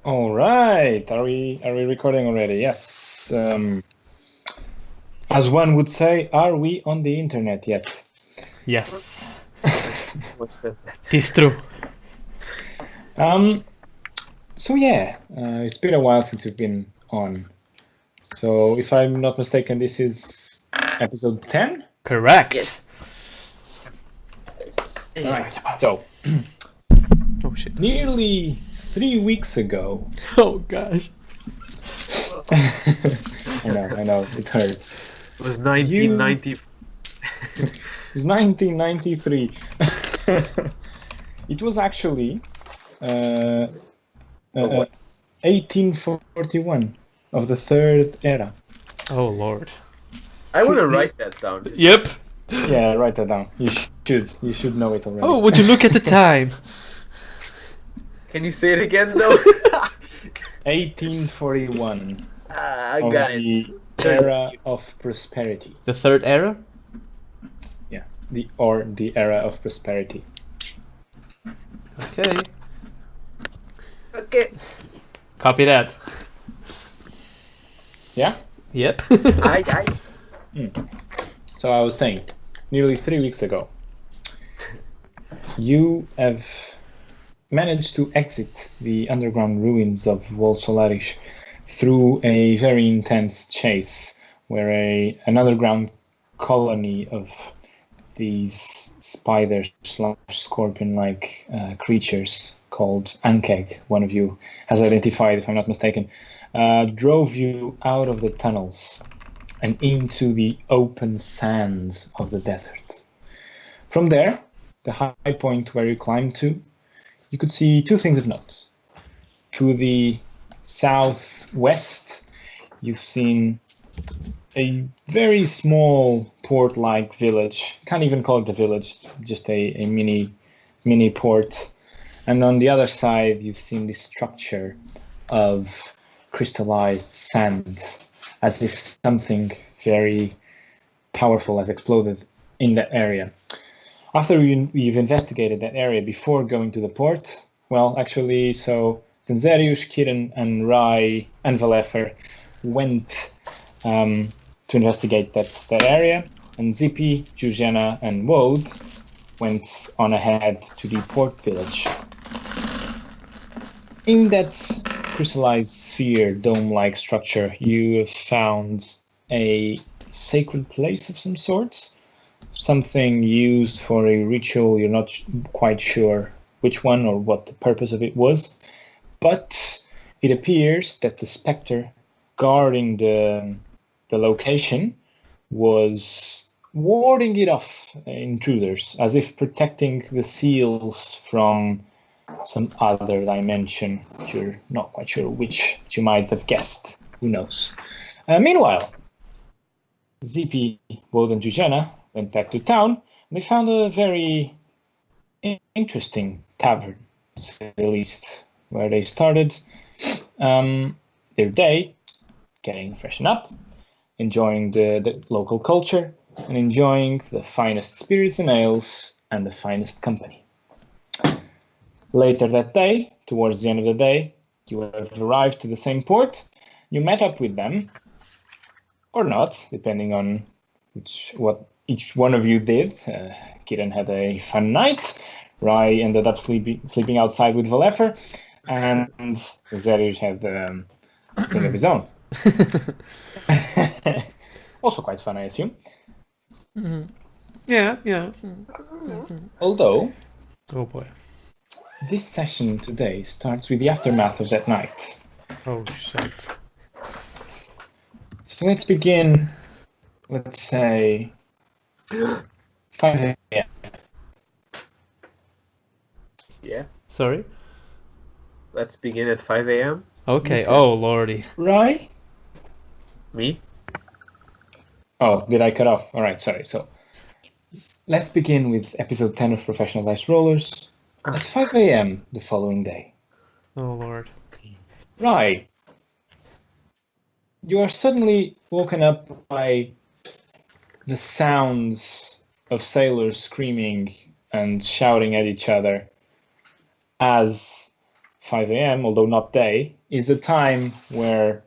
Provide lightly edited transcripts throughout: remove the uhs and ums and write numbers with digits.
All right. Are we recording already? Yes. As one would say, are we on the internet yet? Yes, What says that? tis true. Um. So yeah, it's been a while since we've been on. So if I'm not mistaken, this is episode 10. Correct. Yes. All right. So Oh shit. nearly 3 weeks ago. Oh gosh. I know, it hurts. It was 1990. It was 1993. It was actually uh, what? 1841 of the Third Era. Oh lord. I want to write that down. Yep. Yeah, write that down. You should know it already. Oh, would you look at the time? Can you say it again, though? 1841 I of got the it. era of prosperity. The third era? Yeah, the era of prosperity. Okay. Okay. Copy that. Yeah. Yep. I. So I was saying, nearly 3 weeks ago, you have managed to exit the underground ruins of Vol Solaris through a very intense chase, where an underground colony of these spider/scorpion-like creatures called Ankeg, one of you has identified, if I'm not mistaken, drove you out of the tunnels and into the open sands of the desert. From there, the high point where you climbed to, you could see two things of note. To the southwest, you've seen a very small port-like village. Can't even call it a village, just a mini port. And on the other side, you've seen the structure of crystallized sand, as if something very powerful has exploded in that area. After you've investigated that area before going to the port, well, actually, so Tenzerius, Kiran, and Rai, and Valefer went to investigate that area, and Zippy, Jurjana, and Wold went on ahead to the port village. In that crystallized sphere, dome-like structure, you have found a sacred place of some sorts, something used for a ritual. You're not quite sure which one or what the purpose of it was, but it appears that the specter guarding the location was warding it off intruders, as if protecting the seals from some other dimension. You're not quite sure which, but you might have guessed. Who knows? Meanwhile, Zippy, Wold, and Jujana went back to town, and they found a very interesting tavern, to say the least, where they started their day, getting freshened up, enjoying the local culture, and enjoying the finest spirits and ales and the finest company. Later that day, towards the end of the day, you have arrived to the same port. You met up with them, or not, depending on what each one of you did. Kiran had a fun night. Rai ended up sleeping outside with Valefer, and Zerish had a thing of his own. Also quite fun, I assume. Yeah. Although, Oh boy. this session today starts with the aftermath of that night. Oh shit. So let's begin, let's say, 5 a.m. Yeah. Sorry? Let's begin at 5 a.m. Okay. Listen. Oh lordy. Right? Me? Oh, did I cut off? All right, sorry. So let's begin with episode 10 of Professional Dice Rollers at 5 a.m. the following day. Oh lord. Right. You are suddenly woken up by the sounds of sailors screaming and shouting at each other as 5 a.m., although not day, is the time where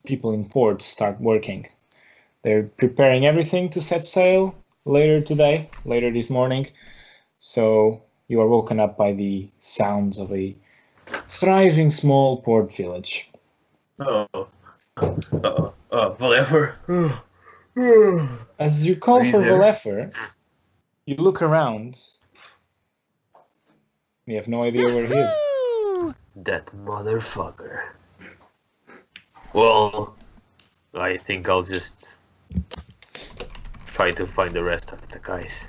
people in ports start working. They're preparing everything to set sail later today, later this morning. So you are woken up by the sounds of a thriving small port village. Whatever. As you call Are you for there? Valefer, you look around. You have no idea where he is. That motherfucker. Well, I think I'll just try to find the rest of the guys.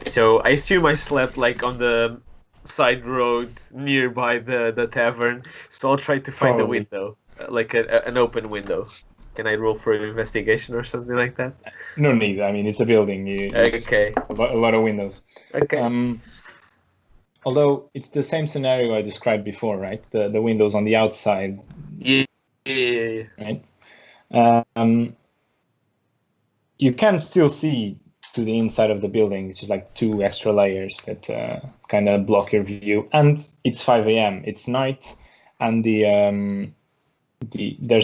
So I assume I slept like on the side road nearby the tavern. So I'll try to find a Probably. window, like an open window. Can I roll for an investigation or something like that? No need. I mean, it's a building. Okay. A lot of windows. Okay. Although it's the same scenario I described before, right? The windows on the outside, Yeah. right? You can still see to the inside of the building. It's just like 2 extra layers that kind of block your view. And it's 5 a.m. It's night, and there's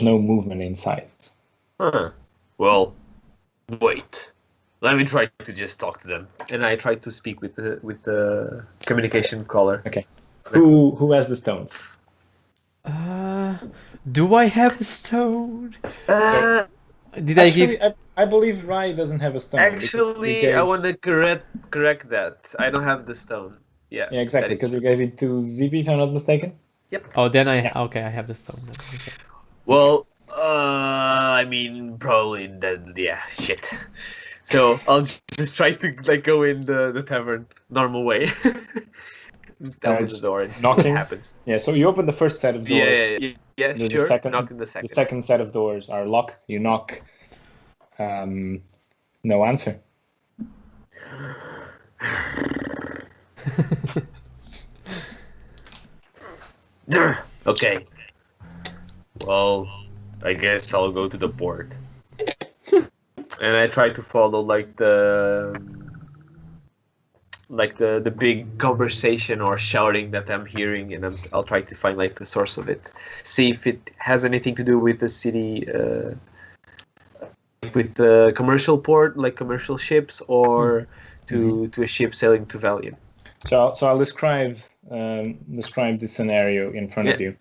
no movement inside. Huh. Well, wait. Let me try to just talk to them, and I try to speak with the communication caller. Okay. Who has the stones? Do I have the stone? Did I Actually, give? I believe Rai doesn't have a stone. because you Actually, gave- I want to correct that. I don't have the stone. Yeah. Yeah, exactly. that is Because you true. gave it to Zippy, if I'm not mistaken. Oh, then okay. I have the stone. Then. Okay. Well, I mean, probably then. Yeah. Shit. So I'll just try to like go in the tavern normal way. Just open the just door and see knocking? what happens. Yeah, so you open the first set of doors. Yeah. The Sure. second- Knock in the The second. second set of doors are locked. You knock. No answer. Okay. Well, I guess I'll go to the port. And I try to follow like the big conversation or shouting that I'm hearing, and I'll try to find like the source of it. See if it has anything to do with the city, with the commercial port, like commercial ships, or to a ship sailing to Valiant. So I'll describe the scenario in front of Yeah. you.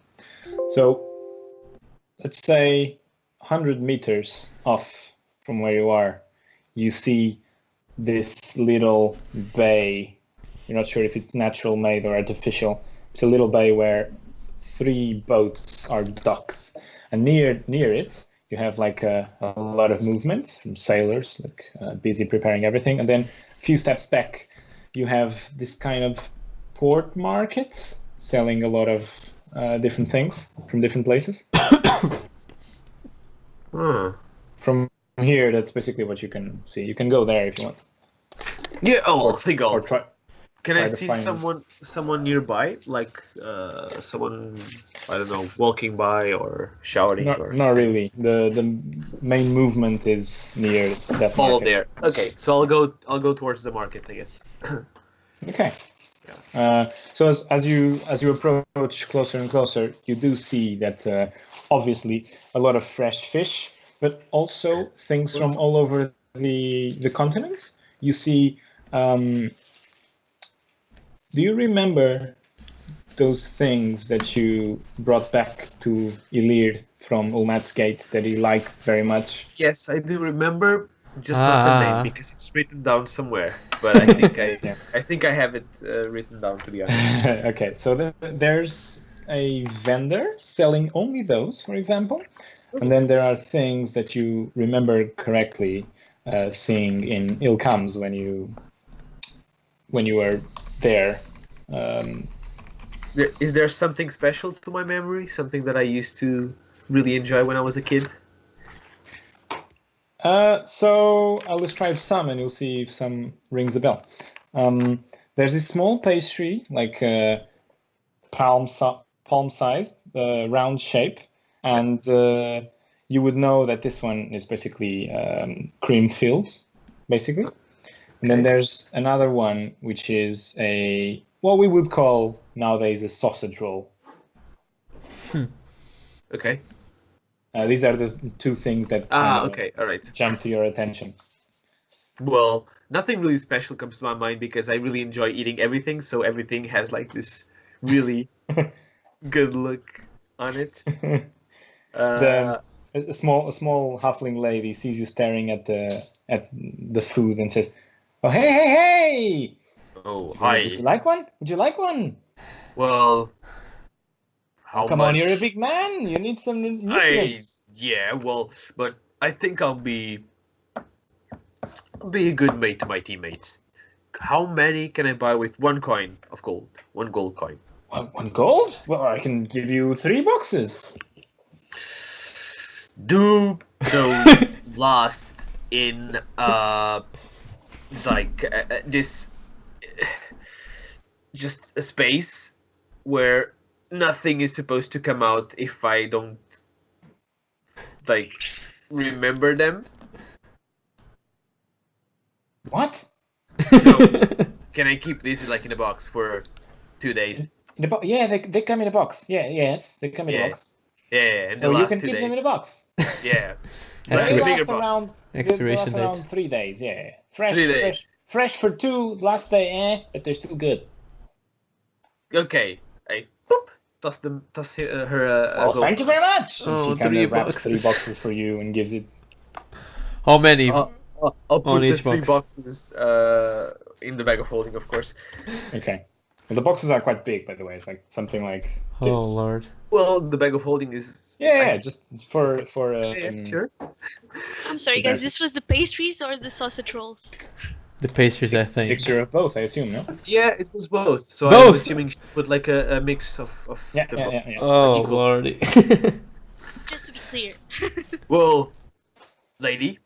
So let's say 100 meters off from where you are, you see this little bay. You're not sure if it's natural made or artificial. It's a little bay where 3 boats are docked, and near it you have like a lot of movement from sailors, like busy preparing everything. And then a few steps back, you have this kind of port market selling a lot of different things from different places. From here, that's basically what you can see. You can go there if you want. Yeah. Oh, I think I'll. Or try. Can I try to see find- someone nearby, like someone, I don't know, walking by or shouting or Not really. The main movement is near that all market. there? Okay, so I'll go towards the market, I guess. Okay. So as you approach closer and closer, you do see that obviously a lot of fresh fish, but also things from all over the continent. You see. Do you remember those things that you brought back to Ilir from Ulmat's Gate that he liked very much? Yes, I do remember, just not the name because it's written down somewhere. But I think Yeah. I think I have it written down, to be honest. Okay, so there's a vendor selling only those, for example, and then there are things that you remember correctly seeing in Ilkams when you were there. Is there something special to my memory? Something that I used to really enjoy when I was a kid? So I'll describe some, and you'll see if some rings a bell. There's this small pastry, like palm-sized, round shape, and you would know that this one is basically cream filled, basically. And then there's another one which is a what we would call nowadays a sausage roll. Okay. These are the two things that kind of Okay, alright. jump to your attention. Well, nothing really special comes to my mind because I really enjoy eating everything, so everything has like this really good look on it. A small halfling lady sees you staring at the food and says, "Oh, hey! Oh, Would you like one? Would you like one? Well, how Come much? on, you're a big man. You need some nutrients." Yeah, well, but I think I'll be a good mate to my teammates. How many can I buy with 1 coin of gold? 1 gold coin. One gold? Well, I can give you 3 boxes. Do those last in this just a space where nothing is supposed to come out if I don't like remember them? What? So can I keep this like in a box for 2 days? Yeah, they come in a box. Yes, they come in a box. Yeah, and So the you last can 2 keep days. them in a box. Yeah. That's Like a good. bigger Last box. around Expiration they last date. around 3 days. Yeah, 3 days. fresh for 2. Last day, but they're still good. Okay. I toss her Oh, gold thank you very much. And Oh, she kind 3 of wraps 3 boxes. boxes for you and gives it. How many? I'll On put the each 3 box. boxes in the bag of holding, of course. Okay. Well, the boxes are quite big, by the way. It's like something like this. Oh lord. Well, the bag of holding is. Yeah, just for Yeah, sure. I'm sorry, guys. This was the pastries or the sausage rolls? The pastries, I think. mixture of both, I assume, no? Yeah, it was both. So I'm Both? assuming she put like a mix of Yeah, the yeah. Oh Equal. lordy. Just to be clear. Well, lady,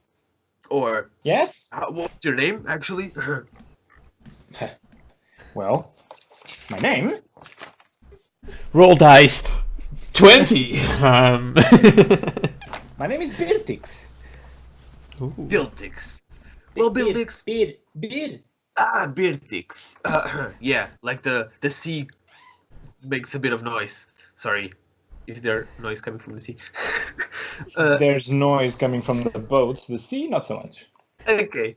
or Yes? what's your name actually? Well, my name? Roll dice. 20. My name is Birtix. Ooh. Bildix. Well, Bildix. Bir. Ah, Bildix. Yeah, like the sea makes a bit of noise. Sorry, is there noise coming from the sea? There's noise coming from the boat. The sea, not so much. Okay.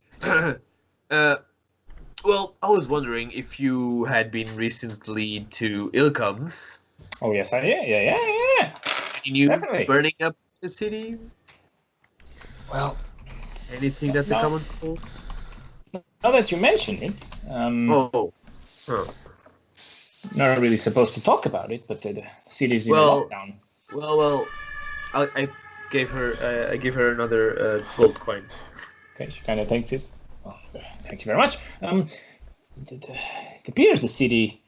Well, I was wondering if you had been recently to Ilkums. Oh, yes, yeah. Any news Definitely. burning up the city? Well, Anything that's No. a common cold? now that you mention it, Oh. Huh. not really supposed to talk about it, but the city's in Well- lockdown. Well. I gave her another gold coin. Okay, she kind of takes it. Oh, thank you very much. It appears the city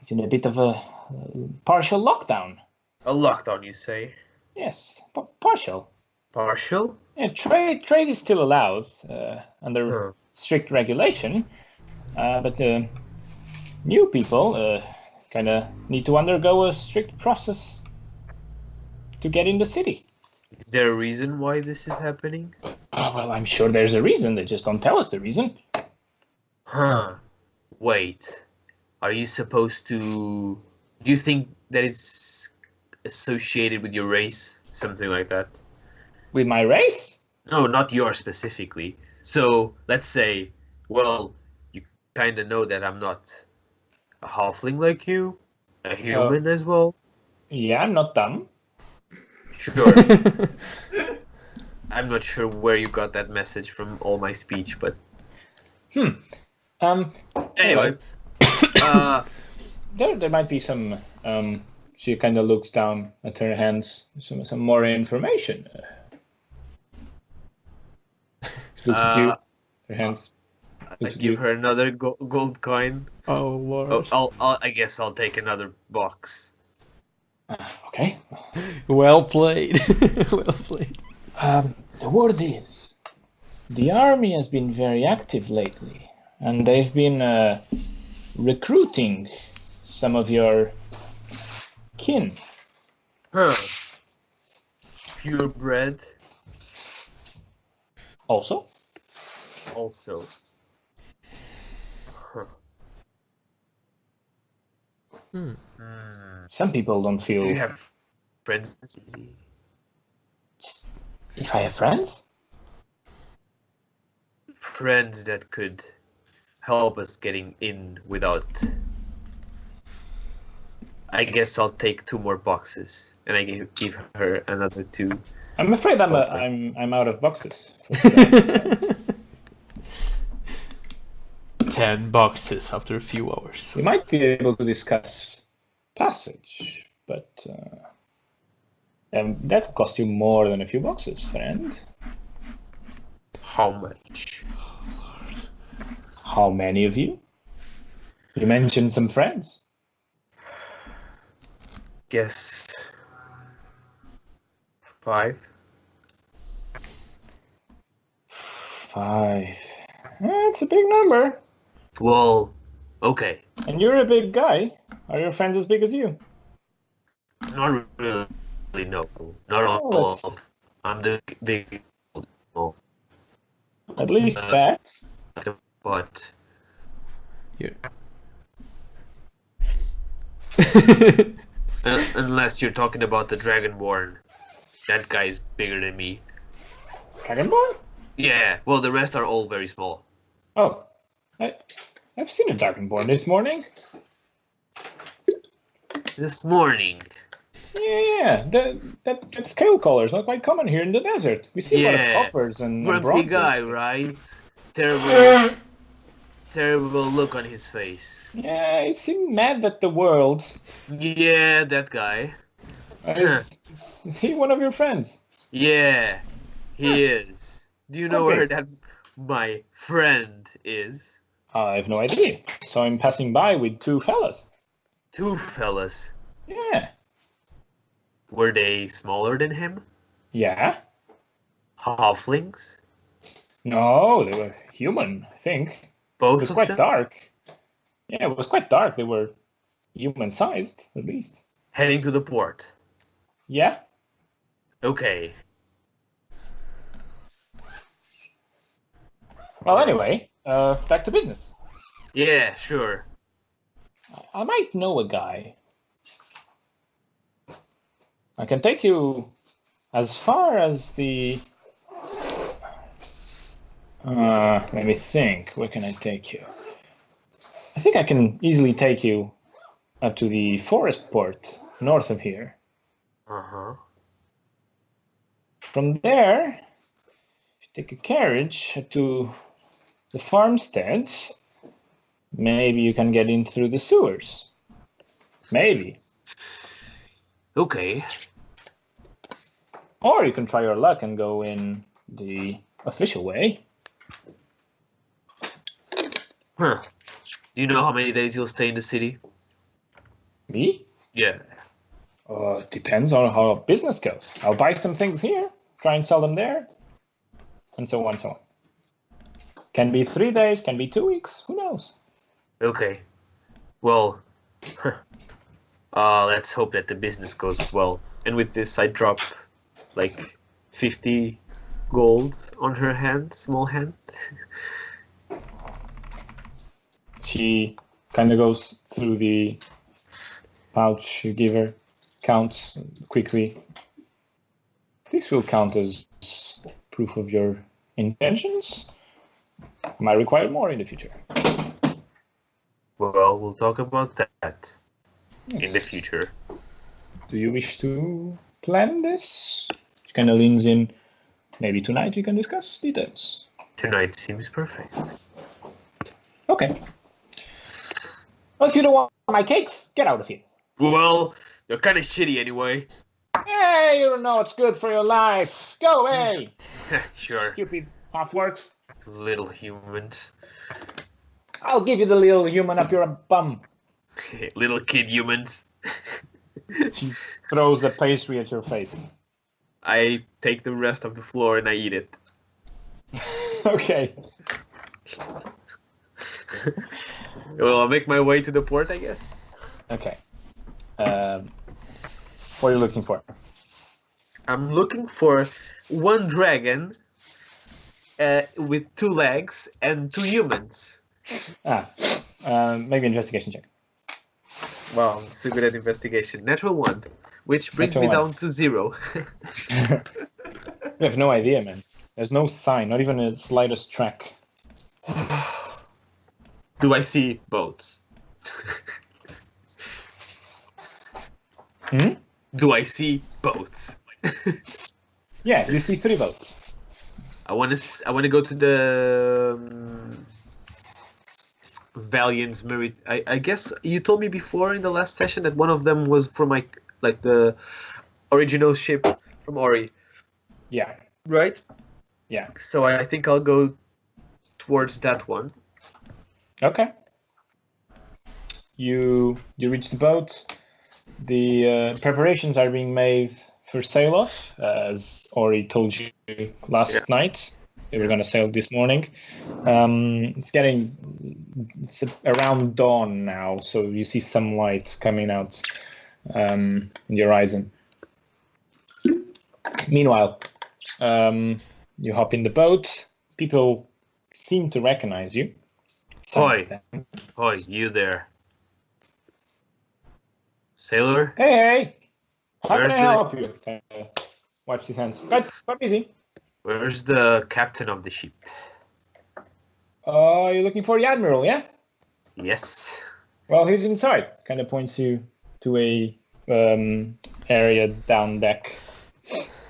is in a bit of a partial lockdown. A lockdown, you say? Yes, partial. Partial? Yeah, trade is still allowed under Huh. strict regulation, but new people kind of need to undergo a strict process to get in the city. Is there a reason why this is happening? Oh, well, I'm sure there's a reason. They just don't tell us the reason. Huh. Wait. Are you supposed to... Do you think that it's associated with your race? Something like that? With my race? No, not yours specifically. So, let's say, well, you kind of know that I'm not a halfling like you, a human as well. Yeah, I'm not dumb. Sure. I'm not sure where you got that message from all my speech, but anyway. There might be some. She kind of looks down at her hands. Some more information. She looks at you. Her hands. I give her another gold coin. Oh lord. I guess I'll take another box. Okay. Well played. Well played. The word is, the army has been very active lately, and they've been recruiting some of your kin. Huh. Purebred Also, also. Huh. Hmm. Some people don't Do feel. you have friends in the city? If I have friends? Friends that could help us getting in without. I guess I'll take 2 more boxes, and I give her another 2. I'm afraid Copper. I'm out of boxes. For friends. 10 boxes after a few hours. We might be able to discuss passage, but that will cost you more than a few boxes, friend. How much? How many of you? You mentioned some friends. Guess 5. 5. That's a big number. Well, okay. And you're a big guy. Are your friends as big as you? Not really, no. Not all. that's- I'm the big, At least that. but Here. unless you're talking about the Dragonborn, that guy is bigger than me. Dragonborn? Yeah. Well, the rest are all very small. Oh, I've seen a Dragonborn this morning. This morning. Yeah, that scale color is not quite common here in the desert. We see a lot of Yeah. coppers and Grumpy bronzes. guy, right? Terrible, terrible look on his face. Yeah, he seemed mad at the world. Yeah, that guy. Is he one of your friends? Yeah, he is. Do you know Okay. where that my friend is? I have no idea. Saw him passing by with 2 fellas. 2 fellas. Yeah. Were they smaller than him? Yeah? Halflings? No, they were human, I think. It Both was of quite them? dark. Yeah, it was quite dark. They were human-sized, at least. Heading to the port. Yeah? Okay. Well, anyway, back to business. Yeah, sure. I might know a guy. I can take you as far as the... let me think. Where can I take you? I think I can easily take you up to the forest port north of here. Uh-huh. From there, if you take a carriage to the farmsteads, maybe you can get in through the sewers. Maybe. Okay. Or you can try your luck and go in the official way. Huh. Do you know how many days you'll stay in the city? Me? Yeah. Depends on how business goes. I'll buy some things here, try and sell them there, and so on and so on. Can be 3 days, can be 2 weeks, who knows? Okay. Well, let's hope that the business goes well. And with this, I drop like 50 gold on her hand, small hand. She kind of goes through the pouch you give her, counts quickly. This will count as proof of your intentions. Might require more in the future. Well, we'll talk about that in the Yes. future. Do you wish to plan this? She kind of leans in. Maybe tonight we can discuss details. Tonight seems perfect. Okay. Well, if you don't want my cakes, get out of here. Well, they're kind of shitty anyway. Hey, you don't know what's good for your life. Go away, Sure. stupid half-works. Little humans. I'll give you the little human up your bum. Little kid humans. She throws the pastry at your face. I take the rest of the floor and I eat it. Okay. Well, I'll make my way to the port, I guess. Okay. What are you looking for? I'm looking for one dragon with 2 legs and 2 humans. Maybe investigation check. Wow, I'm so good at investigation. Natural 1, which brings Natural me 1. down to 0. You have no idea, man. There's no sign, not even a slightest track. Do I see boats? Hmm? Do I see boats? Yeah, you see 3 boats. I want to go to the Valiant's Merit. I guess you told me before in the last session that one of them was from like the original ship from Ori, Yeah, right? yeah. So I think I'll go towards that one. Okay. You reach the boat. The preparations are being made for sail off, as Ori told you last night. They were going to sail this morning. It's around dawn now, so you see some light coming out in the horizon. Meanwhile, you hop in the boat. People seem to recognize you. Hoi, you there. Sailor? Hey! How Where's can I the- help you? Watch his hands. Quite easy. Where's the captain of the ship? You're looking for the admiral, yeah? Yes. Well, he's inside. Kind of points you to a area down deck.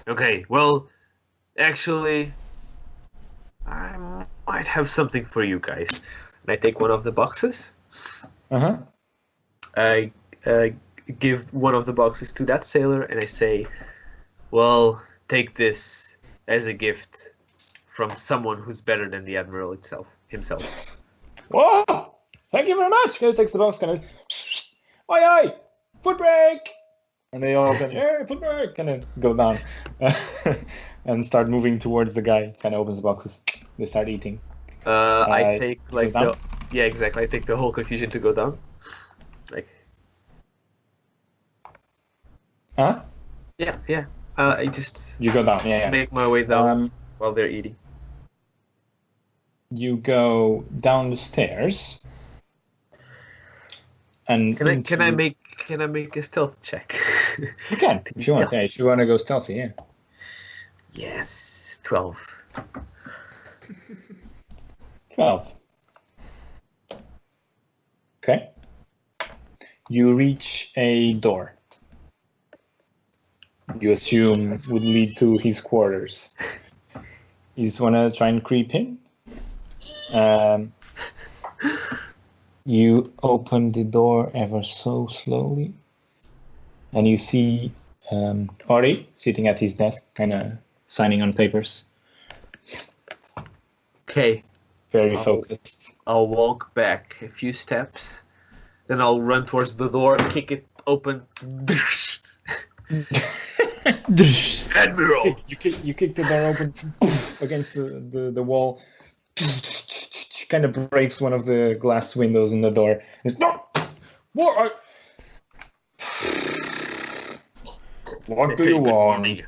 Okay, well, actually, I might have something for you guys. And I take one of the boxes. Uh-huh. I give one of the boxes to that sailor, and I say, well, take this as a gift from someone who's better than the admiral himself. Whoa! Thank you very much. Kind of takes the box, kind of, oi, foot brake! And they all kind of, yeah, foot brake, kind of go down and start moving towards the guy. Kind of opens the boxes. They start eating. I take like go down? yeah, exactly. I take the whole confusion to go down. Like, Huh? yeah. I just You go down, yeah. make my way down Um, while they're eating. you go down the stairs. And Can I into- make a stealth check? You can, if you want. Stealth. Yeah, if you want to go stealthy, yeah. Yes, 12. 12. Okay. You reach a door. You assume would lead to his quarters. You just want to try and creep in. You open the door ever so slowly, and you see Ori sitting at his desk, kind of signing on papers, Okay, very Oh. focused. I'll walk back a few steps, then I'll run towards the door, kick it open. Admiral! You kick the door open against the wall. Kind of breaks one of the glass windows in the door. It's, no! What do you Good want? morning.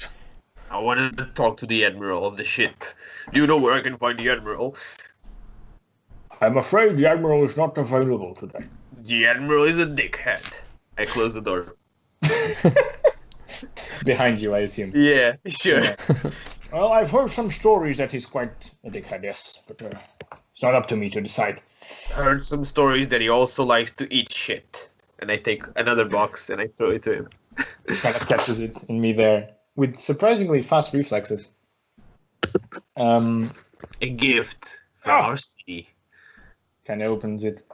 I wanted to talk to the admiral of the ship. Do you know where I can find the admiral? I'm afraid the admiral is not available today. The admiral is a dickhead. I close the door. Behind you, I assume. Yeah, sure. Yeah. Well, I've heard some stories that he's quite a dickhead, yes, but it's not up to me to decide. Heard some stories that he also likes to eat shit. And I take another box and I throw it to him. Kind of catches it in me there with surprisingly fast reflexes. A gift from Ah! our city. Kind of opens it.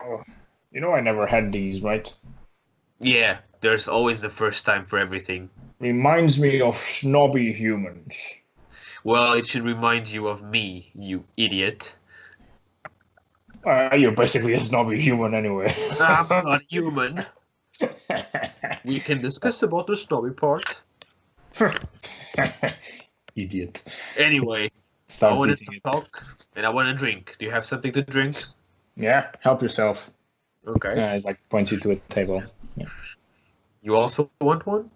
Oh, you know I never had these, right? Yeah, there's always the first time for everything. Reminds me of snobby humans. Well, it should remind you of me, you idiot. You're basically a snobby human anyway. I'm not human. We can discuss about the snobby part. Idiot. Anyway, I Starts wanted eating to it. talk and I want to drink. Do you have something to drink? Yeah, help yourself. Okay. It's like points you to a table. You also want one?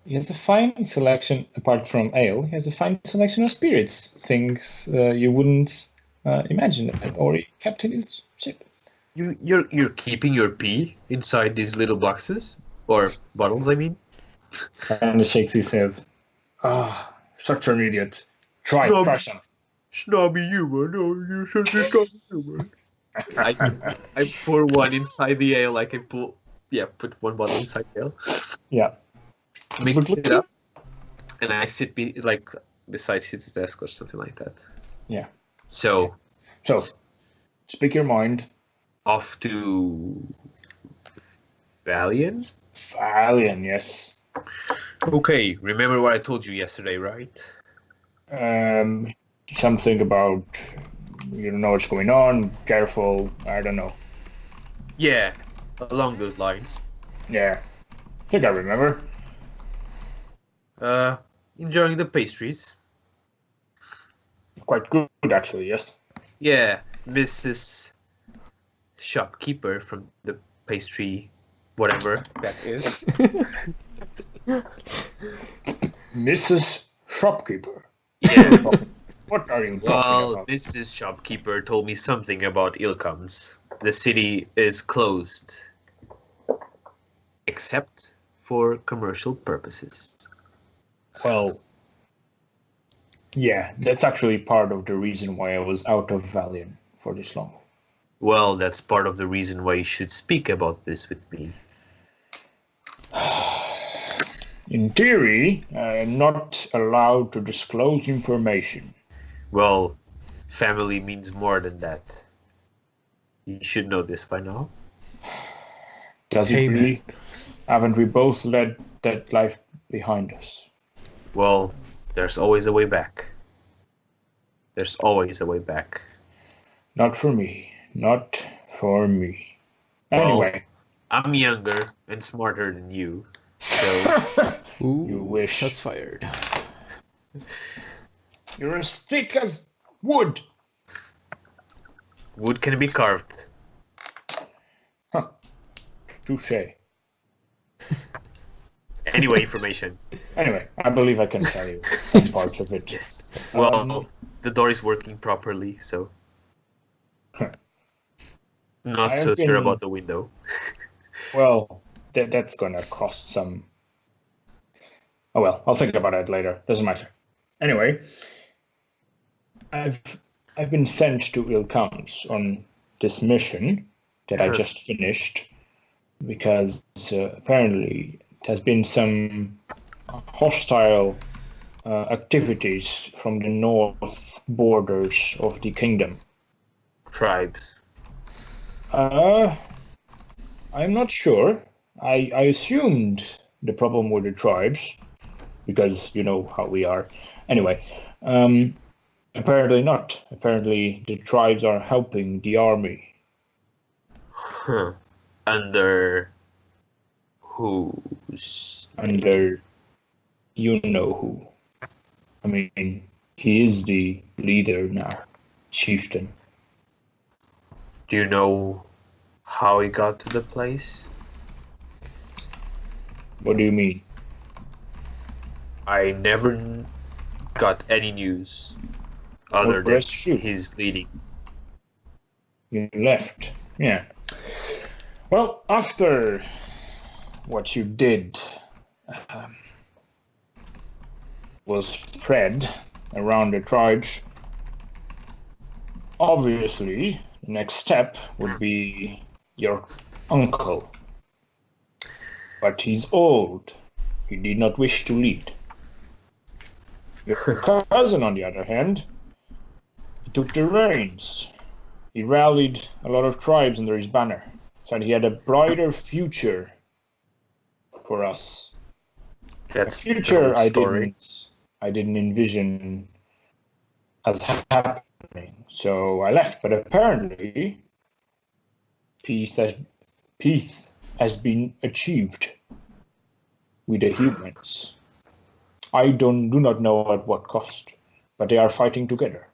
He has a fine selection, apart from ale, he has a fine selection of spirits. Things you wouldn't imagine that Ori kept in his ship. You're keeping your pee inside these little boxes or bottles, I mean. And he shakes his head. Ah, such an idiot. Try some. Snobby humor, no, you should be snobby humor. I pour one inside the ale, like put one bottle inside the ale. Yeah. Mix it up, and I sit beside his desk or something like that. Yeah. So, speak your mind. Off to Valian? Valian, yes. Okay, remember what I told you yesterday, right? Something about you don't know what's going on, careful, I don't know. Yeah, along those lines. Yeah. I think I remember. Enjoying the pastries. Quite good, actually, yes. Yeah, Mrs. Shopkeeper from the pastry, whatever that is. Mrs. Shopkeeper. Yeah. What are you talking Well, about? Mrs. Shopkeeper told me something about Ilkams. The city is closed, except for commercial purposes. Well, yeah, that's actually part of the reason why I was out of Valian for this long. Well, that's part of the reason why you should speak about this with me. In theory, I am not allowed to disclose information. Well, family means more than that. You should know this by now. Does it Amen. really? Haven't we both led that life behind us? Well, there's always a way back. There's always a way back. Not for me. Not for me. Well, Anyway, I'm younger and smarter than you, so Ooh, You wish. shots fired. you're as thick as wood. wood can be carved. Touche. Anyway, information. Anyway, I believe I can tell you some parts of it. Yes. Well, the door is working properly, so not I so have sure been- about the window. Well, that's gonna cost some. Oh well, I'll think about it later. Doesn't matter. Anyway, I've been sent to Ilkams on this mission that I just finished because apparently there's been some hostile activities from the north borders of the kingdom. Tribes. I'm not sure. I assumed the problem were the tribes, because you know how we are. Anyway, apparently not. Apparently the tribes are helping the army. Huh. Under whose? Under you know who. I mean, he is the leader now, chieftain. Do you know how he got to the place? What do you mean? I never got any news other Well, than that's true. his leading. You left. Yeah. Well, after what you did was spread around the tribes, obviously the next step would be your uncle. But he's old. He did not wish to lead. Your cousin, on the other hand, he took the reins. He rallied a lot of tribes under his banner. Said he had a brighter future for us. That's A future the whole story. I didn't envision as happening. So I left. But apparently, peace has been achieved with the humans. I do not know at what cost, but they are fighting together.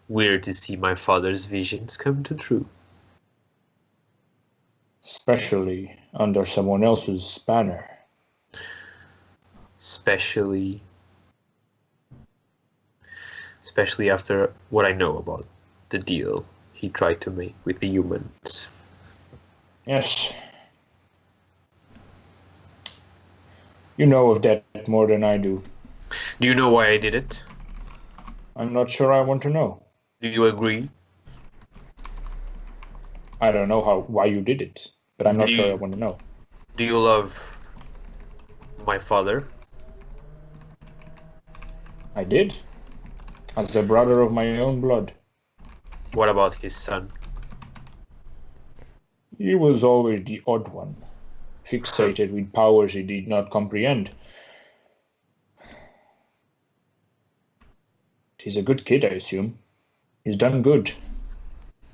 Weird to see my father's visions come to true. Especially under someone else's banner. Especially after what I know about the deal he tried to make with the humans. Yes. You know of that more than I do. Do you know why I did it? I'm not sure I want to know. Do you agree? I don't know why you did it, but I'm not Do sure you- I want to know. Do you love my father? I did. As a brother of my own blood. What about his son? He was always the odd one, fixated with powers he did not comprehend. He's a good kid, I assume. He's done good.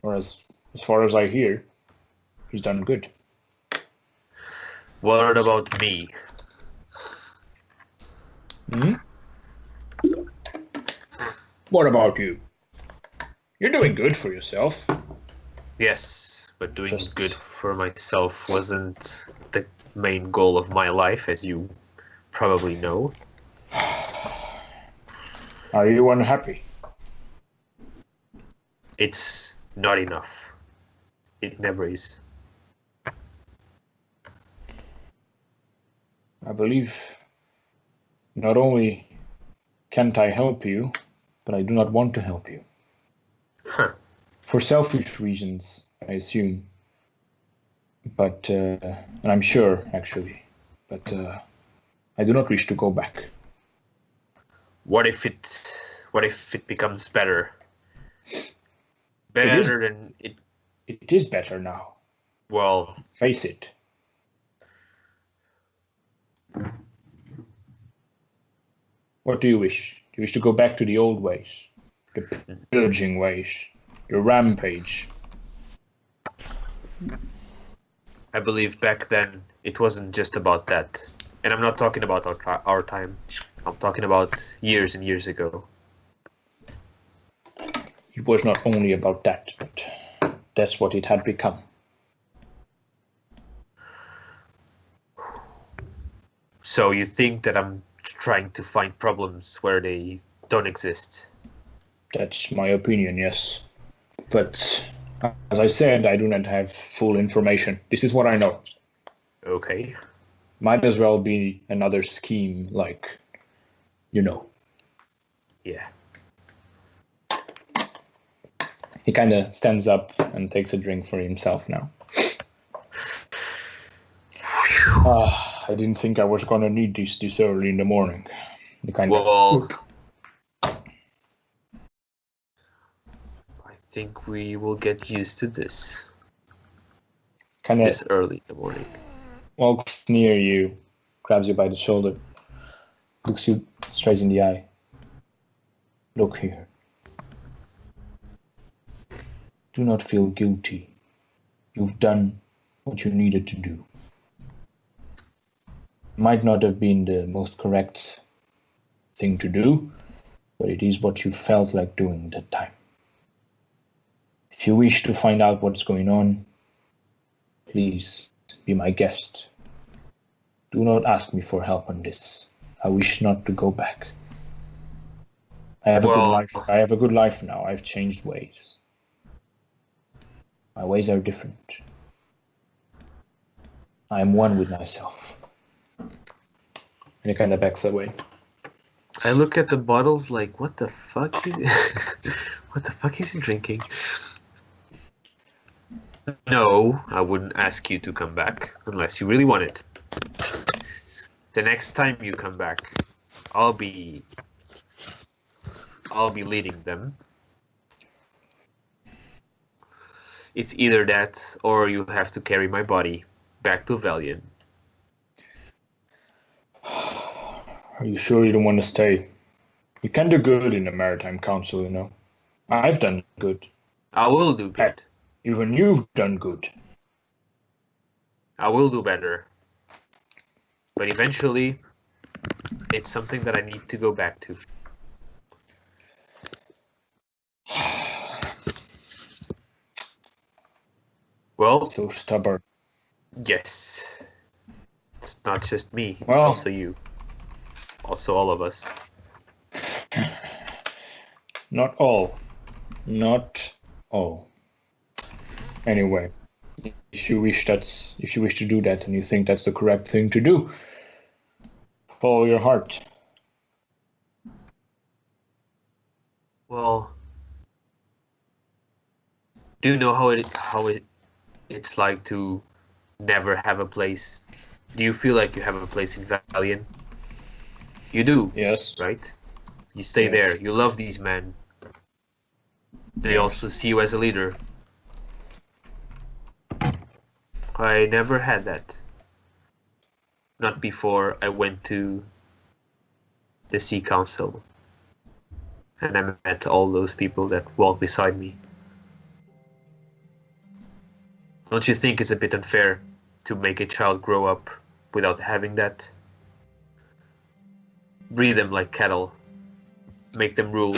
Or as far as I hear, he's done good. What about me? Hmm? What about you? You're doing good for yourself. Yes, but doing Just- good for myself wasn't the main goal of my life, as you probably know. Are you unhappy? It's not enough. It never is. I believe not only can't I help you, but I do not want to help you. Huh. For selfish reasons, I assume. But, and I'm sure, actually. But I do not wish to go back. What if it becomes better? Better than it. It is better now. Well, Face it. What do you wish? Do you wish to go back to the old ways? The pillaging ways? The rampage? I believe back then it wasn't just about that. And I'm not talking about our time. I'm talking about years and years ago. It was not only about that, but that's what it had become. So you think that I'm trying to find problems where they don't exist? That's my opinion, yes. But as I said, I do not have full information. This is what I know. Okay. Might as well be another scheme, like, you know. Yeah. He kind of stands up and takes a drink for himself now. I didn't think I was gonna need this early in the morning. The kind Well, I think we will get used to this of this early in the morning. walks near you, grabs you by the shoulder, looks you straight in the eye. Look here. Do not feel guilty. You've done what you needed to do. Might not have been the most correct thing to do, but it is what you felt like doing at that time. If you wish to find out what's going on, please be my guest. Do not ask me for help on this. I wish not to go back. I have a good Well- life. I have a good life now. I've changed ways. My ways are different. I am one with myself. And he kind of backs away. I look at the bottles like, what the fuck is what the fuck is he drinking? No, I wouldn't ask you to come back unless you really want it. The next time you come back, I'll be leading them. It's either that or you have to carry my body back to Valiant. Are you sure you don't want to stay? You can do good in the Maritime Council, you know. I've done good. I will do good. Even you've done good. I will do better. But eventually, it's something that I need to go back to. Well, So stubborn. yes. It's not just me, it's Well- also you. Also all of us. Not all. Not all. Anyway, if you wish to do that and you think that's the correct thing to do, follow your heart. Well, do you know it's like to never have a place? Do you feel like you have a place in Valiant? You do, Yes. right? You stay Yes. there. You love these men. They also see you as a leader. I never had that. Not before I went to the Sea Council. And I met all those people that walk beside me. Don't you think it's a bit unfair to make a child grow up without having that? Breed them like cattle. Make them rule.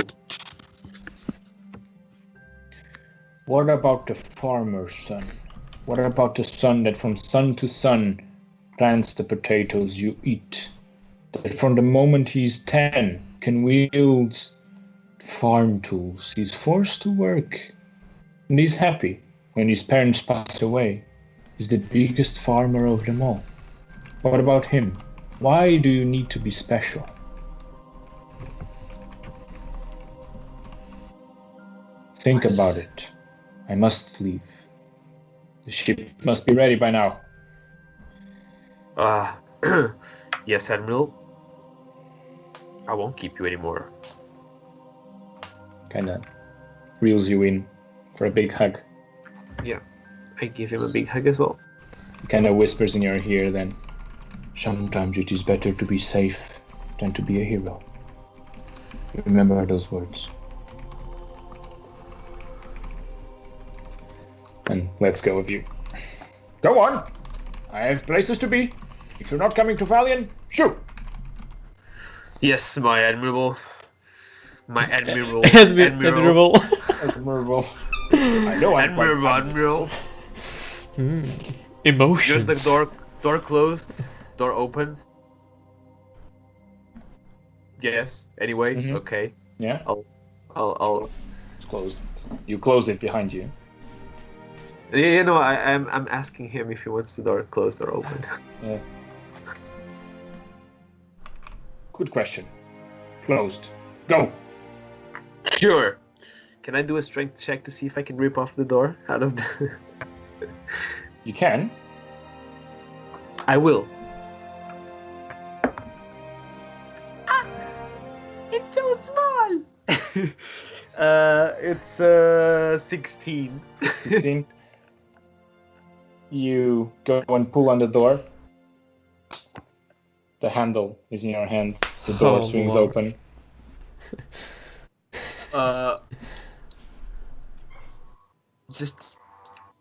What about the farmer's son? What about the son that from sun to sun plants the potatoes you eat? That from the moment he's 10 can wield farm tools. He's forced to work. And he's happy when his parents pass away. He's the biggest farmer of them all. What about him? Why do you need to be special? Think about it. I must leave. The ship must be ready by now. Yes, Admiral. I won't keep you anymore. Kinda reels you in for a big hug. Yeah, I give him a big hug as well. He kinda whispers in your ear then. Sometimes it is better to be safe than to be a hero. Remember those words. And let's go with you. Go on! I have places to be. If you're not coming to Valiant, shoot! Yes, my Admiral. My Admiral. Admirable. Admirable. I know I'm quite Admiral. Emotions. You're the door closed, door open. Yes. Anyway, Mhm. okay. Yeah, I'll. it's closed. You closed it behind you. Yeah, no, I'm asking him if he wants the door closed or open. Yeah. Good question. Closed. Go! Sure. Can I do a strength check to see if I can rip off the door out of the? You can. I will. It's so small. It's 16. 16. You go and pull on the door. The handle is in your hand. The door Oh, swings Lord. open. Just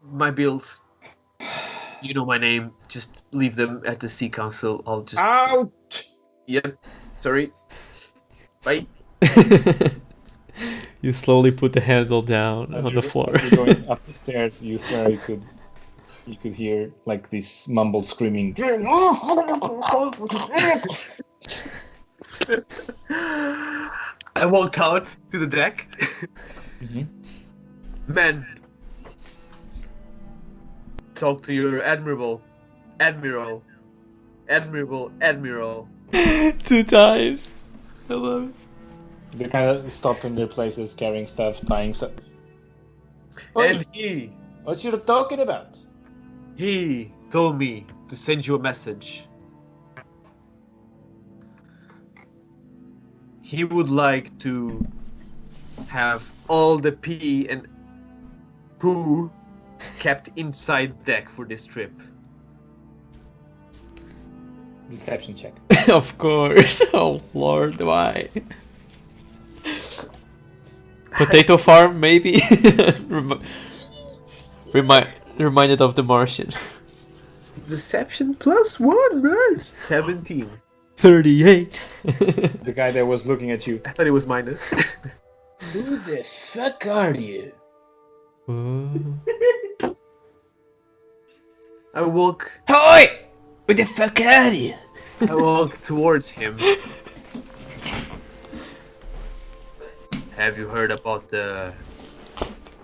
my bills. You know my name. Just leave them at the Sea Council. I'll just. Out! Yep. Sorry. Bye. You slowly put the handle down on the floor. As you're going up the stairs, you swear you could hear like this mumbled screaming. I walk out to the deck. Mhm. Men, talk to your admiral. 2 times. I love it. They kind of stop in their places, carrying stuff, tying stuff. And he What you talking about? told me to send you a message. He would like to have all the pee and poo kept inside deck for this trip. Deception check. Of course. Oh Lord, why? Potato farm, maybe. Reminded of The Martian. Deception +1, right? 17. 38. The guy that was looking at you. I thought it was minus. Who the fuck are you? I walk Hi! What the fuck are you? towards him. Have you heard about the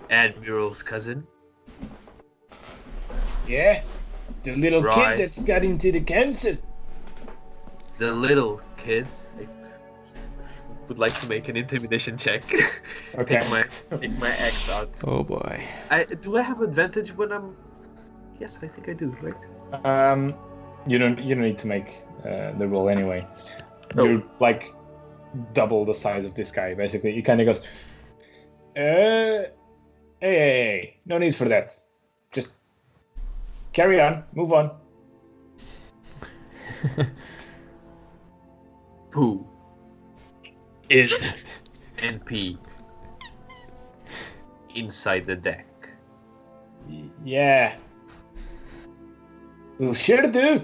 Admiral's cousin? Yeah, the little Right. kid that's got into the council. The little kids. I would like to make an intimidation check. Okay. Take my axe out. Oh boy. Do I have advantage when I'm? Yes, I think I do. Right. You don't need to make the roll anyway. Oh. You're like double the size of this guy, basically. He kind of goes, hey, no need for that. Just carry on, move on. Poo. NP. Inside the deck. Yeah. We'll sure do.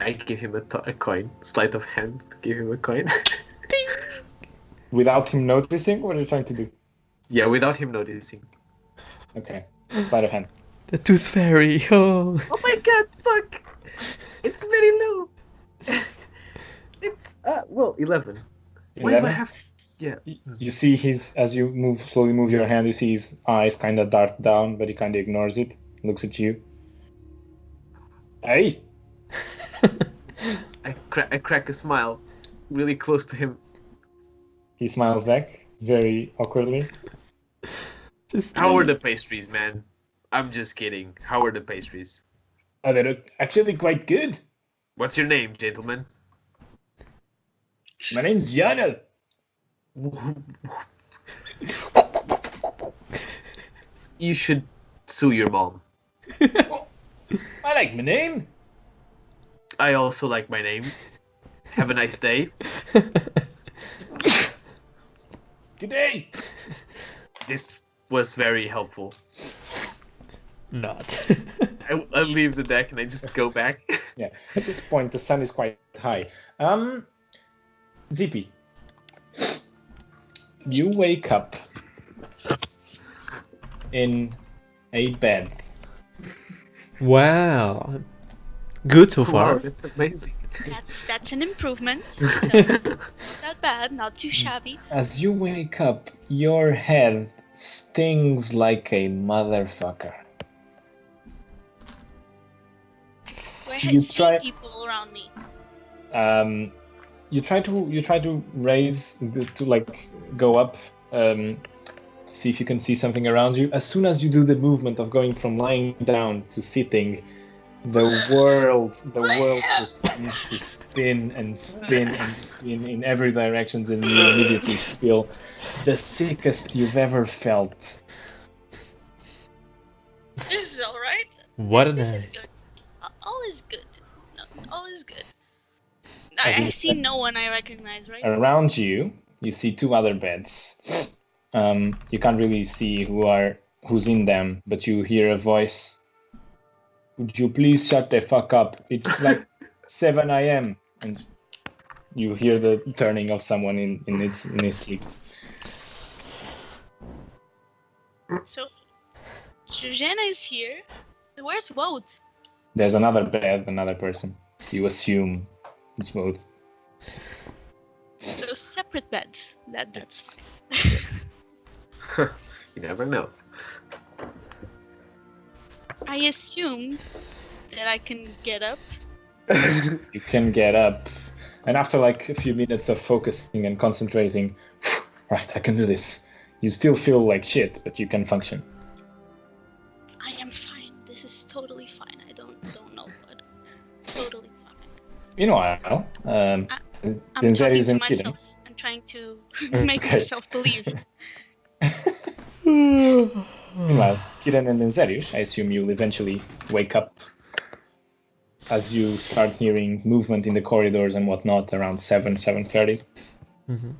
I give him a coin. Sleight of hand to give him a coin. Without him noticing, what are you trying to do? Yeah, without him noticing. Okay, sleight of hand. The tooth fairy. Oh. Oh my god, fuck! It's very low! It's, 11. Why do I 11? have... Yeah. You see as you slowly move your hand, you see his eyes kind of dart down, but he kind of ignores it, looks at you. Hey! I crack a smile really close to him. He smiles back, very awkwardly. Just How are the pastries, man? I'm just kidding. How are the pastries? Oh, they look actually quite good. What's your name, gentlemen? My name's Janel. You should sue your mom. I like my name. I also like my name. Have a nice day. Good day. This was very helpful. Not. I leave the deck and I just go back. Yeah, at this point, the sun is quite high. Zippy. You wake up in a bed. Wow. Good so Wow, far. that's amazing. That's an improvement. So, not that bad, not too shabby. As you wake up, your head stings like a motherfucker. Do I You see try- people around me? You try to raise to like go up, see if you can see something around you. As soon as you do the movement of going from lying down to sitting, the world just seems to spin and spin and spin in every direction, and you immediately feel the sickest you've ever felt. This is alright. What a This night. is good. All is good. No, all is good. As I you see no one I recognize, right? Around you, you see two other beds. You can't really see who's in them, but you hear a voice. Would you please shut the fuck up? It's like 7 a.m. and you hear the turning of someone in his sleep. So, Georgiana is here. Where's Wout? There's another bed, another person. You assume it's both. Those separate beds. That's You never know. I assume that I can get up. You can get up, and after like a few minutes of focusing and concentrating, right, I can do this. You still feel like shit, but you can function. I am fine. This is totally fine. I don't know, but totally fine. Meanwhile, I'm Denzerius talking and to Kiden. myself and trying to make Okay. myself believe. Meanwhile, Kiran and Denzerius, I assume you'll eventually wake up as you start hearing movement in the corridors and whatnot around 7:30. Mhm.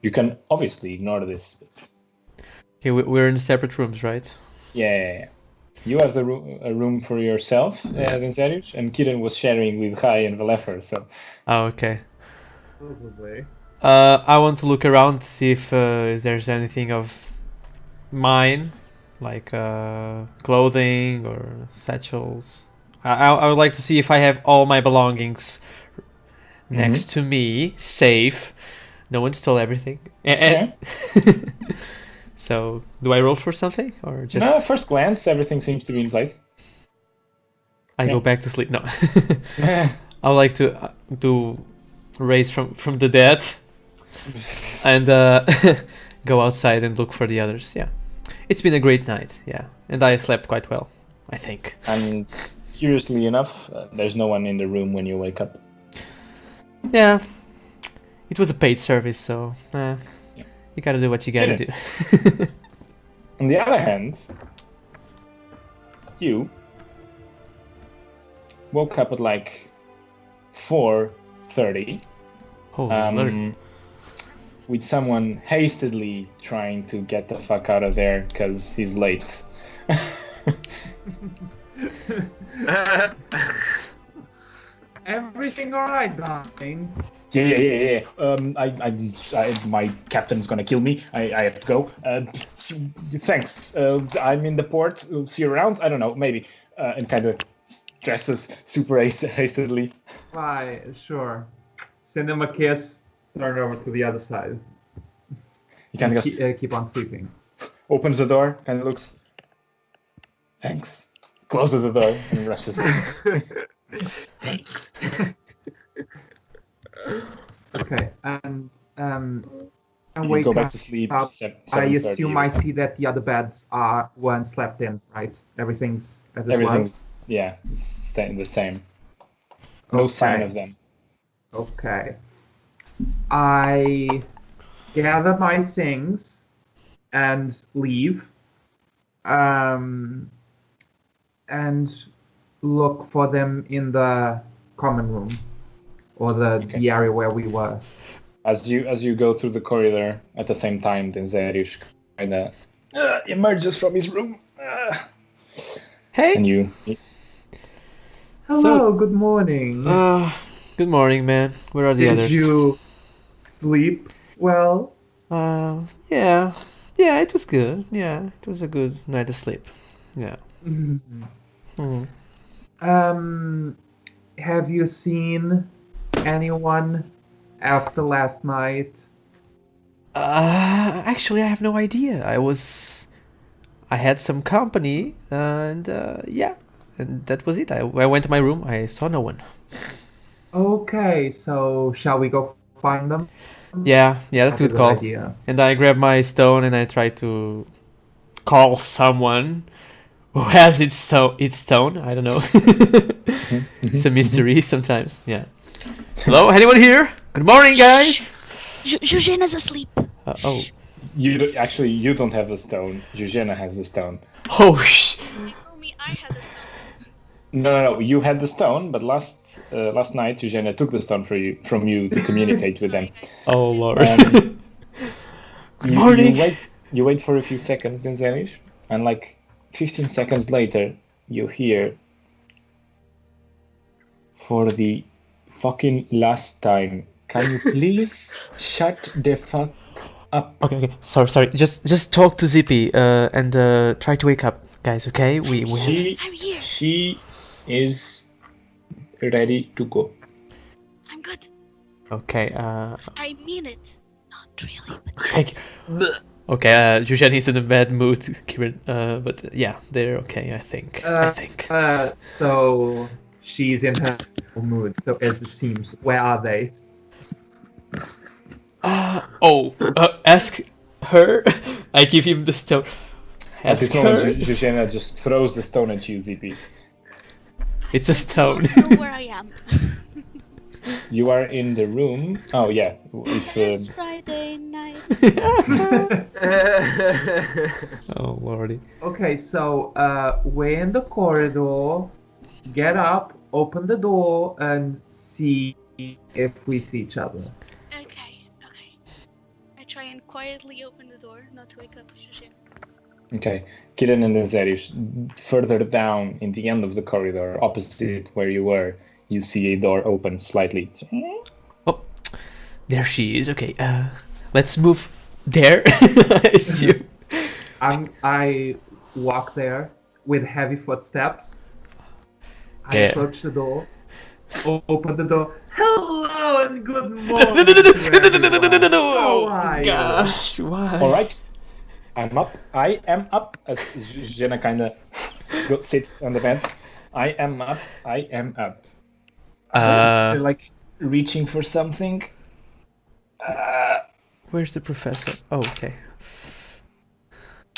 You can obviously ignore this. But Okay, we're in separate rooms, right? yeah. You have a room for yourself, Denzerius, and Kiran was sharing with Kai and Valefer, so Oh, okay. Probably. I want to look around to see if there's anything of mine, like clothing or satchels. I would like to see if I have all my belongings next to me, safe. No one stole everything. So, do I roll for something or just No, first glance, everything seems to be in place. I yeah. go back to sleep? No. I would like to do raise from the dead and go outside and look for the others. Yeah, it's been a great night. Yeah, and I slept quite well, I think. And curiously enough, there's no one in the room when you wake up. Yeah, it was a paid service, so you gotta do what you gotta do. On the other hand, you woke up at like 4:30. Oh, Lord. With someone hastily trying to get the fuck out of there because he's late. Everything alright, darling? Yeah. My captain's gonna kill me. I have to go. Thanks. I'm in the port. See you around. I don't know, maybe. And kind of dresses super hastily. Why, sure. Send him a kiss, turn over to the other side. He kind of goes, Keep on sleeping. opens the door, kind of looks. Thanks. Closes the door and rushes. Thanks. Okay, and You wake go back up. to sleep. I 7:30. assume I see that the other beds weren't slept in, right? Everything's as it Everything's was. yeah, the same. No sign of them. Okay. I gather my things and leave. And look for them in the common room or the area where we were. As you go through the corridor at the same time, then Zerish kind of emerges from his room. Hey. And you Hello, good morning. Good morning, man. Where are the Did others? you sleep well? Yeah, it was good. Yeah, it was a good night of sleep. Yeah. Mhm. Have you seen anyone after last night? Actually, I have no idea. I had some company, and yeah, and that was it. I went to my room. I saw no one. Okay, so shall we go find them? Yeah, that's a good call. Idea. And I grabbed my stone and I tried to call someone who has its stone. I don't know. It's a mystery sometimes. Yeah. Hello, anyone here? Good morning, guys. Eugène's asleep. Oh. You don't have the stone. Eugenia has the stone. Oh, You told me I had a stone. No. You had the stone, but last night Eugenia took the stone from you to communicate with them. Oh, Lord. Good You morning. You wait for a few seconds, then Zerish, and like 15 seconds later, you hear, for the fucking last time, can you please shut the fuck up? Okay. Sorry. Just talk to Zippy and try to wake up, guys. Okay? We have... I'm here. She is ready to go. I'm good. Okay. I mean it. Not really, but Thank you. Okay. Eugene is in a bad mood, Kieran. But yeah, they're okay. I think. So she's in her mood. So as it seems, where are they? Ask her. I give him the stone. At Ask this moment, her. Eugenia just throws the stone at you, ZP. It's a stone. I don't know where I am. You are in the room. Oh yeah, if It's Friday night. Oh lordy. Okay, so we're in the corridor. Get up, open the door, and see if we see each other. Okay. I try and quietly open the door, not to wake up Eugène. okay, Kiran and Zerish, further down in the end of the corridor, opposite where you were, you see a door open slightly. Oh, there she is. Okay. Let's move there. I assume. I walk there with heavy footsteps. I Yeah. approach the door, open the door. Hello and good No, morning. no, no, no, no, no, no, no, no, no, no, no, no, How oh are you? gosh, why? All right, I'm up. I am up. As Jenna kind of sits on the bed. I am up. I am up. Still like reaching for something. Where's the professor? Oh, okay.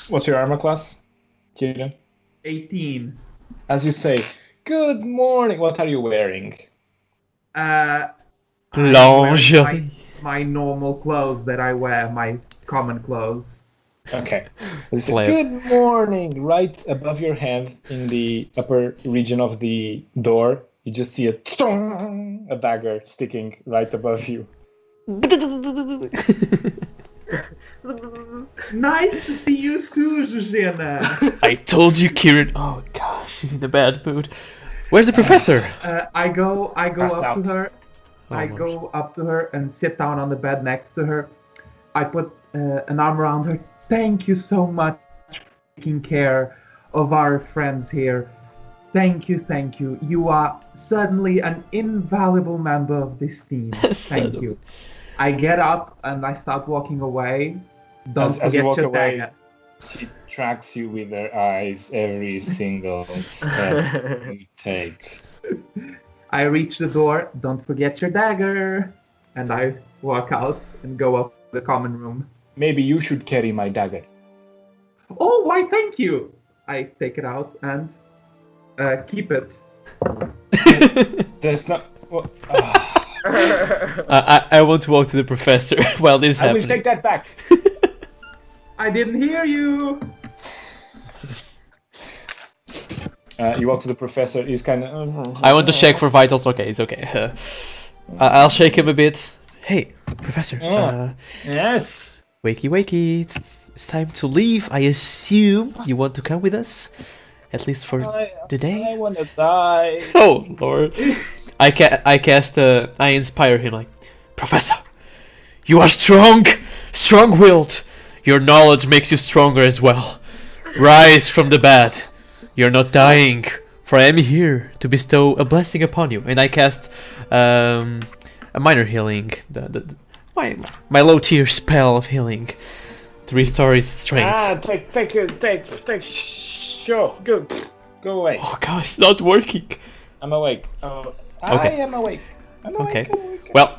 What's your armor class, Kieran? 18. As you say, good morning. What are you wearing? I'm wearing my normal clothes that I wear, my common clothes. Okay. You say, Slave. good morning. Right above your head in the upper region of the door, you just see a dagger sticking right above you. Nice to see you too, Zuzana. I told you, Kieran. Oh gosh, she's in a bad mood. Where's the professor? I go Passed up out. to her. I go up to her and sit down on the bed next to her. I put an arm around her. Thank you so much for taking care of our friends here. Thank you, thank you. You are certainly an invaluable member of this team. Thank you. I get up and I start walking away. Don't As forget you walk your away, dagger. she tracks you with her eyes every single step you take. I reach the door. Don't forget your dagger. And I walk out and go up to the common room. Maybe you should carry my dagger. Oh, why, thank you. I take it out and keep it. There's not. Well, I want to walk to the professor while this is I will happening. take that back. I didn't hear you. You walk to the professor. He's kind of. I want to check for vitals. Okay, it's okay. I'll shake him a bit. Hey, professor. Yes. Wakey, wakey. It's time to leave. I assume you want to come with us, at least for the day. I want to die. Oh lord. I inspire him like, Professor, you are strong, strong-willed. Your knowledge makes you stronger as well. Rise from the bed. You're not dying, for I am here to bestow a blessing upon you. And I cast a minor healing, my low tier spell of healing to restore his strength. Take. Sure. Go away. Oh gosh, it's not working. I'm awake. Oh, Okay. I am awake. I'm awake. Okay. I'm awake. Well,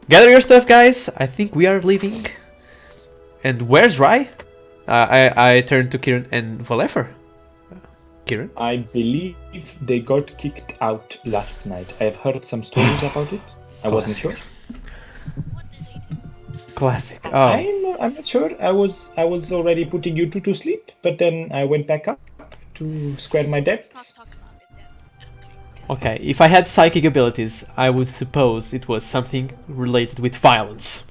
gather your stuff, guys. I think we are leaving. And where's Rai? I turn to Kieran and Valefer. Kieran? I believe they got kicked out last night. I have heard some stories about it. I wasn't sure. Classic. Oh, I'm not sure. I was already putting you two to sleep, but then I went back up to square my debts. Talk about it then. okay. If I had psychic abilities, I would suppose it was something related with violence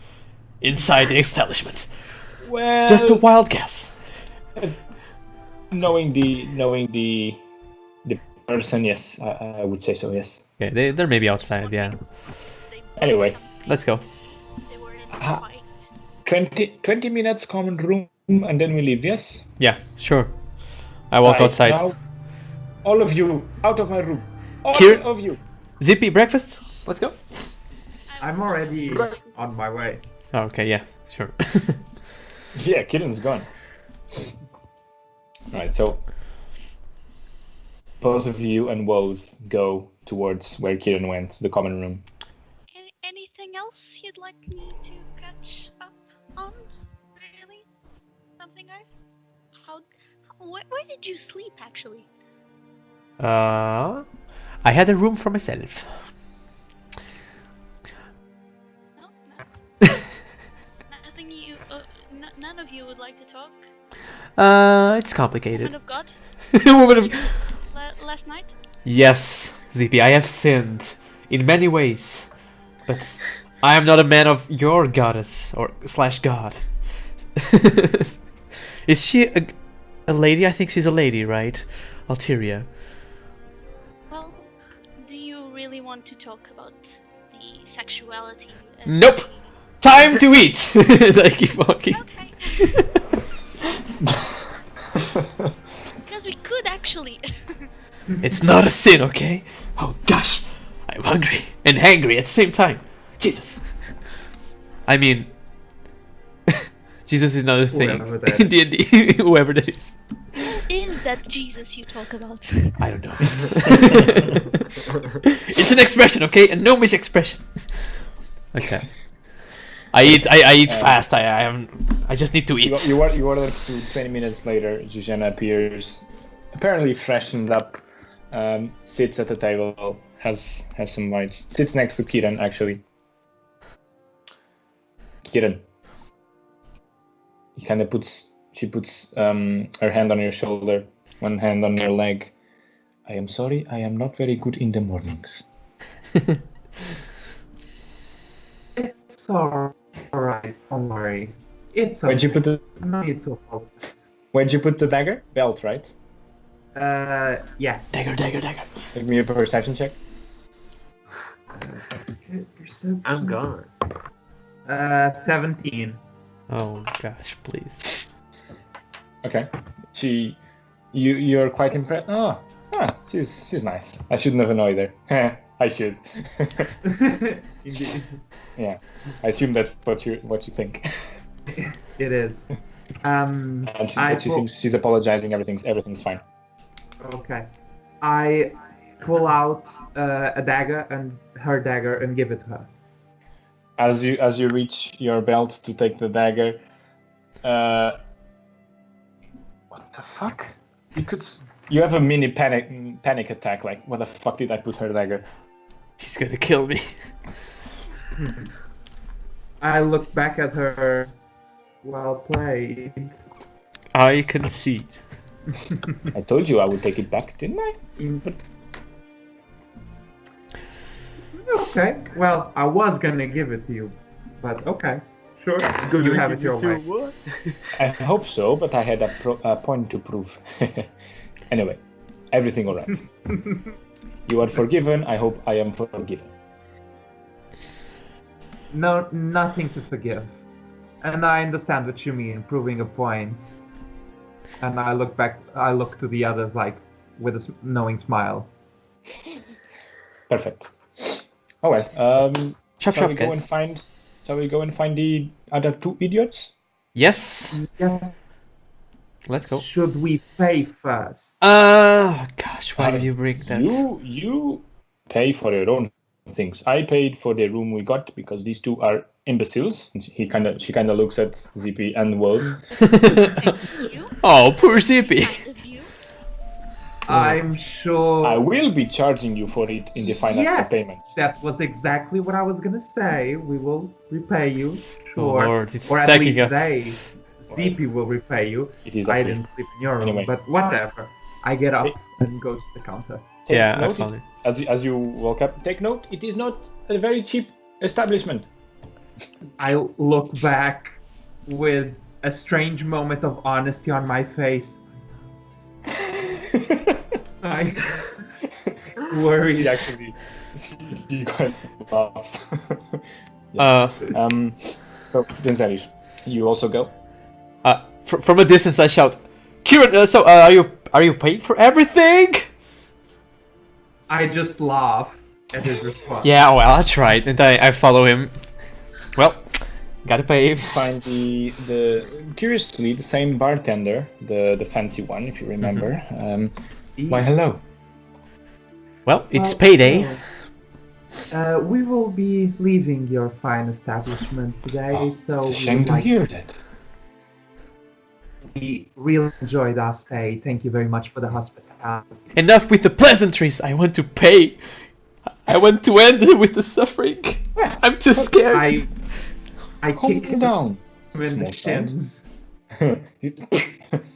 inside the establishment. Well, Just a wild guess. knowing the person, yes, I would say so. Yes. Okay, they're maybe outside. Yeah. They Anyway. Let's go. They were in a Ah. fight. 20 minutes common room, and then we leave. Yes. Yeah, sure. I walk Right, outside. now, all of you out of my room. All Kieran? of you. Zippy, breakfast. Let's go. I'm already on my way. Oh, okay, yeah, sure. Yeah, Kieran's gone. Alright, so both of you and Woz go towards where Kieran went, the common room. Anything else you'd like me to catch up on? Really? Something else? Where did you sleep actually? I had a room for myself. No, nothing. None of you would like to talk. It's complicated. Woman of God. Woman of- Last night. Yes, Zippy, I have sinned in many ways, but I am not a man of your goddess or / god. Is she a lady? I think she's a lady, right? Alteria. Well, do you really want to talk about the sexuality? And Nope. Time to eat. I keep walking. Okay. Because we could actually. It's not a sin, okay? Oh gosh, I'm hungry and angry at the same time. Jesus. I mean, Jesus is not a thing Whoever that in D&D. Whoever that is. Who is that Jesus you talk about? I don't know. It's an expression, okay? A gnomish expression. Okay. I eat fast. I just need to eat. You order food. 20 minutes later, Jujana appears, apparently freshened up, sits at the table, has some lights, sits next to Kiran actually. Kiran. She puts her hand on your shoulder, one hand on your leg. I am sorry, I am not very good in the mornings. It's alright, don't worry. It's okay. Where'd you put the No need to apologize. Where'd you put the dagger? Belt, right? Yeah. Dagger. Give me a perception check. Perception. I'm gone. 17. Oh gosh, please. Okay. You're quite impressed. She's nice. I shouldn't have annoyed her. I should. Indeed. Yeah. I assume that's what you think. It is. She's apologizing. Everything's fine. Okay. I pull out a dagger and her dagger and give it to her. As you reach your belt to take the dagger, what the fuck? You have a mini panic attack. Like, what the fuck did I put her dagger? She's gonna kill me. I look back at her. Well played. I concede. I told you I would take it back, didn't I? Okay. Well, I was gonna give it to you, but okay. Sure. You have it your way. What? I hope so, but I had a point to prove. Anyway, everything alright. You are forgiven. I hope I am forgiven. No, nothing to forgive. And I understand what you mean, proving a point. And I look to the others like with a knowing smile. Perfect. Oh well. Shall we go and find the other two idiots? Yes. Yeah. Let's go. Should we pay first? Gosh, why did you bring that? You pay for your own things. I paid for the room we got because these two are imbeciles. She kind of looks at Zippy and Wolf. Thank you. Oh, poor Zippy. Kind of you. I'm sure. I will be charging you for it in the final payment. That was exactly what I was gonna say. We will repay you, Oh, sure. Lord, it's or at stacking least up. they, ZP will repay you. It is I up to didn't sleep in your room, Anyway. but whatever. I get up and go to the counter. Take Yeah, I note, found it. As you walk up, take note. It is not a very cheap establishment. I look back with a strange moment of honesty on my face. I worried. She actually, you kind of laughs. Yes. So Denzelish, you also go. From a distance, I shout, "Kieran, are you paying for everything?" I just laugh at his response. Yeah, well, I tried, and I follow him. Well, gotta pay. Find the curiously the same bartender, the fancy one, if you remember. Why, hello. Well, it's payday. We will be leaving your fine establishment today, so we Shame would to like- hear that. we really enjoyed our stay. Thank you very much for the hospitality. Enough with the pleasantries. I want to pay. I want to end with the suffering. I'm too scared. I Calm kick down. him in the small friend. shins.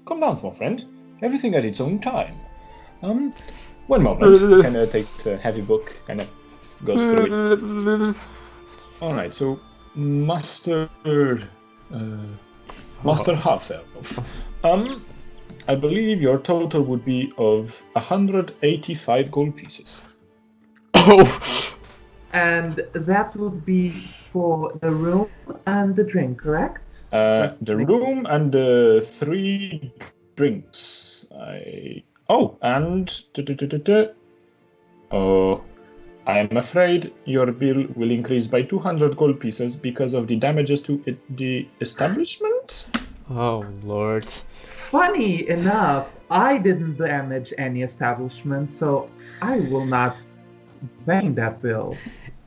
Calm down, small friend. Everything at its own time. One moment. Kind of takes a heavy book, kind of goes through it. All right, so Master Half-Elf. I believe your total would be of 185 gold pieces. Oh, And that would be for the room and the drink, correct? The room and the 3 drinks. I am afraid your bill will increase by 200 gold pieces because of the damages to the establishment. what? Oh Lord. Funny enough, I didn't damage any establishment, so I will not pay that bill.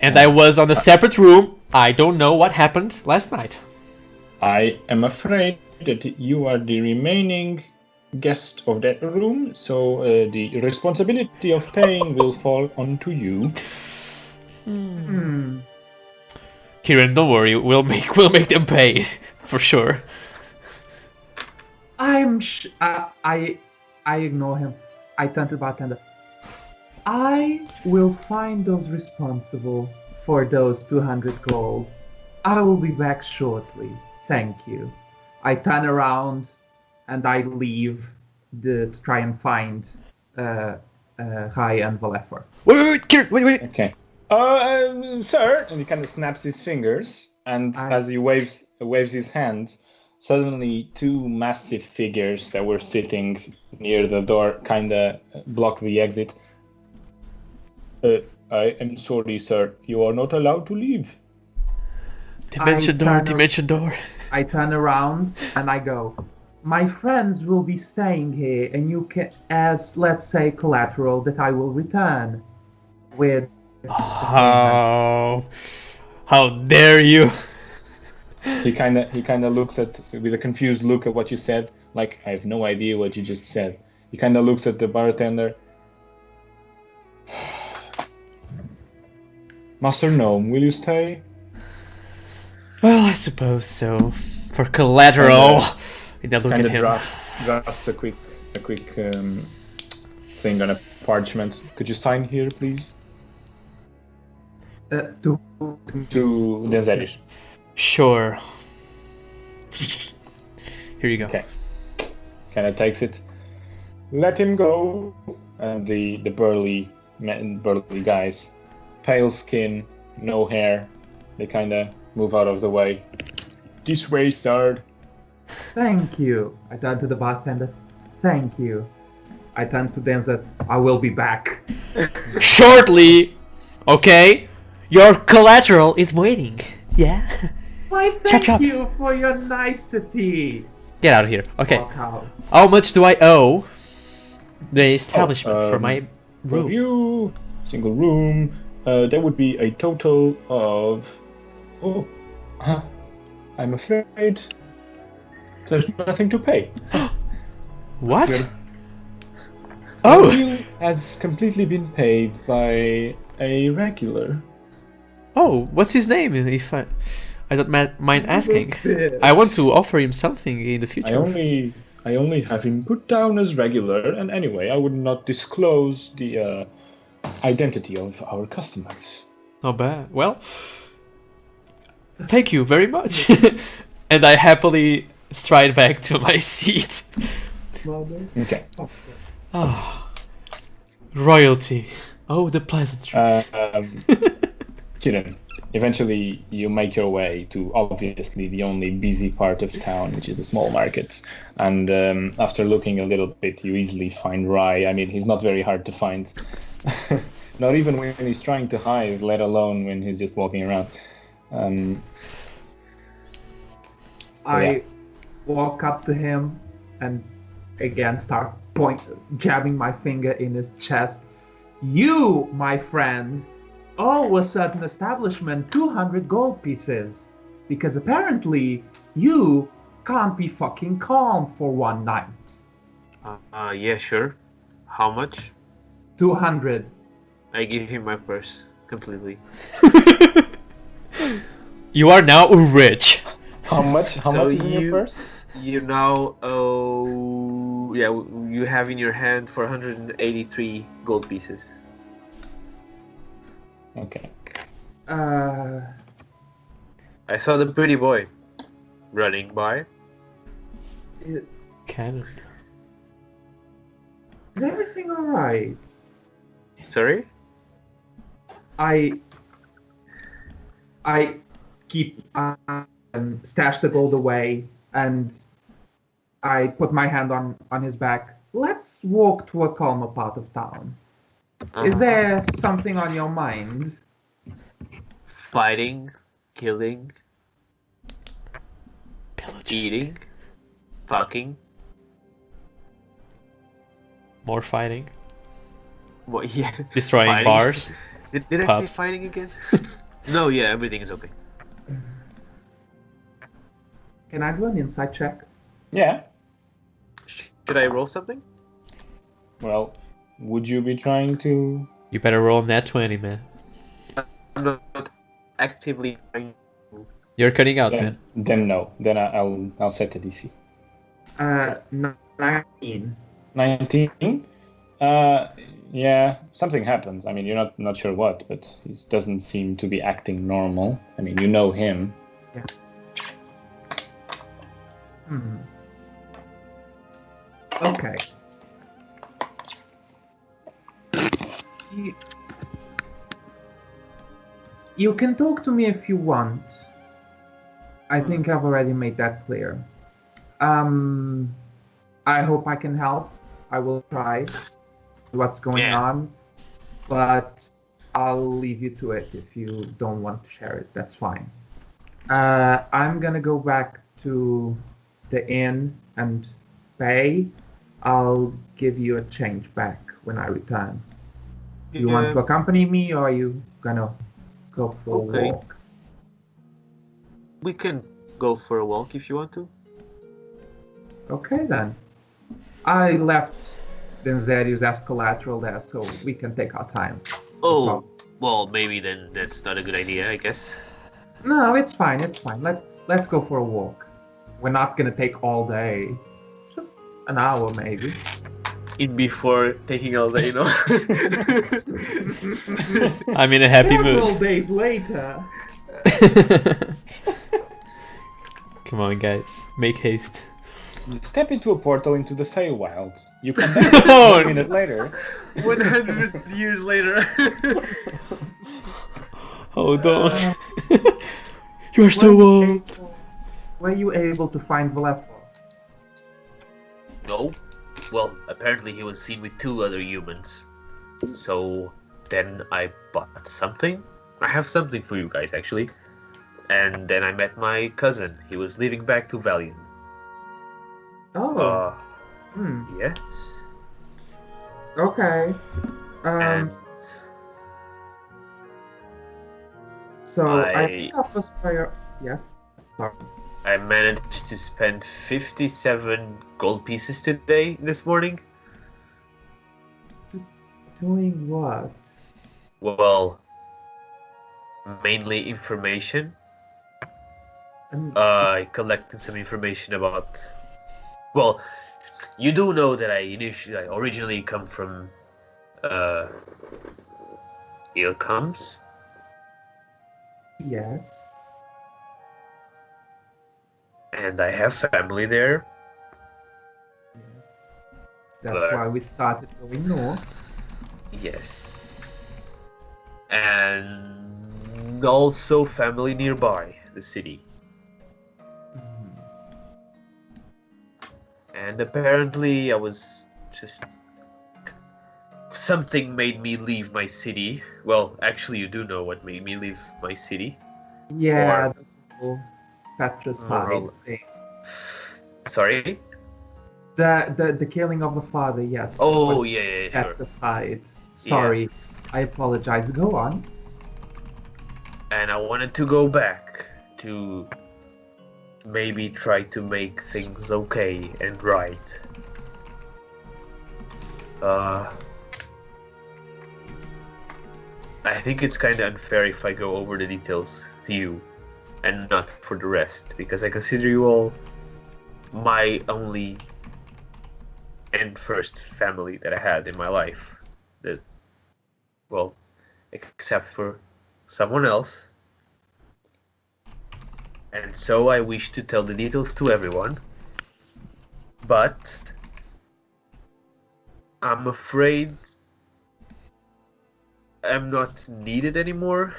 And I was on a separate room. I don't know what happened last night. I am afraid that you are the remaining guest of that room, so the responsibility of paying will fall onto you. Kieran, don't worry. We'll make them pay for sure. I ignore him. I turn to the bartender. I will find those responsible for those 200 gold. I will be back shortly. Thank you. I turn around and I leave to try and find Rai and Valefor. Wait, Kieran, wait. Okay. Sir, and he kind of snaps his fingers, and as he waves his hand, suddenly two massive figures that were sitting near the door kind of block the exit. I am sorry, sir. You are not allowed to leave. Dimension door. I turn around and I go, my friends will be staying here, and you can, as let's say, collateral that I will return with. Oh, how dare you! He kind of looks at with a confused look at what you said, like I have no idea what you just said. He kind of looks at the bartender. Master Gnome, will you stay? Well, I suppose so. For collateral. And then look Kind at of him. drafts a quick thing on a parchment. Could you sign here, please? To To Denzeris. Sure. Here you go. Okay. Kind of takes it. Let him go. And the burly guys, pale skin, no hair. They kind of move out of the way. This way, sir. Thank you. I turn to the bartender. Thank you. I turn to Denzel. I will be back. Shortly! Okay? Your collateral is waiting. Yeah? Why, thank Chop. you for your nicety. Get out of here. Okay. Walk out. How much do I owe the establishment for my For room? you, single room. That would be a total of. I'm afraid there's nothing to pay. What? The Oh! bill has completely been paid by a regular. Oh, what's his name? If I don't mind asking. I want to offer him something in the I future. only have him put down as regular, and anyway, I would not disclose the identity of our customers. Not bad. Well, thank you very much. And I happily stride back to my seat. Okay. Ah, royalty. Oh, the pleasantries. Kieran, eventually you make your way to obviously the only busy part of town, which is the small markets. And after looking a little bit, you easily find Rai. I mean, he's not very hard to find. Not even when he's trying to hide, let alone when he's just walking around. I walk up to him and again start jabbing my finger in his chest. You, my friend, owe a certain establishment 200 gold pieces. Because apparently you can't be fucking calm for one night. Yeah, sure. How much? 200. I give him my purse completely. You are now rich. How much? How So much is in your purse? You now owe. Yeah, you have in your hand 483 gold pieces. Okay. I saw the pretty boy running by. Cannon. Is everything alright? Sorry? I keep stash the gold away, and I put my hand on his back. Let's walk to a calmer part of town. Is there something on your mind? Fighting, killing. eating, fucking. More fighting. Well, yeah. Destroying Fighting. bars. Did I Pubs. say fighting again? No, yeah, everything is okay. Can I do an insight check? Yeah. Should I roll something? Well, would you be trying to? You better roll nat 20, man. I'm not actively trying. You're cutting out, man. Then no. Then I'll set the DC. 19. 19. Yeah, something happens. I mean, you're not sure what, but he doesn't seem to be acting normal. I mean, you know him. Okay. You can talk to me if you want. I think I've already made that clear. I hope I can help. I will try. What's going on, but I'll leave you to it. If you don't want to share it, that's fine. I'm gonna go back to the inn and pay. I'll give you a change back when I return. Do you want to accompany me, or are you gonna go for a walk? We can go for a walk if you want to. Okay then. I left Denzerius as collateral there, so we can take our time. Oh, well, maybe then that's not a good idea, I guess. No, it's fine. It's fine. Let's go for a walk. We're not gonna take all day. Just an hour, maybe. In before taking all day, you know. I'm in a happy Several mood. days later. Come on, guys. Make haste. You step into a portal into the Feywild. You come back Oh, 1 minute later. 100 years later. Oh, don't. You're so old. Were you able to find Valefor? No. Well, apparently he was seen with 2 other humans. So then I bought something. I have something for you guys, actually. And then I met my cousin. He was leaving back to Valiant. Oh. Yes. Okay. And So I think that was for yeah. Sorry. I managed to spend 57 gold pieces this morning. Doing what? Well, mainly information. I collected some information about. Well, you do know that I originally come from Ilkhams. Yes. And I have family there. That's why we started going north. Yes. And also family nearby the city. And apparently I was just... Something made me leave my city. Well, actually you do know what made me leave my city. Yeah, Or- the whole patricide thing. Sorry? The killing of the father, yes. Oh, was yeah, sure. patricide. Sorry, I apologize. Go on. And I wanted to go back to maybe try to make things okay and right. I think it's kind of unfair if I go over the details to you and not for the rest, because I consider you all my only and first family that I had in my life. That, well, except for someone else. And so I wish to tell the details to everyone. But I'm afraid I'm not needed anymore.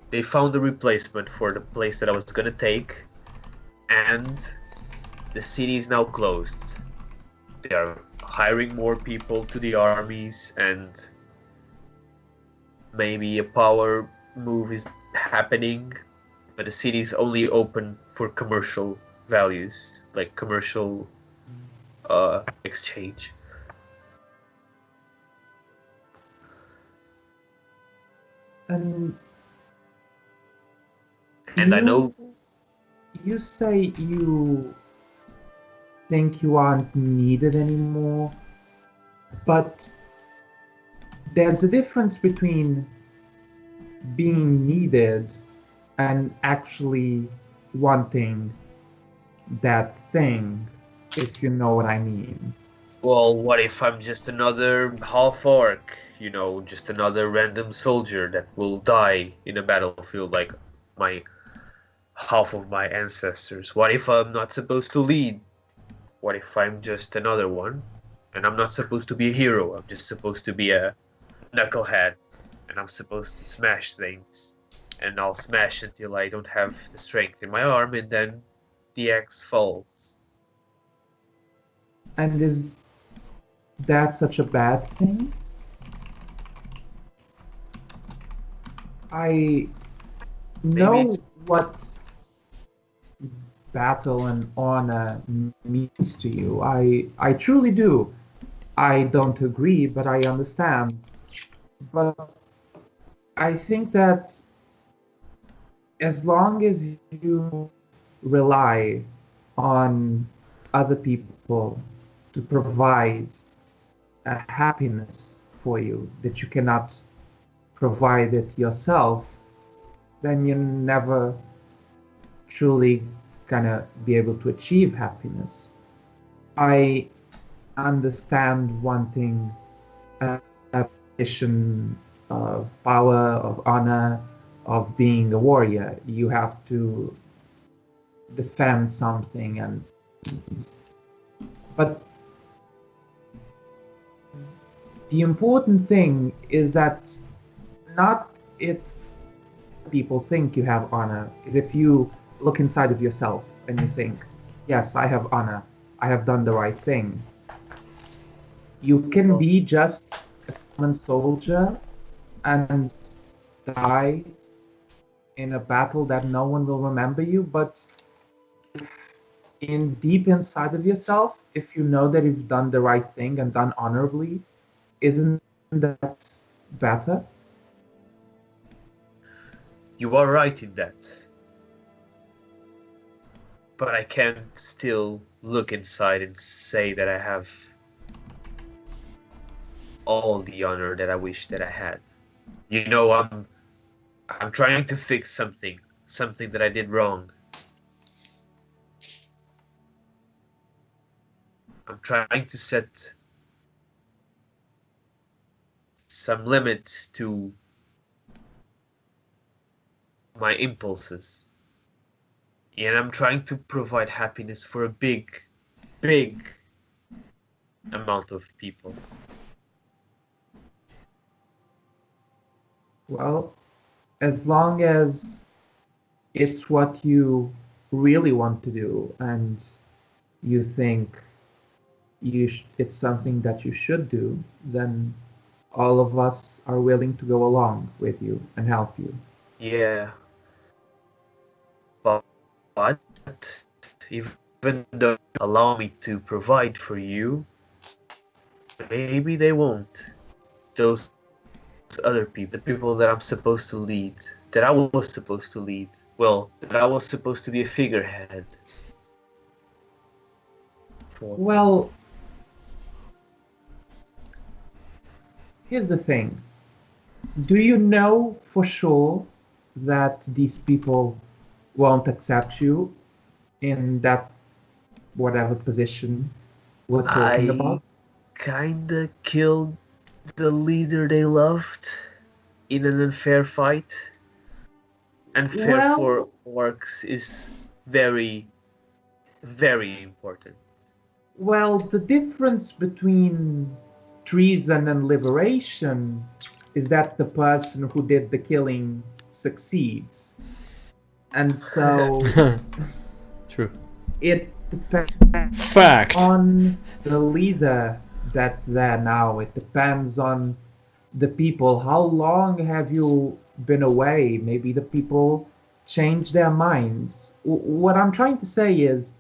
They found a replacement for the place that I was gonna take, and the city is now closed. They are hiring more people to the armies, and maybe a power move is happening but the city is only open for commercial values, like commercial exchange. And And I know you say you think you aren't needed anymore, but there's a difference between being needed and actually wanting that thing, if you know what I mean. well, what if I'm just another half orc? You know, just another random soldier that will die in a battlefield like my half of my ancestors. What if I'm not supposed to lead? What if I'm just another one? And I'm not supposed to be a hero. I'm just supposed to be a knucklehead. And I'm supposed to smash things. And I'll smash until I don't have the strength in my arm, and then the axe falls. And is that such a bad thing? I know it's- what battle and honor means to you. I truly do. I don't agree, but I understand. But I think that as long as you rely on other people to provide a happiness for you that you cannot provide it yourself, then you're never truly gonna be able to achieve happiness. I understand wanting a position of power, of honor, of being a warrior. You have to defend something, but the important thing is that not if people think you have honor, is if you look inside of yourself and you think, yes, I have honor, I have done the right thing. You can be just a common soldier and die in a battle that no one will remember you, but in deep inside of yourself, if you know that you've done the right thing and done honorably, isn't that better? You are right in that. But I can't still look inside and say that I have all the honor that I wish that I had. You know, I'm trying to fix something that I did wrong. I'm trying to set some limits to my impulses. And I'm trying to provide happiness for a big amount of people. Well, as long as it's what you really want to do and you think it's something that you should do, then all of us are willing to go along with you and help you. Yeah. But even though they allow me to provide for you, maybe they won't. Those other people, the people that I'm supposed to lead, that I was supposed to lead, well, that I was supposed to be a figurehead for. Well, here's the thing. Do you know for sure that these people won't accept you in that whatever position we're talking about? Kinda killed the leader they loved in an unfair fight. Unfair for orcs is very, very important. Well, the difference between treason and liberation is that the person who did the killing succeeds. And so True. it depends Fact. on the leader that's there now. It depends on the people. How long have you been away? Maybe the people change their minds. What I'm trying to say is,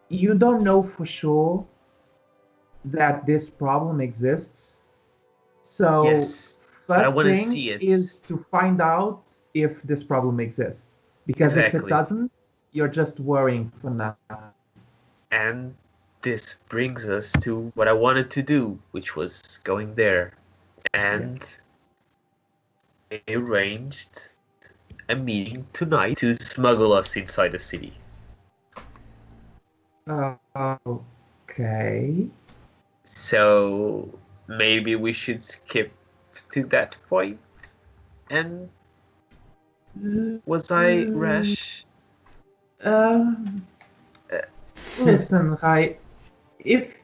you don't know for sure that this problem exists. So Yes, but I first want to thing see it. is to find out if this problem exists. Because if it Exactly. doesn't, you're just worrying for now. And this brings us to what I wanted to do, which was going there. And they arranged a meeting tonight to smuggle us inside the city. Okay. So maybe we should skip to that point. And was I rash? Listen, Rai, if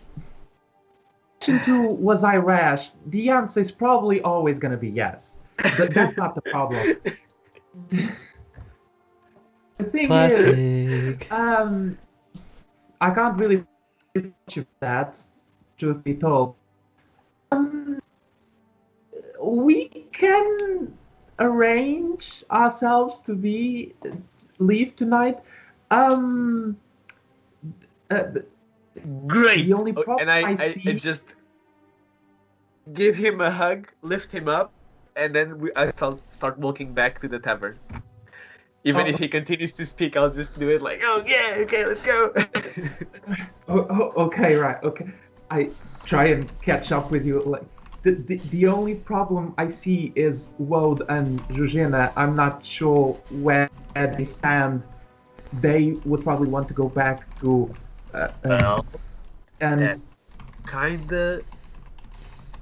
to was I rash, the answer is probably always going to be yes. But that's not the problem. The thing is, Classic. I can't really do much of that, truth be told. We can arrange ourselves to leave tonight. Great! The only problem And I see... just give him a hug, lift him up, and then I start walking back to the tavern. Even if he continues to speak, I'll just do it like, oh yeah, okay, let's go. Okay, right, okay. I try and catch up with you. Like the only problem I see is Woad and Georgina. I'm not sure where they stand. They would probably want to go back to Well, and that's kinda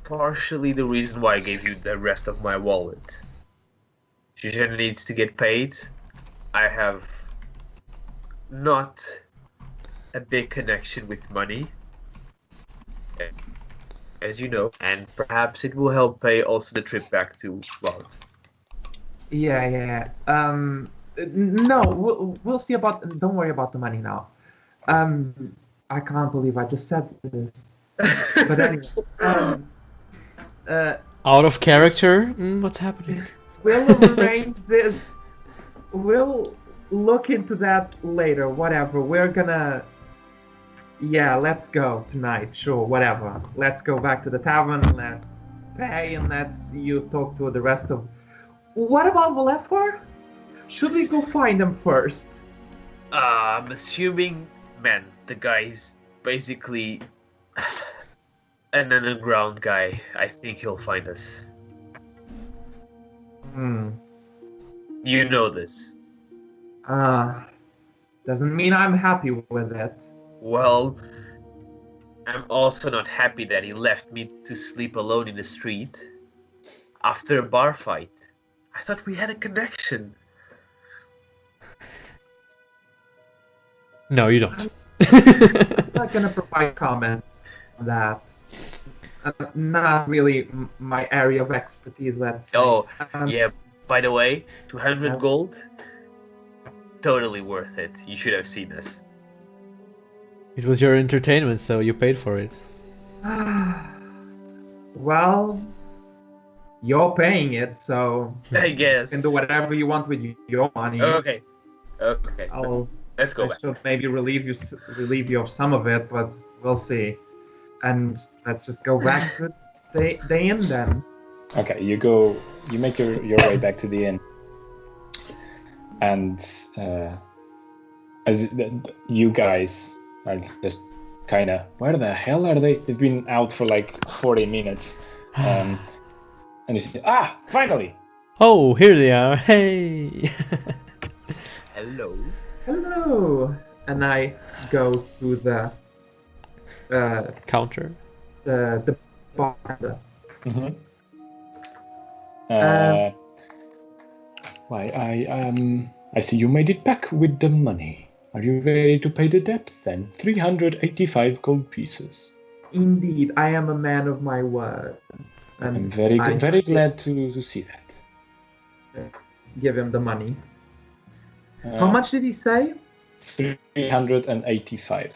partially the reason why I gave you the rest of my wallet. Georgina needs to get paid. I have not a big connection with money, as you know, and perhaps it will help pay also the trip back to Wald. yeah. No, we'll see about. Don't worry about the money now. I can't believe I just said this. But anyway, Out of character? What's happening? we'll arrange this. We'll look into that later. Whatever. We're gonna. Yeah, let's go tonight. Sure, whatever. Let's go back to the tavern. Let's pay and let's you talk to the rest of. What about Valethor? Should we go find him first? I'm assuming, man, the guy's basically an underground guy. I think he'll find us. You know this. Doesn't mean I'm happy with it. Well, I'm also not happy that he left me to sleep alone in the street after a bar fight. I thought we had a connection. No, you don't. I'm not gonna provide comments on that. Not really my area of expertise, let's say. Oh, Um, yeah, by the way, 200 Yeah. gold? Totally worth it. You should have seen this. It was your entertainment, so you paid for it. Well, you're paying it, so I you guess. can do whatever you want with your money. Okay. Let's go I back. should maybe relieve you of some of it, but we'll see. And let's just go back to the inn then. Okay, you make your way back to the inn, and as you guys are just kind of, where the hell are they? They've been out for like 40 minutes, and you say, finally! Oh, here they are. Hey. Hello. Hello. And I go to the Counter. the bar. Mm-hmm. I see you made it back with the money. Are you ready to pay the debt then? 385 gold pieces. Indeed, I am a man of my word. And I'm very glad to see that. give him the money. How much did he say? 385.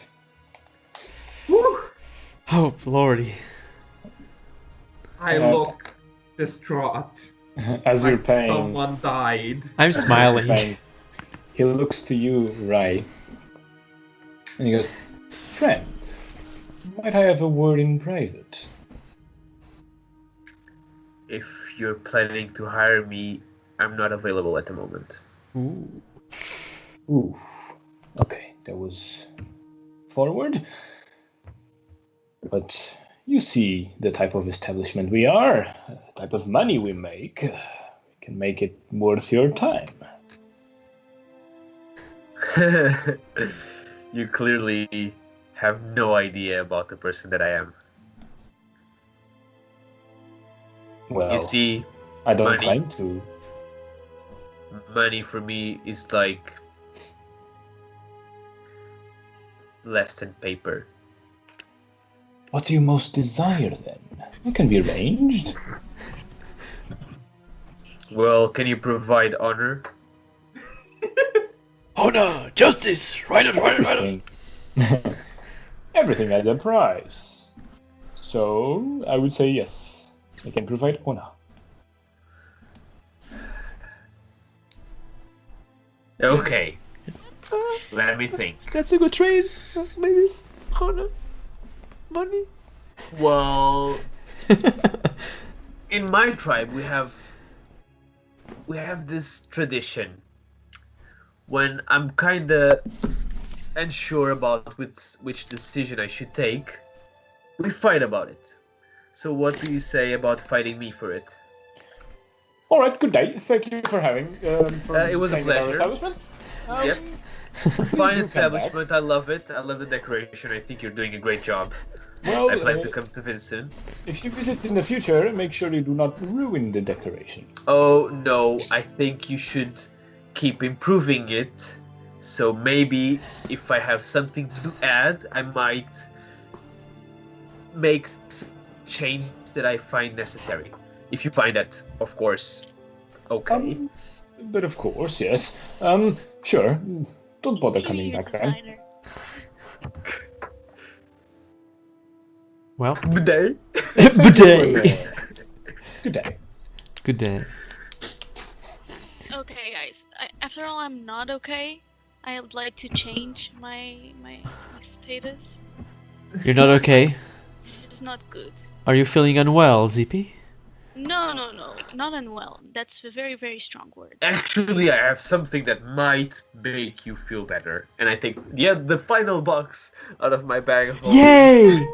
Whew. Oh, lordy. I look distraught. As you're Like paying, someone died. I'm smiling. paying, he looks to you, Rai, and he goes, "Friend, might I have a word in private?" If you're planning to hire me, I'm not available at the moment. Ooh. Ooh, okay, that was forward. But you see the type of establishment we are, the type of money we make. We can make it worth your time. You clearly have no idea about the person that I am. Well, You see, I don't money. claim to. money for me is like less than paper. What do you most desire then? It can be arranged. Well, can you provide honor? Honor, justice, right on. Everything. Everything has a price. So I would say yes. I can provide honor. Okay. Let me think. That's a good trade. Maybe honor, money. Well, in my tribe we have this tradition. When I'm kinda unsure about which decision I should take, we fight about it. So what do you say about fighting me for it? All right. Good day. Thank you for having. It was a staying at our pleasure. establishment. Yep. please Fine do come establishment, I love it. I love the decoration. I think you're doing a great job. Well, I plan to come to visit soon. if you visit in the future, make sure you do not ruin the decoration. Oh no, I think you should keep improving it. So maybe if I have something to add, I might make change that I find necessary. If you find that, of course, okay. But of course, yes. Sure. Don't bother coming Interior back then. designer. Well, Good day. good day. Good day. Good day. Okay, guys. After all, I'm not okay. I would like to change my status. You're not okay? This is not good. Are you feeling unwell, Zippy? No, not unwell. That's a very, very strong word. Actually, I have something that might make you feel better. And I think, yeah, the final box out of my bag of holding. Yay!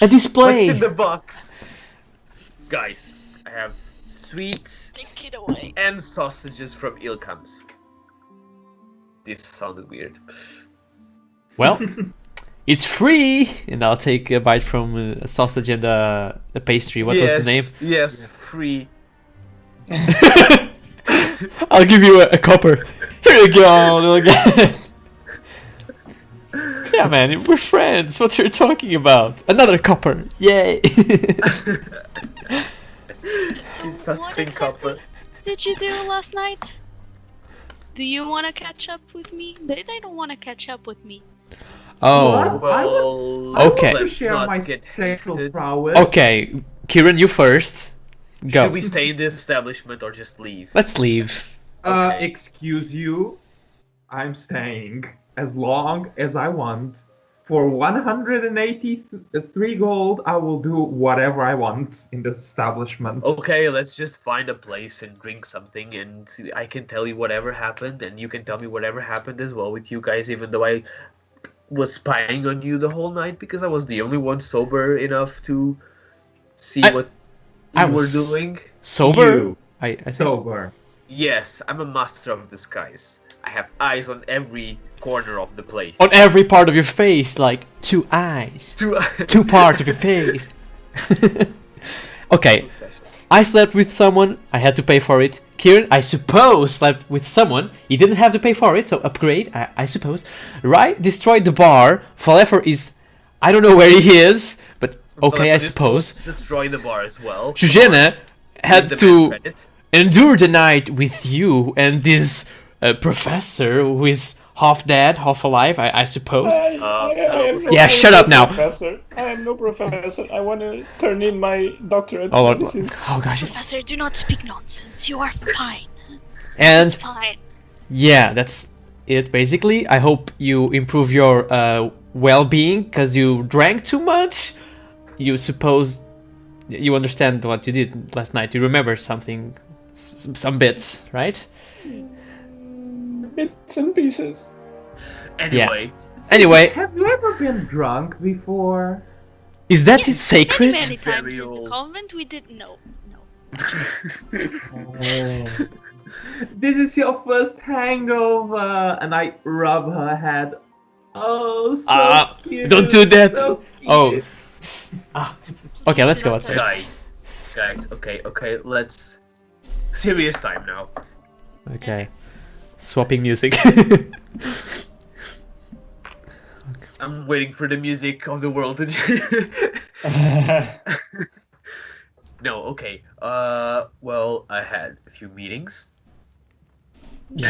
A display! What's in the box? Guys, I have sweets Take it away. and sausages from Ilkams. This sounded weird. Well, it's free! And I'll take a bite from a sausage and a pastry. What was the name? Yes, free. I'll give you a copper. Here you go. Yeah, man, we're friends. What are you talking about? Another copper. Yay! What Tossing exactly copper. did you do last night? Do you want to catch up with me? They don't want to catch up with me. Oh, Well, I Okay. want to let's share not my get sexual hasted. prowess. okay. Kieran, you first. Go. Should we stay in this establishment or just leave? Let's leave. Okay. Excuse you. I'm staying as long as I want. For 183 gold, I will do whatever I want in this establishment. Okay, let's just find a place and drink something, and I can tell you whatever happened, and you can tell me whatever happened as well with you guys, even though I was spying on you the whole night because I was the only one sober enough to see what I you were was- doing. Sober? You, I think. sober. Yes, I'm a master of disguise. I have eyes on every corner of the place. On every part of your face, like 2 eyes. Two parts of your face. Okay, I slept with someone, I had to pay for it. Kieran, I suppose, slept with someone, he didn't have to pay for it, so upgrade, I suppose. Rai destroyed the bar, Falefer is... I don't know where he is, but okay, I suppose. Destroy the bar as well. Jujena had Give the man to credit. endure the night with you and this professor who is half dead, half alive, I suppose. I am no Yeah, shut up now. Professor. I am no professor. I want to turn in my doctorate. Oh, This is- oh gosh. Professor, do not speak nonsense. You are fine. And It's fine. yeah, that's it basically. I hope you improve your well-being because you drank too much. You suppose you understand what you did last night. You remember something, some bits, right? bits and pieces. Anyway, Anyway, Have you ever been drunk before? is that Yes, sacred? Many times Very in the old. convent we didn't know. No. This is your first hangover, and I rub her head. Oh, so cute. don't do that. So Oh. cute. Okay, let's go outside. guys, okay, let's serious time now. Okay, swapping music. I'm waiting for the music of the world to. No, okay. Well, I had a few meetings. You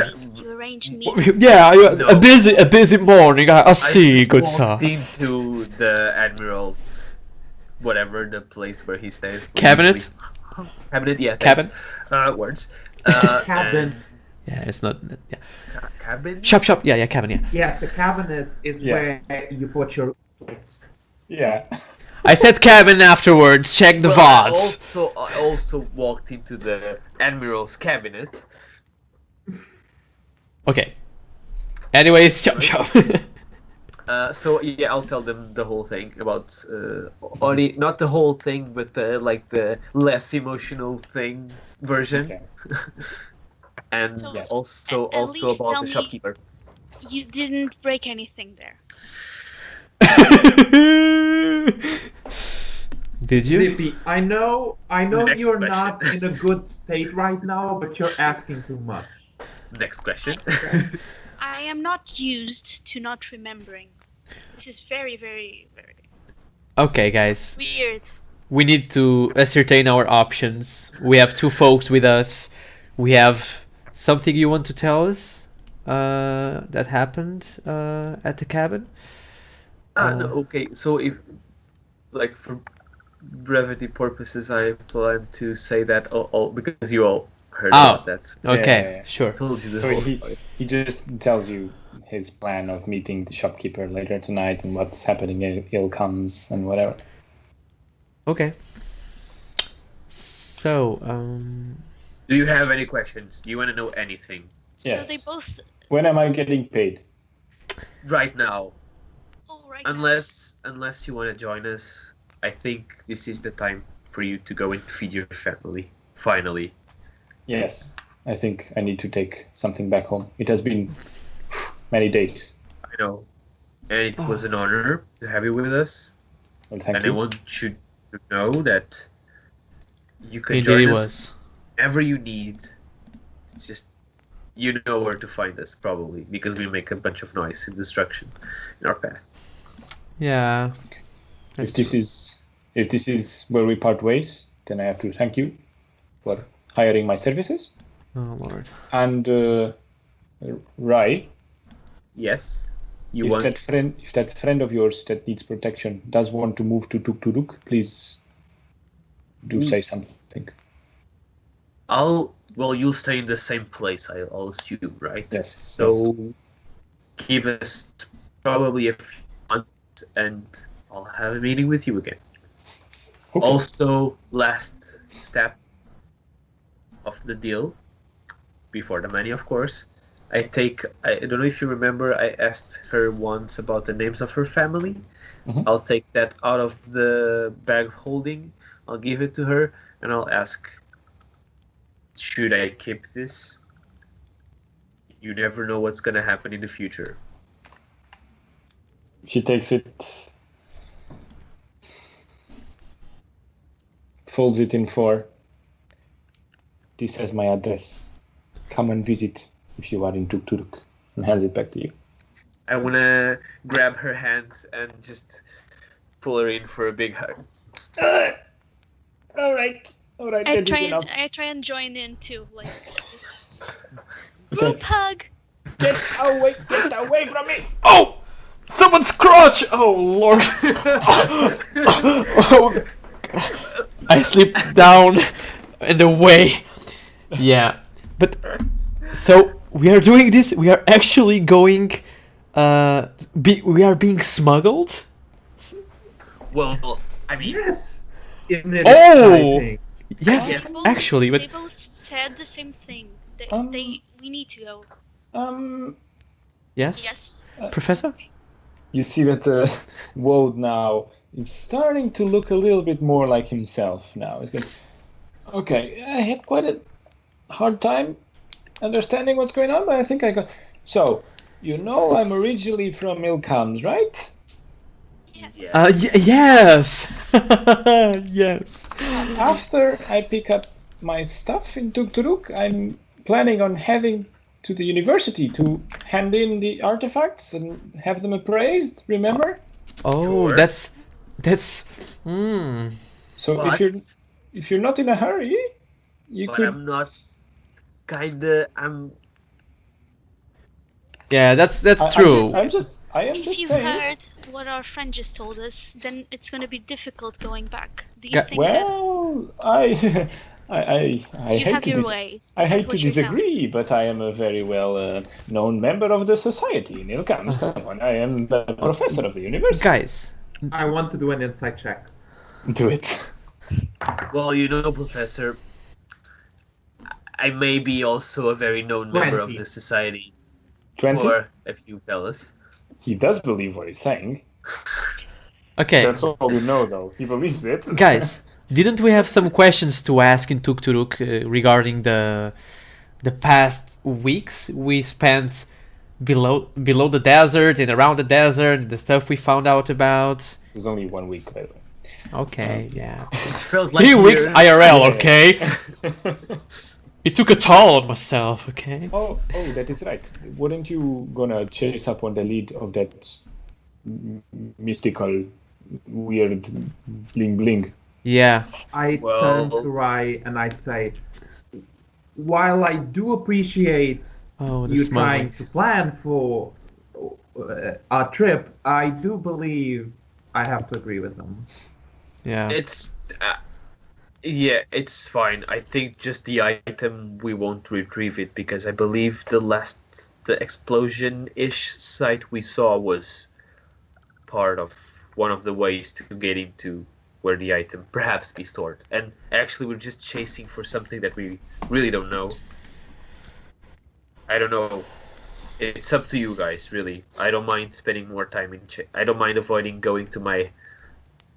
arranged me. Yeah, No. a busy morning. I see, I good just sir. walked into the admiral's, whatever the place where he stays. Cabinet? Cabinet, yeah. Cabin? Thanks. Words. Cabin. Yeah, it's not. Yeah, Cabin. shop. Yeah, cabin. Yeah, Yes, the cabinet is Yeah. where you put your plates. Yeah. I said cabin afterwards. Check the Well, VODs. I also walked into the admiral's cabinet. Okay. Anyways, shop. So yeah, I'll tell them the whole thing about only not the whole thing, but the less emotional thing version, Okay. and So, also at least tell about the me- shopkeeper. You didn't break anything there. Did you? Zippy, I know Next you're question. not in a good state right now, but you're asking too much. Next question. I am not used to not remembering. This is very, very, very Okay, guys. weird. We need to ascertain our options. We have two folks with us. We have something you want to tell us that happened at the cabin? No, okay. So if, like, for brevity purposes, I plan to say that all because you all heard Oh. about that. Okay, Yeah. sure. Told you the So whole story. he just tells you his plan of meeting the shopkeeper later tonight and what's happening if ill comes and whatever. Okay. So, Do you have any questions? Do you want to know anything Yes. So they both. When am I getting paid? right now? Oh, right. now. Unless you want to join us, I think this is the time for you to go and feed your family. Finally. Yes. I think I need to take something back home. It has been many days. I know. And it was an honor to have you with us. Well, thank And I you. want you to know that you can indeed join it us was. whenever you need. It's just you know where to find us probably because we make a bunch of noise and destruction in our path. Yeah. If this is where we part ways, then I have to thank you for hiring my services. Oh Lord. And Rai, Yes. You if want that friend of yours that needs protection does want to move to Tukturuk, please do say something. you'll stay in the same place, I'll assume, right? Yes. So give us probably a few months and I'll have a meeting with you again. Okay. Also, last step of the deal, before the money, of course. I don't know if you remember, I asked her once about the names of her family. Mhm. I'll take that out of the bag of holding, I'll give it to her, and I'll ask, should I keep this? You never know what's gonna happen in the future. She takes it, folds it in four. This has my address. Come and visit if you are in Tukturuk, and hands it back to you. I wanna grab her hand and just pull her in for a big hug. All right. I try and join in too, like group hug. Get away from me! Oh! Someone's crotch! Oh lord! Oh. I slipped down and away. Yeah, but so we are doing this. We are actually going. We are being smuggled. Well, I mean, Yes. Isn't it Oh! exciting? Yes, Yes. actually, but They both said the same thing. Um, We need to go. yes, Yes. Professor. You see that the Woad now is starting to look a little bit more like himself now. He's going, okay, I had quite a hard time understanding what's going on, but I think I got... So, you know I'm originally from Ilkhams, right? Yes. Yes, yes. After I pick up my stuff in Tukturuk, I'm planning on heading to the university to hand in the artifacts and have them appraised, remember? Oh, Sure. that's. So but, if you're not in a hurry, you but could... I'm not. Kinda, I'm. Yeah, that's I true. am just If you saying. heard what our friend just told us, then it's gonna be difficult going back. Do you Ga- think that Well, I you hate have to your ways? I hate to What you're telling disagree, but I am a very well known member of the society in Ilkhams. Come on, I am the professor of the university. Guys, I want to do an insight check. Do it. Well, you know, Professor, I may be also a very known member of 20. the society 20? for a few fellas. He does believe what he's saying. okay, That's all we know, though. He believes it. guys, didn't we have some questions to ask in Tukturuk regarding the past weeks we spent below the desert and around the desert, the stuff we found out about? It's only 1 week, by the way. Okay, yeah. It felt like 3 weeks years. IRL, Yeah. okay? It took a toll on myself, okay? Oh, that is right. Weren't you gonna chase up on the lead of that mystical, weird bling bling? Yeah. I Well- turn to Rai and I say, while I do appreciate Oh, the you smuggling. trying to plan for our trip, I do believe I have to agree with them. Yeah. It's. Yeah, it's fine. I think just the item, we won't retrieve it because I believe the explosion-ish site we saw was part of one of the ways to get into where the item perhaps be stored. And actually, we're just chasing for something that we really don't know. I don't know. It's up to you guys, really. I don't mind spending more time in. I don't mind avoiding going to my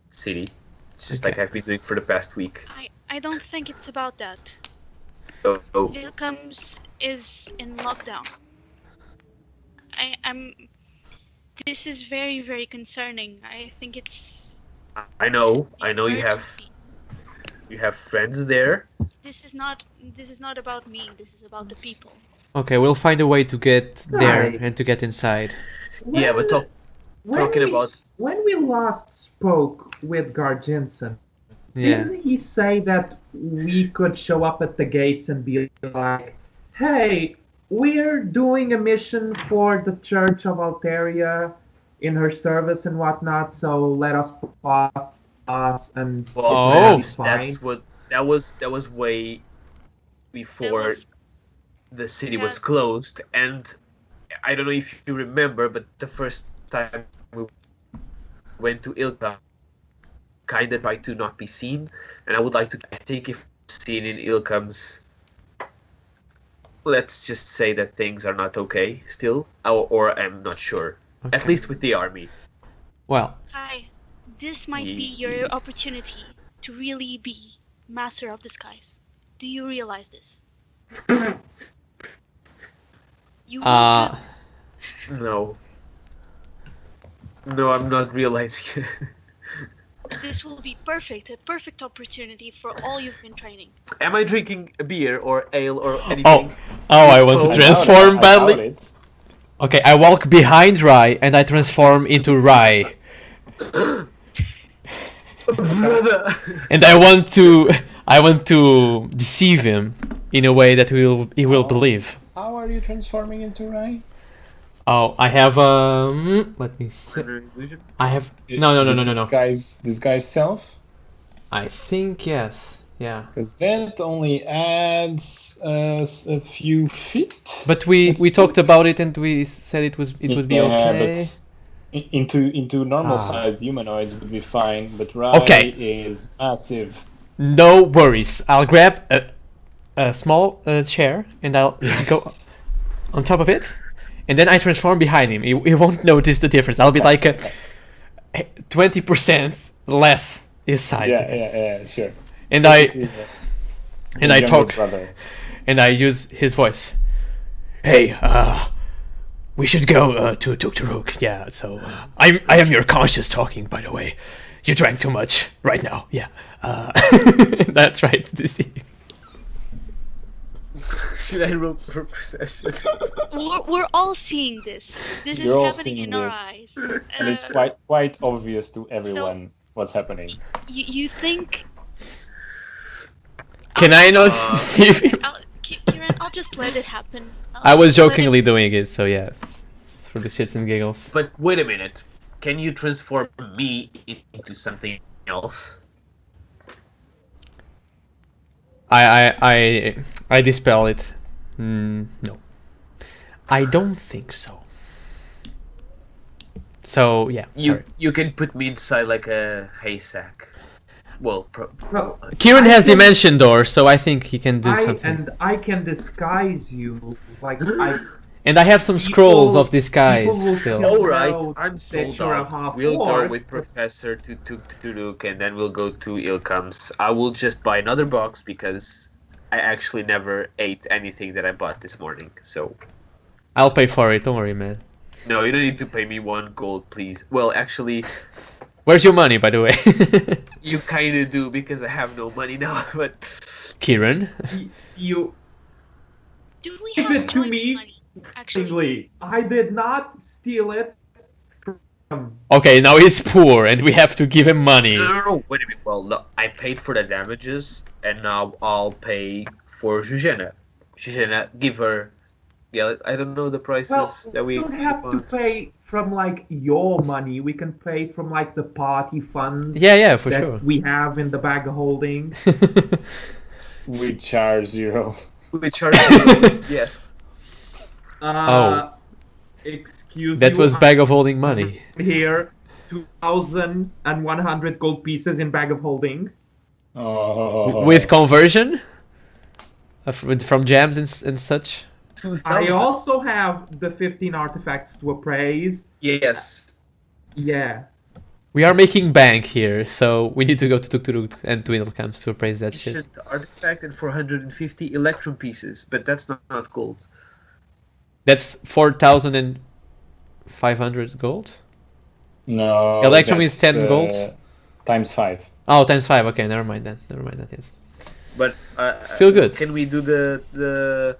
city. It's just like Okay. I've been doing for the past week. I don't think it's about that. Oh. Vilcoms is in lockdown. I'm. This is very, very concerning. I think it's. I know you have emergency. friends there. This is not about me. This is about the people. Okay, we'll find a way to get there Right. and to get inside. Yeah, but talking about- when we last spoke with Guard Jensen, Yeah. didn't he say that we could show up at the gates and be like, "Hey, we're doing a mission for the Church of Alteria in her service and whatnot, so let us pass us and Oh. be fine." that was way before was- the city Yeah. was closed, and I don't know if you remember, but the first time we went to Ilka, kinda tried to not be seen, and I think if seen in Ilkam's, let's just say that things are not okay still, or I'm not sure. At Okay. least with the army. Well, Hi, this might be your opportunity to really be master of the skies. Do you realize this? You will Uh, do this. No, I'm not realizing it. This will be a perfect opportunity for all you've been training. Am I drinking a beer or ale or oh, anything? I want Oh. to transform I doubt badly. it. Okay, I walk behind Rai and I transform into Rai. Brother! And I want to deceive him in a way that he will believe. How are you transforming into Rai? Oh, I have let me see. Minor illusion? I have no. This guy's self. I think yes. Yeah. Because that only adds a few feet. But we talked about it and we said it would be okay. But into normal Ah. sized humanoids would be fine. But Rai Okay. is massive. No worries. I'll grab a small chair and I'll go on top of it, and then I transform behind him. He won't notice the difference. I'll be like 20% less his size. Yeah, sure. And I Yeah. and I Younger talk brother. and I use his voice. Hey, we should go to Tukturuk. Yeah. So I am your conscious talking, by the way. You drank too much right now. Yeah. That's right. Deceive. Should I roll for perception? We're all seeing this. This is You're all happening seeing in our this. eyes. And it's quite obvious to everyone what's happening. You think? Can I not deceive him? Kieran, I'll just let it happen. I was I'll let it- jokingly doing it, so yeah, it's for the shits and giggles. But wait a minute. Can you transform me into something else? I dispel it. No, I don't think so. So yeah, sorry. You can put me inside like a haystack. Well, Well, Kieran I has can- dimension door, so I think he can do something. I can disguise you. Like And I have some scrolls People- of disguise people will still. kill- all right. know I'm sold that you're a out. half We'll go orc, with but- Professor to Turuk, and then we'll go to Ilkams. I will just buy another box because I actually never ate anything that I bought this morning. So I'll pay for it. Don't worry, man. no, you don't need to pay me 1 gold, please. Well, actually, Where's your money, by the way? you kind of do because I have no money now. But Kieran. you. Do we Give have it to coin me. money? Actually, Actually, I did not steal it from. Okay, now he's poor, and we have to give him money. no. Wait a minute. Well, look, I paid for the damages, and now I'll pay for Zuzena. Zuzena, give her. Yeah, I don't know the prices Well, that we. we don't have to pay from like your money. We can pay from like the party funds Yeah, for that sure. we have in the bag of holding. Which are 0. Which are yes. Excuse That you, was bag of holding money. here 2,100 gold pieces in bag of holding. Oh. With conversion? From gems and such? I also have the 15 artifacts to appraise. Yes. Yeah. We are making bank here, so we need to go to Tukturuk and to Ilkams to appraise that shit. Ancient artifact and 450 electrum pieces, but that's not gold. That's 4,500 gold? No. Electrum is that's, 10 golds? Times 5. Oh, times 5. Okay, never mind then. Yes. But Still good. Can we do the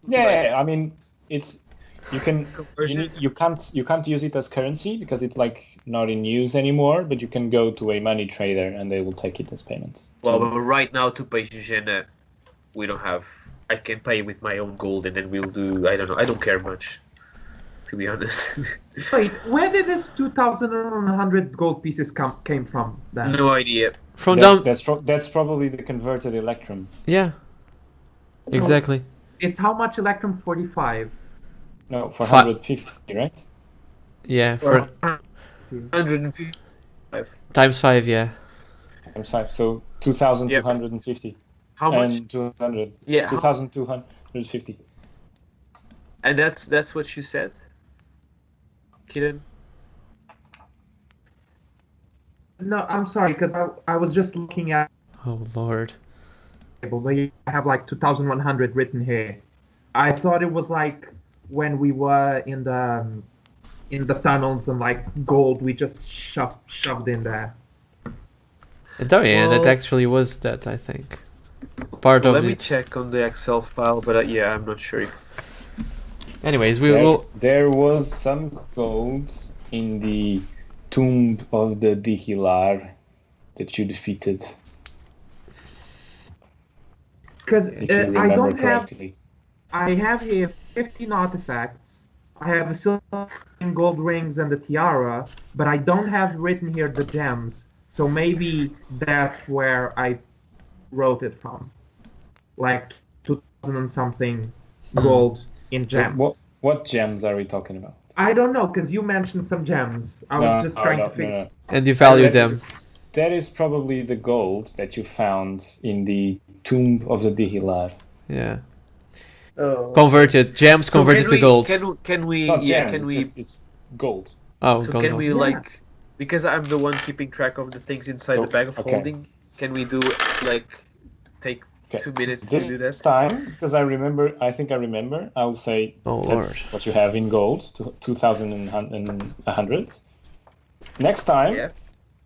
Yeah, I mean, it's you can conversion? you can't use it as currency because it's like not in use anymore. But you can go to a money trader and they will take it as payments. Well, but right now to pay Zuzena, we don't have. I can pay with my own gold, and then we'll do. I don't know. I don't care much, to be honest. Wait, where did this 2,100 gold pieces came from then? No idea. From down... That's probably the converted electrum. Yeah. Exactly. It's how much electrum? 45. No, 450, right? Yeah, for 155. times 5, yeah. Times 5, so 2,250. How much? And 200. Yeah. 2,250. And that's what you said, Kieran. No, I'm sorry, because I was just looking at Oh, Lord. I have like 2,100 written here. I thought it was like when we were in the tunnels and like gold we just shoved in there. Oh, yeah, that Well- actually was that, I think. Part of Let me it. check on the Excel file, but yeah, I'm not sure if. Anyways, we will... There was some gold in the tomb of the Dihilar that you defeated, Because if you I remember don't have. correctly. I have here 15 artifacts, I have a silver and gold rings and the tiara, but I don't have written here the gems. So maybe that's where I wrote it from. Like 2000 and something gold in gems. What gems are we talking about? I don't know, because you mentioned some gems. I was just trying to figure. No. And you value That's- them. That is probably the gold that you found in the tomb of the Dihilar. Yeah. Oh. Converted. Gems So converted to gold. Can we? Not Yeah. gems, Can we? it's gold. Oh, So gold. can we Yeah. like? Because I'm the one keeping track of the things inside So, the bag of okay. holding. Can we do like take Okay. 2 minutes to This do that? time, because I think I remember, I will say Oh, that's Lord. what you have in gold, 2,100. Next time, Yeah.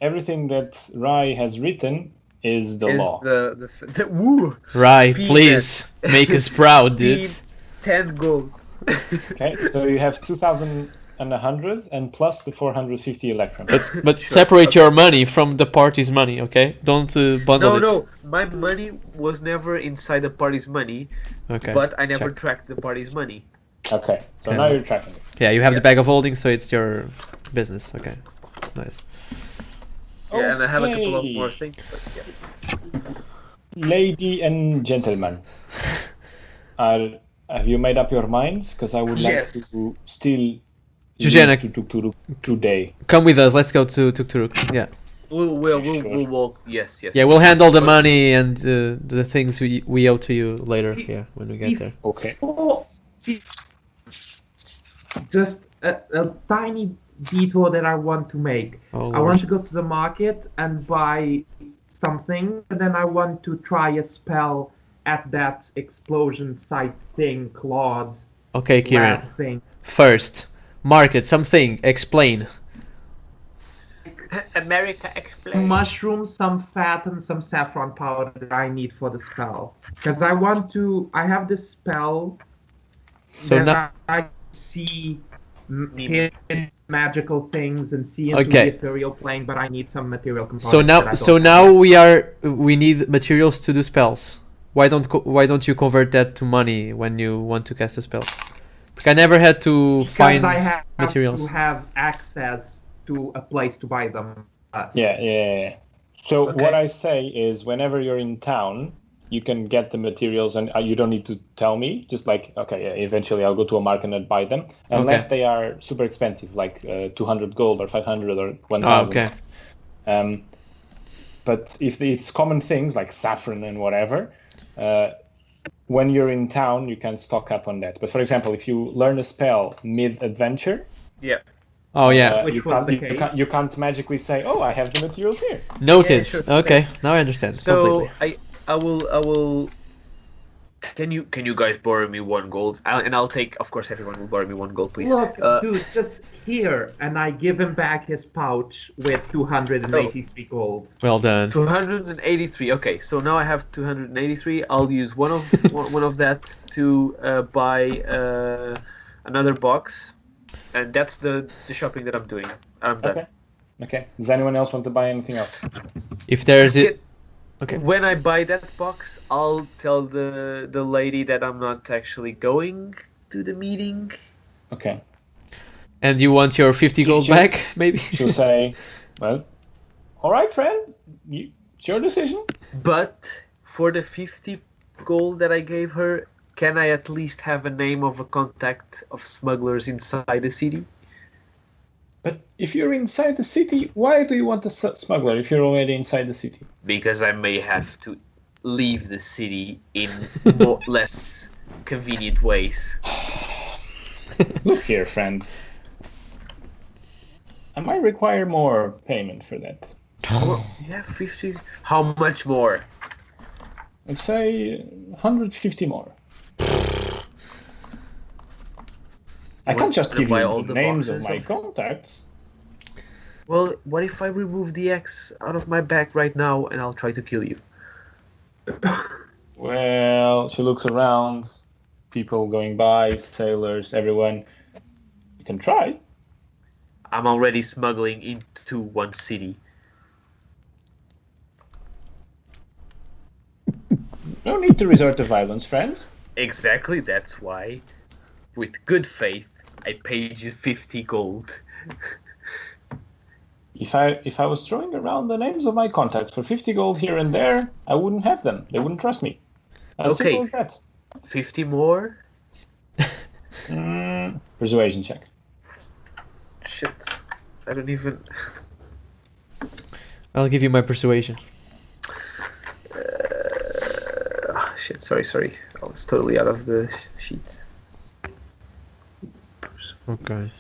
everything that Rai has written is the Is law. the woo Right, Peanuts. please make us proud, Bean- dudes. 10 gold. Okay, so you have 2,100 and plus the 450 electrum. But separate your money from the party's money, okay? Don't bundle No, it. no, my money was never inside the party's money, Okay. but I never Check. tracked the party's money. Okay, so Yeah. now you're tracking it. Yeah, you have the Yeah. bag of holding, so it's your business. Okay. Nice. Yeah, and I have a couple of Okay. more things, but yeah. Lady and gentlemen, have you made up your minds? Because I would like Yes. to still Zuzana. to Tukturuk today. Come with us. Let's go to Tukturuk. Yeah. We'll Sure. walk. Yes. Yeah, we'll handle the But- money and the things we owe to you later. Yeah, when we get there. Okay. Oh, just a tiny detour that I want to make. Oh, I want to Lord. go to the market and buy something, and then I want to try a spell at that explosion site thing, Claude. Okay, Kieran. Last thing. First, market something. Explain. America explain. Mushrooms, some fat, and some saffron powder that I need for the spell. Because I have this spell So that now, I see Meme. hidden magical things and see into Okay. the ethereal plane, but I need some material components. so that I now, so don't now have. we need materials to do spells. Why don't you convert that to money when you want to cast a spell? Because I never had to Because find I have materials. to have access to a place to buy them. Yeah. So Okay. what I say is, whenever you're in town, you can get the materials, and you don't need to tell me. Just like, okay, yeah, eventually I'll go to a market and buy them, unless they are super expensive, like 200 gold or 500 or 1,000. Oh, okay. But if it's common things like saffron and whatever, when you're in town, you can stock up on that. But for example, if you learn a spell mid-adventure, Yeah. Oh yeah. Which you, was can't, the you, case. can't, you can't magically say, oh, I have the materials here. Noted. Yeah, sure. Okay, now I understand So completely. I will. Can you guys borrow me 1 gold? And I'll take. Of course, everyone will borrow me 1 gold, please. Look, dude, just here, and I give him back his pouch with 283 gold. Well done. 283. Okay, so now I have 283. I'll use one of that to buy another box, and that's the shopping that I'm doing. I'm done. Okay. Does anyone else want to buy anything else? If there's Just it, okay. When I buy that box, I'll tell the lady that I'm not actually going to the meeting. Okay. And you want your 50 gold Sure. back, maybe? She'll say, well, all right, friend. It's your decision. But for the 50 gold that I gave her, can I at least have a name of a contact of smugglers inside the city? But if you're inside the city, why do you want a smuggler if you're already inside the city? Because I may have to leave the city in less convenient ways. Look here, friend. I might require more payment for that. Yeah, 50. How much more? I'd say 150 more. I can't just give buy you all the the names of boxes my of- contacts. Well, what if I remove the X out of my back right now and I'll try to kill you? Well, she looks around. People going by, sailors, everyone. You can try. I'm already smuggling into one city. No need to resort to violence, friends. Exactly, that's why. With good faith, I paid you 50 gold. If I was throwing around the names of my contacts for 50 gold here and there, I wouldn't have them. They wouldn't trust me. As Okay. simple as that. 50 more? Persuasion check. Shit. I don't even... I'll give you my persuasion. Shit, sorry. I was totally out of the sheet. Okay.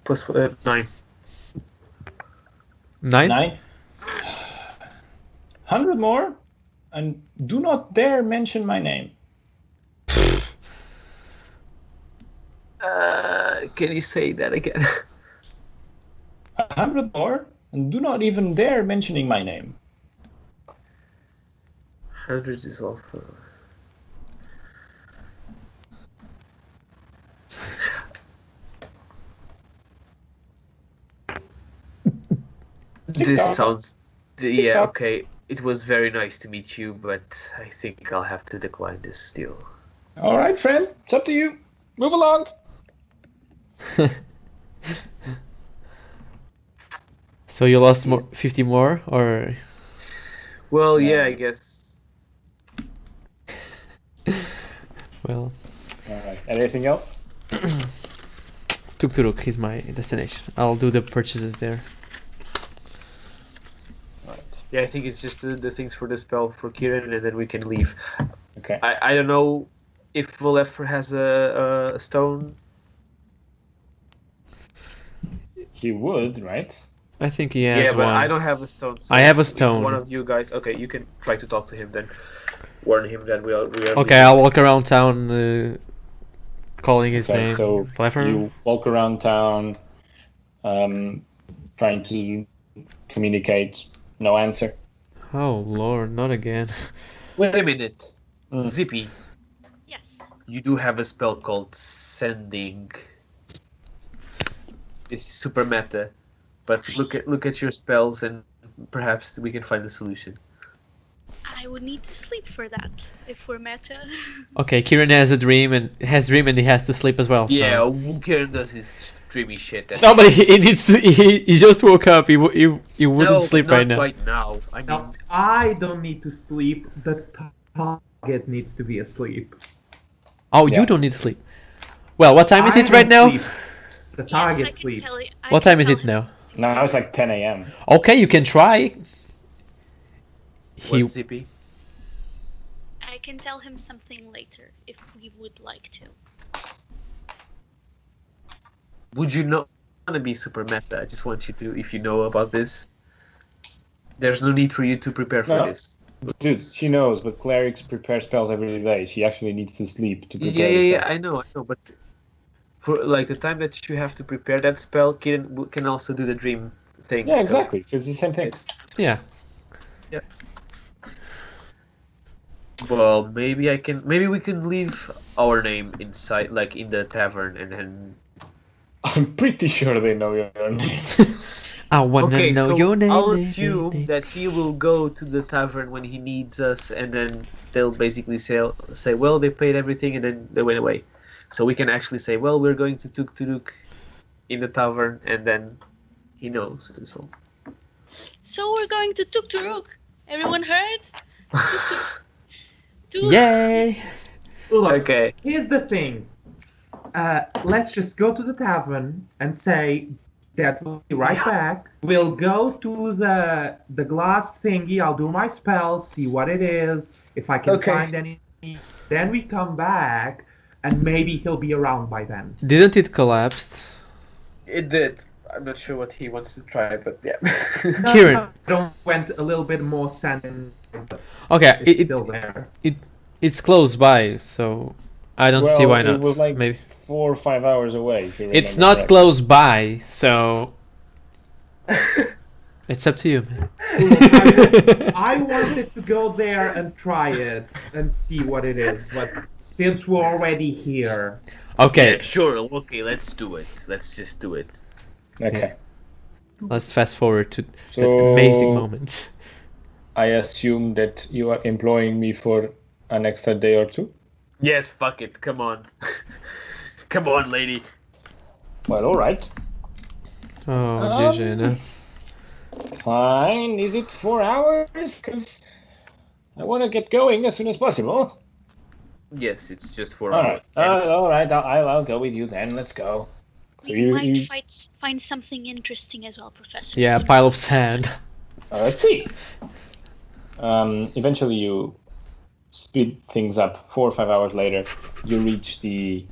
Plus 9. 9? 9. 100 more, and do not dare mention my name. Can you say that again? 100 more, and do not even dare mentioning my name. 100 is awful. This TikTok. sounds... Yeah, TikTok. okay. It was very nice to meet you, but I think I'll have to decline this deal. All right, friend, it's up to you. Move along. So you lost 50 more, or Well, yeah, I guess. well, All right. Anything else? Tukturuk is my destination. I'll do the purchases there. All right. Yeah, I think it's just the things for the spell for Kieran, and then we can leave. Okay. I don't know if Voleffer has a stone. He would, right? I think he has Yeah, but one. I don't have a stone. So I have a if stone. One of you guys, okay, you can try to talk to him then. Warn him that we are. Okay, I'll walk around town calling his Okay, name. so Voleffer? you walk around town, trying to communicate. No answer. Oh lord, not again. Wait a minute, Mm. Zippy. Yes. You do have a spell called Sending. It's super meta, but look at your spells and perhaps we can find a solution. I would need to sleep for that if we're meta. Okay, Kieran has a dream and he has to sleep as well. So. Yeah, Kieran does his dreamy shit. No, but he needs to, he just woke up. He wouldn't sleep not right now. Right now. I mean, Now, I don't need to sleep. The target needs to be asleep. Oh, Yeah. you don't need to sleep. Well, what time is I it right don't now? sleep. The Yes, target I can sleeps. tell you. I What can time is tell it him now? something. Now it's like 10 a.m. Okay, you can try. He what, Zippy? I can tell him something later if we would like to. Would you not want to be super meta? I just want you to, if you know about this, there's no need for you to prepare for No. this. Dude, she knows, but clerics prepare spells every day. She actually needs to sleep to prepare Yeah, the yeah, spell. I know, but for like the time that you have to prepare that spell, Kieran can also do the dream thing. Yeah, so exactly. So it's the same thing. it's- yeah. well, maybe we can leave our name inside, like in the tavern, and then. I'm pretty sure they know your name. I wanna Okay, know so your name. I'll assume that he will go to the tavern when he needs us, and then they'll basically say, well, they paid everything, and then they went away. So we can actually say, well, we're going to Tukturuk in the tavern, and then he knows. So. So we're going to Tukturuk. Everyone heard? Yay! Look, Okay. here's the thing. Let's just go to the tavern and say that we'll be right back. We'll go to the glass thingy. I'll do my spell, see what it is, if I can Okay. find any. Then we come back, and maybe he'll be around by then. Didn't it collapse? It did. I'm not sure what he wants to try, but yeah. Kieran. Don't went a little bit more sand. But Okay, it's it, still there. it's close by, so I don't see why not. It was like Maybe 4 or 5 hours away. If you it's remember not correctly. close by, so it's up to you, man. I wanted to go there and try it and see what it is, but since we're already here, Okay, Yeah, sure. Okay, let's do it. Let's just do it. Okay. let's fast forward to that So amazing moment. I assume that you are employing me for an extra day or two. Yes, fuck it. Come on. Come on, lady. Well, all right. Oh, GG. No? Fine. Is it 4 hours? Because I want to get going as soon as possible. Yes, it's just for All right. All right. I'll go with you then. Let's go. So We might find something interesting as well, Professor. Yeah, You know. pile of sand. Let's see. Eventually, you speed things up. 4 or 5 hours later, you reach the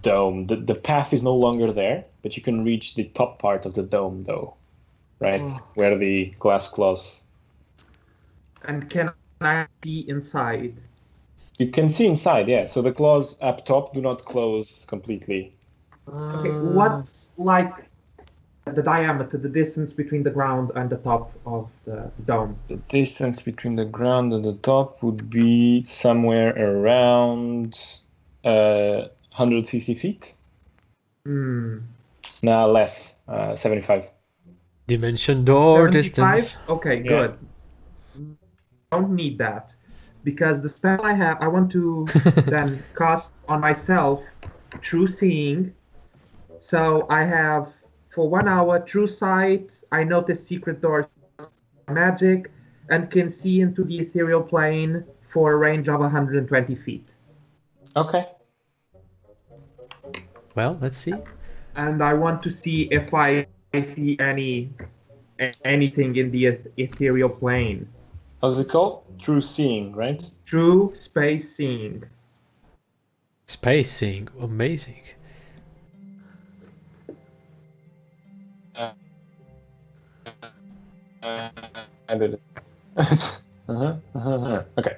dome. The path is no longer there, but you can reach the top part of the dome, though, right? Where the glass claws. And can I see inside? You can see inside, yeah. So the claws up top do not close completely. Okay, what's like the diameter, the distance between the ground and the top of the dome? The distance between the ground and the top would be somewhere around 150 feet. Hmm. No, less. 75. Dimension door 75? distance. Okay, Yeah. good. Don't need that. Because the spell I have, I want to then cast on myself True Seeing. So I have, for 1 hour, True Sight, I notice secret doors, magic, and can see into the ethereal plane for a range of 120 feet. Okay. Well, let's see. And I want to see if I see anything in the ethereal plane. How's it called? True seeing, right? True Space Seeing. Spacing. Amazing. I did it. Okay.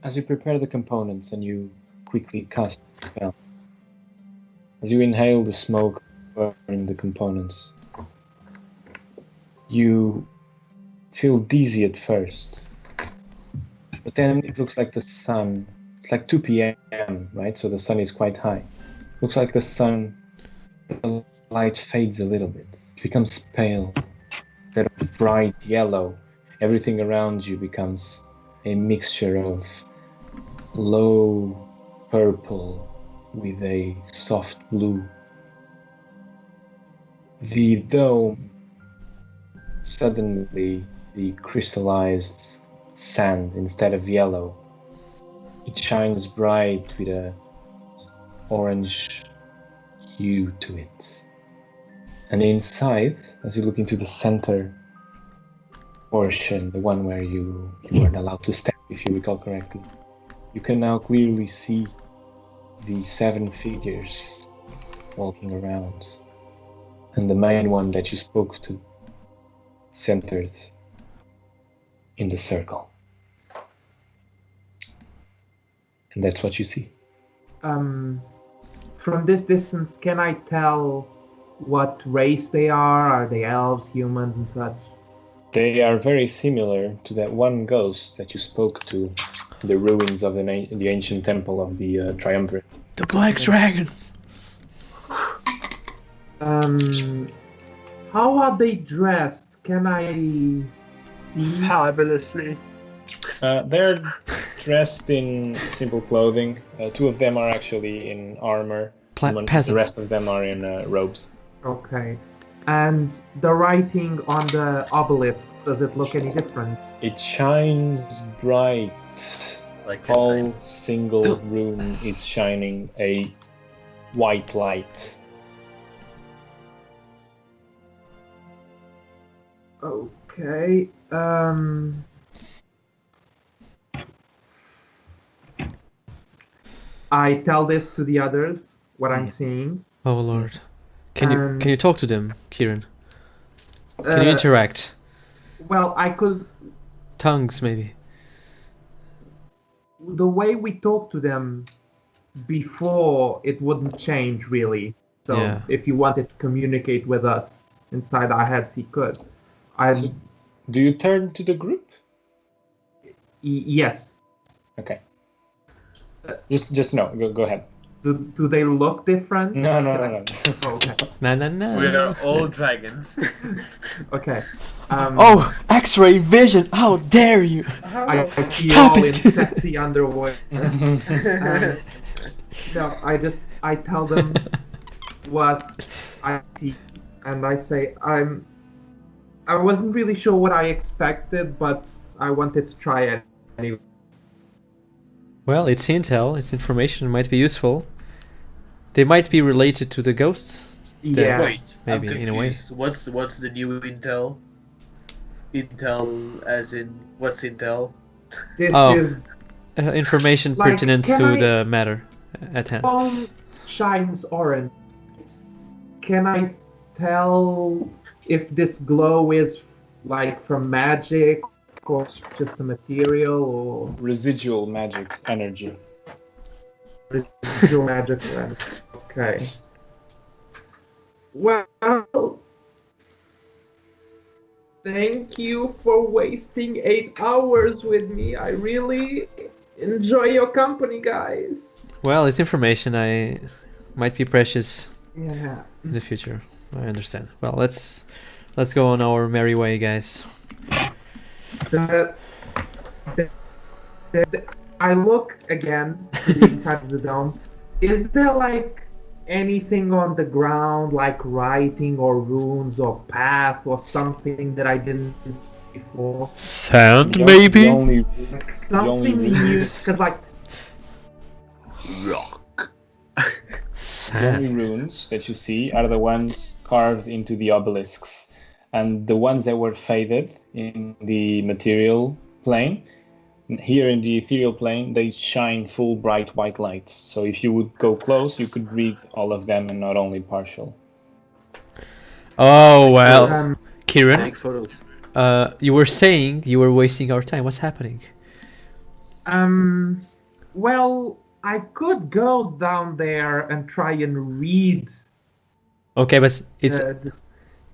As you prepare the components and you quickly cast the spell, as you inhale the smoke burning the components, you feel dizzy at first, but then it looks like the sun. It's like 2 p.m., right? So the sun is quite high. Looks like the sun, the light fades a little bit. It becomes pale, that of bright yellow. Everything around you becomes a mixture of low purple with a soft blue. The dome, suddenly the crystallized sand, instead of yellow, it shines bright with a orange hue to it. And inside, as you look into the center portion, the one where you weren't allowed to step, if you recall correctly, you can now clearly see the 7 figures walking around, and the main one that you spoke to, centered in the circle. And that's what you see. From this distance, can I tell what race they are? Are they elves, humans, and such? They are very similar to that one ghost that you spoke to, the ruins of the ancient temple of the Triumvirate. The Black Dragons. How are they dressed? Can I see? Fabulously. They're dressed in simple clothing. 2 of them are actually in armor. The Peasants. rest of them are in robes. Okay. And the writing on the obelisk, does it look any different? It shines bright. Like All single room is shining a white light. Okay. I tell this to the others, what I'm seeing. Oh Lord. Can you talk to them, Kieran? Can you Uh, interact? Well, I could. Tongues, maybe. The way we talk to them before, it wouldn't change really. So Yeah. if you wanted to communicate with us inside our heads, he could. Do you turn to the group? Yes. Okay. Just no. Go ahead. Do they look different? No. Oh, okay. Na. we are all dragons. Okay. Oh, X-ray vision! How dare you! I see you Stop all in it. sexy underwear. No, I tell them what I see, and I say I wasn't really sure what I expected, but I wanted to try it anyway. Well, it's intel. It's information. It might be useful. They might be related to the ghosts. Yeah. Wait, Maybe, I'm in a way. confused. What's the new intel? Intel, as in what's intel? This Oh. is Information Like, pertinent can to I- the matter at hand. phone shines orange. Can I tell if this glow is like from magic or just a material or Residual magic energy. residual magic lens? Okay. Well, thank you for wasting 8 hours with me. I really enjoy your company, guys. Well, it's information. I might be precious Yeah. in the future. I understand. Well, let's go on our merry way, guys. The- I look again to the inside of the dome. Is there like anything on the ground, like writing or runes or path or something that I didn't see before? Sand, The maybe? only Something new, runes- because like Rock. The only Sand. runes that you see are the ones carved into the obelisks, and the ones that were faded in the material plane. Here in the ethereal plane, they shine full bright white lights. So if you would go close, you could read all of them and not only partial. Oh well, Kieran. Take photos. You were saying you were wasting our time. What's happening? well, I could go down there and try and read Okay, but it's this.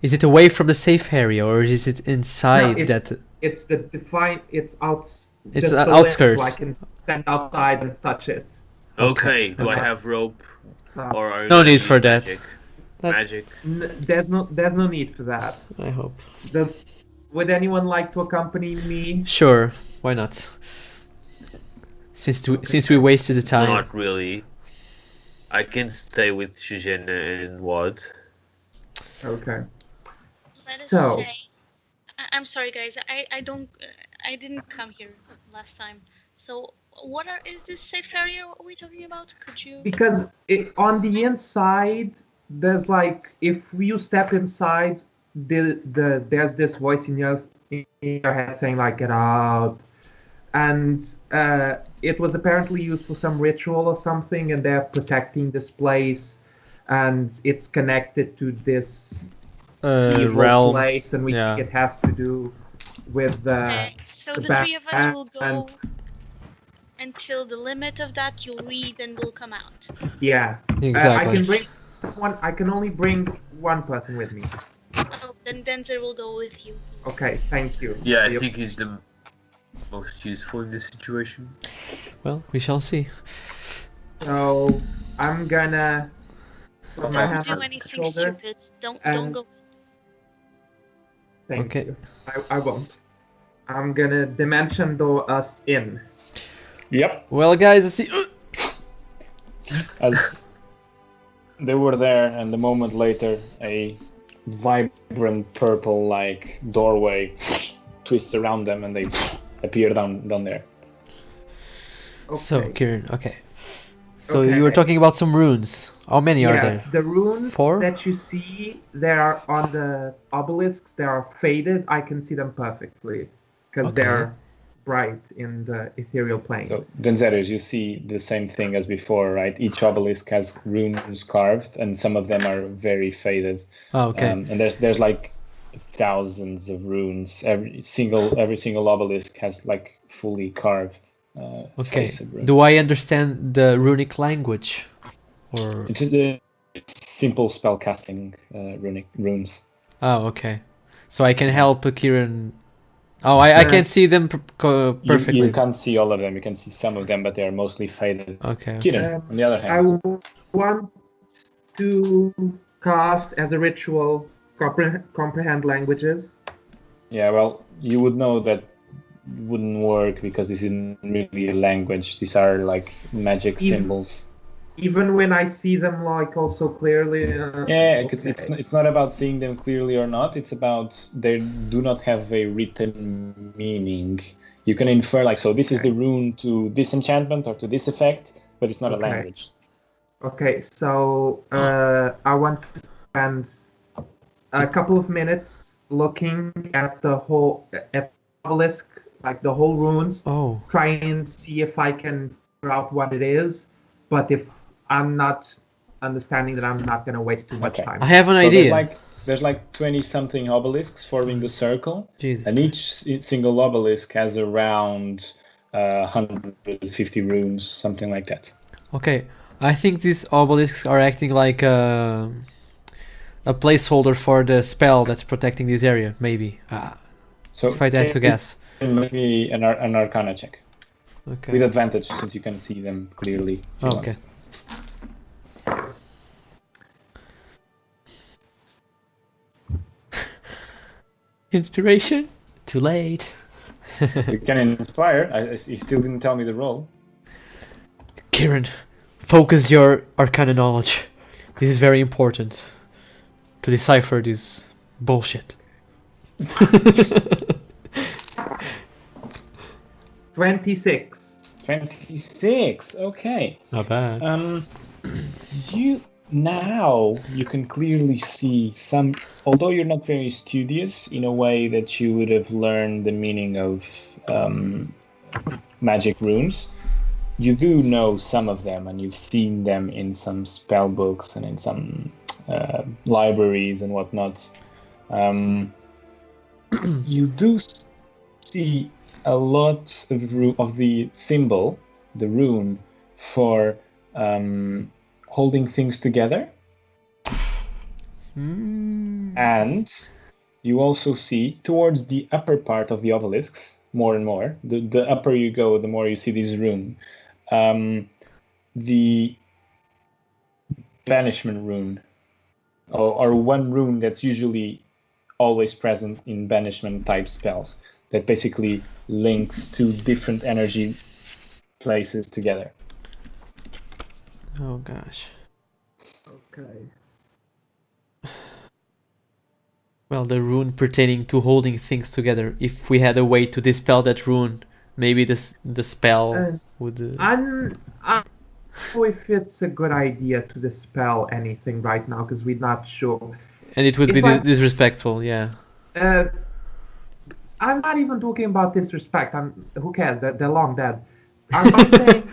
is it away from the safe area or is it inside No, that? It's the define. It's out. It's just on below, outskirts. So I can stand outside and touch it. Okay, do I okay. have rope? Or are you No gonna need for use that. Magic? That- Magic. There's no need for that. I hope. Would anyone like to accompany me? Sure, why not? Since we wasted the time. Not really. I can stay with Shujin and Wad. Okay. Let us So- say. I'm sorry, guys. I don't. I didn't come here last time. So, is this safe area? What are we talking about? Could you? Because on the inside, there's like if you step inside, there's this voice in your head saying like "get out," and it was apparently used for some ritual or something, and they're protecting this place, and it's connected to this evil Realm. place, and we yeah. think it has to do with Okay, so the the back three of us will and- go until the limit of that. You'll read and we'll come out. yeah. I Exactly. can bring someone. I can only bring one person with me. Oh, then Denzer will go with you. Okay, thank you. Yeah, I think he's the most useful in this situation. Well, we shall see. So I'm gonna put my hand Don't do on his anything shoulder. stupid. Don't and- go. Thank Okay. you. I won't. I'm gonna dimension door us in. Yep. Well, guys, I see. As they were there, and a moment later, a vibrant purple-like doorway twists around them, and they appear down there. Okay. So, Kieran, okay. So Okay. you were talking about some runes. How many are yes, there? the runes 4? that you see, they are on the obelisks. They are faded. I can see them perfectly because Okay. they're bright in the ethereal plane. So, Gonzalez, you see the same thing as before, right? Each obelisk has runes carved, and some of them are very faded. Oh, okay. And there's like thousands of runes. Every single obelisk has like fully carved. Okay. face of runes. Do I understand the runic language? Or It's simple spell casting runic runes. oh, okay. So I can help Kieran. Oh, I can see them perfectly. You can't see all of them. You can see some of them, but they are mostly faded. Okay. Kieran, on the other I hand, want to cast as a ritual comprehend languages. yeah, well, you would know that wouldn't work because this isn't really a language. These are like magic Even- symbols. Even when I see them like also clearly. Yeah, because okay. it's not about seeing them clearly or not. It's about they do not have a written meaning. You can infer like, so this is the rune to this enchantment or to this effect, but it's not a Okay. language. Okay, so I want to spend a couple of minutes looking at the whole at obelisk, like the whole runes, Oh, try and see if I can figure out what it is. But if I'm not understanding that, I'm not gonna waste too much Okay. time. I have an So idea. there's like 20-something obelisks forming the circle, Jesus. and each single obelisk has around 150 runes, something like that. Okay, I think these obelisks are acting like a placeholder for the spell that's protecting this area. Maybe. So If I had to guess. maybe an Arcana check Okay. with advantage since you can see them clearly. If you Okay. want. Inspiration? Too late. You can inspire. You still didn't tell me the roll. Kieran, focus your arcana knowledge. This is very important to decipher this bullshit. 26. 26. Okay. Not bad. You can clearly see some, although you're not very studious in a way that you would have learned the meaning of magic runes, you do know some of them, and you've seen them in some spell books and in some libraries and whatnot. You do see a lot of the symbol, the rune, for holding things together. And you also see towards the upper part of the obelisks, more and more, the upper you go, the more you see this rune. The banishment rune, or one rune that's usually always present in banishment type spells, that basically links two different energy places together. Oh gosh. Okay. Well, the rune pertaining to holding things together. If we had a way to dispel that rune, maybe the spell would. I don't know if it's a good idea to dispel anything right now because we're not sure. And it would if be I- disrespectful, yeah. I'm not even talking about disrespect. Who cares? They're long dead. I'm saying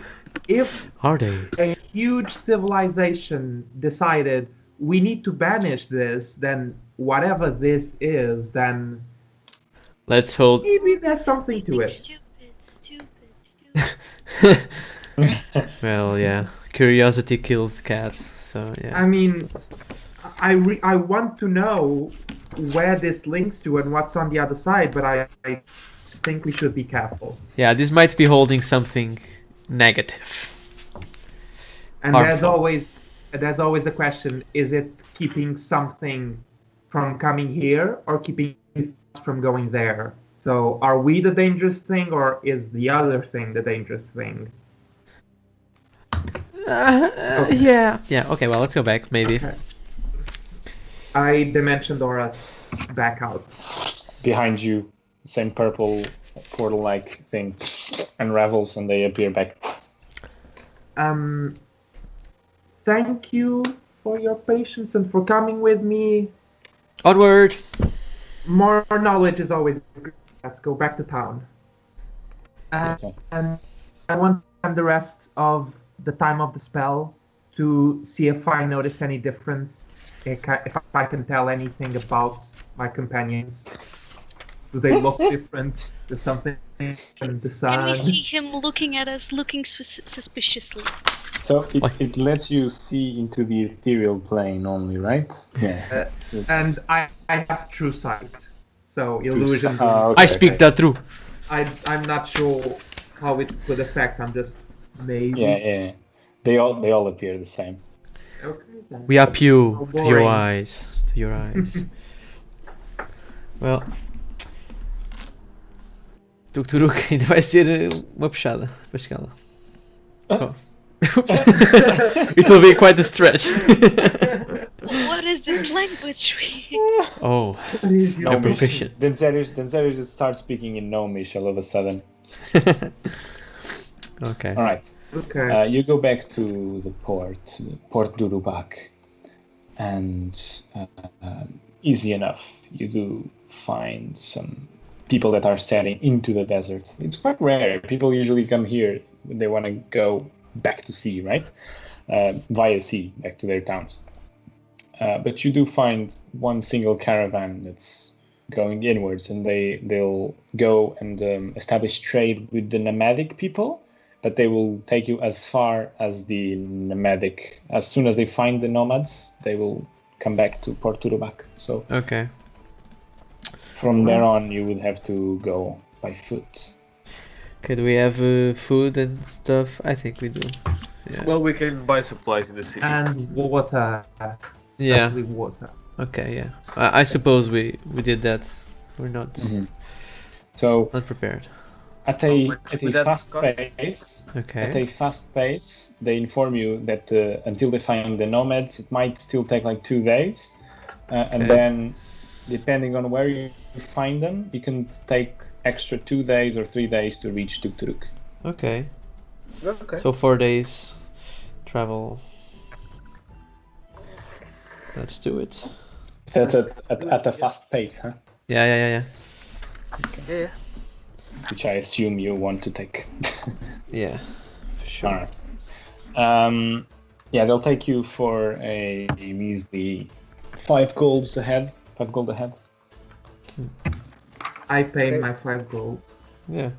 if Are they? a huge civilization decided we need to banish this, then whatever this is, then Let's hold. maybe there's something to it. Stupid. Well, yeah. Curiosity kills the cat. So yeah. I mean, I want to know where this links to and what's on the other side, but I think we should be careful. Yeah, this might be holding something negative. And Harmful. there's always the question: is it keeping something from coming here or keeping us from going there? So, are we the dangerous thing, or is the other thing the dangerous thing? Yeah. Yeah. Okay. Well, let's go back. Maybe. Okay. I dimension Dora's back out. Behind you, same purple portal-like thing unravels and they appear back. Thank you for your patience and for coming with me. Onward. More knowledge is always good. Let's go back to town. Okay. And I want to spend the rest of the time of the spell to see if I notice any difference, if I can tell anything about my companions. Do they look different? There's something in the sun. Can we see him looking at us, looking suspiciously? So it lets you see into the ethereal plane only, right? Yeah. And I have true sight. So illusion. I speak that through. I'm not sure how it could affect. I'm just maybe. Yeah. They all appear the same. Okay, then. We up you How to your boring. eyes. To your eyes. Well. Tuk Turuk ainda vai ser uma puxada para chegar lá. It will be quite a stretch. What is this language we... Oh, What is your I'm Gnomish. proficient. Then Zerius just starts speaking in Gnomish all of a sudden. Okay. All right. Okay. You go back to the Port Durubak, and easy enough. You do find some people that are setting into the desert. It's quite rare. People usually come here when they want to go back to sea, right? Via sea, back to their towns. But you do find one single caravan that's going inwards, and they'll go and establish trade with the nomadic people. But they will take you as far as the nomadic. As soon as they find the nomads, they will come back to Port Durubak. So Okay. from there on, you would have to go by foot. Okay, do we have food and stuff? I think we do. Yeah. Well, we can buy supplies in the city. And water. Yeah. Especially water. Okay, yeah. I suppose we did that. We're not So unprepared. at How a much at would a that fast cost? pace, Okay. they inform you that until they find the nomads, it might still take like 2 days, and Okay. then depending on where you find them, you can take extra 2 days or 3 days to reach Tukturuk. Okay. Okay. So 4 days travel. Let's do it. That's at a fast pace, huh? Yeah. Yeah. Which I assume you want to take. Yeah. For sure. Alright. Yeah, they'll take you for a measly 5 gold ahead. 5 gold ahead. I pay Okay. my 5 gold. Yeah.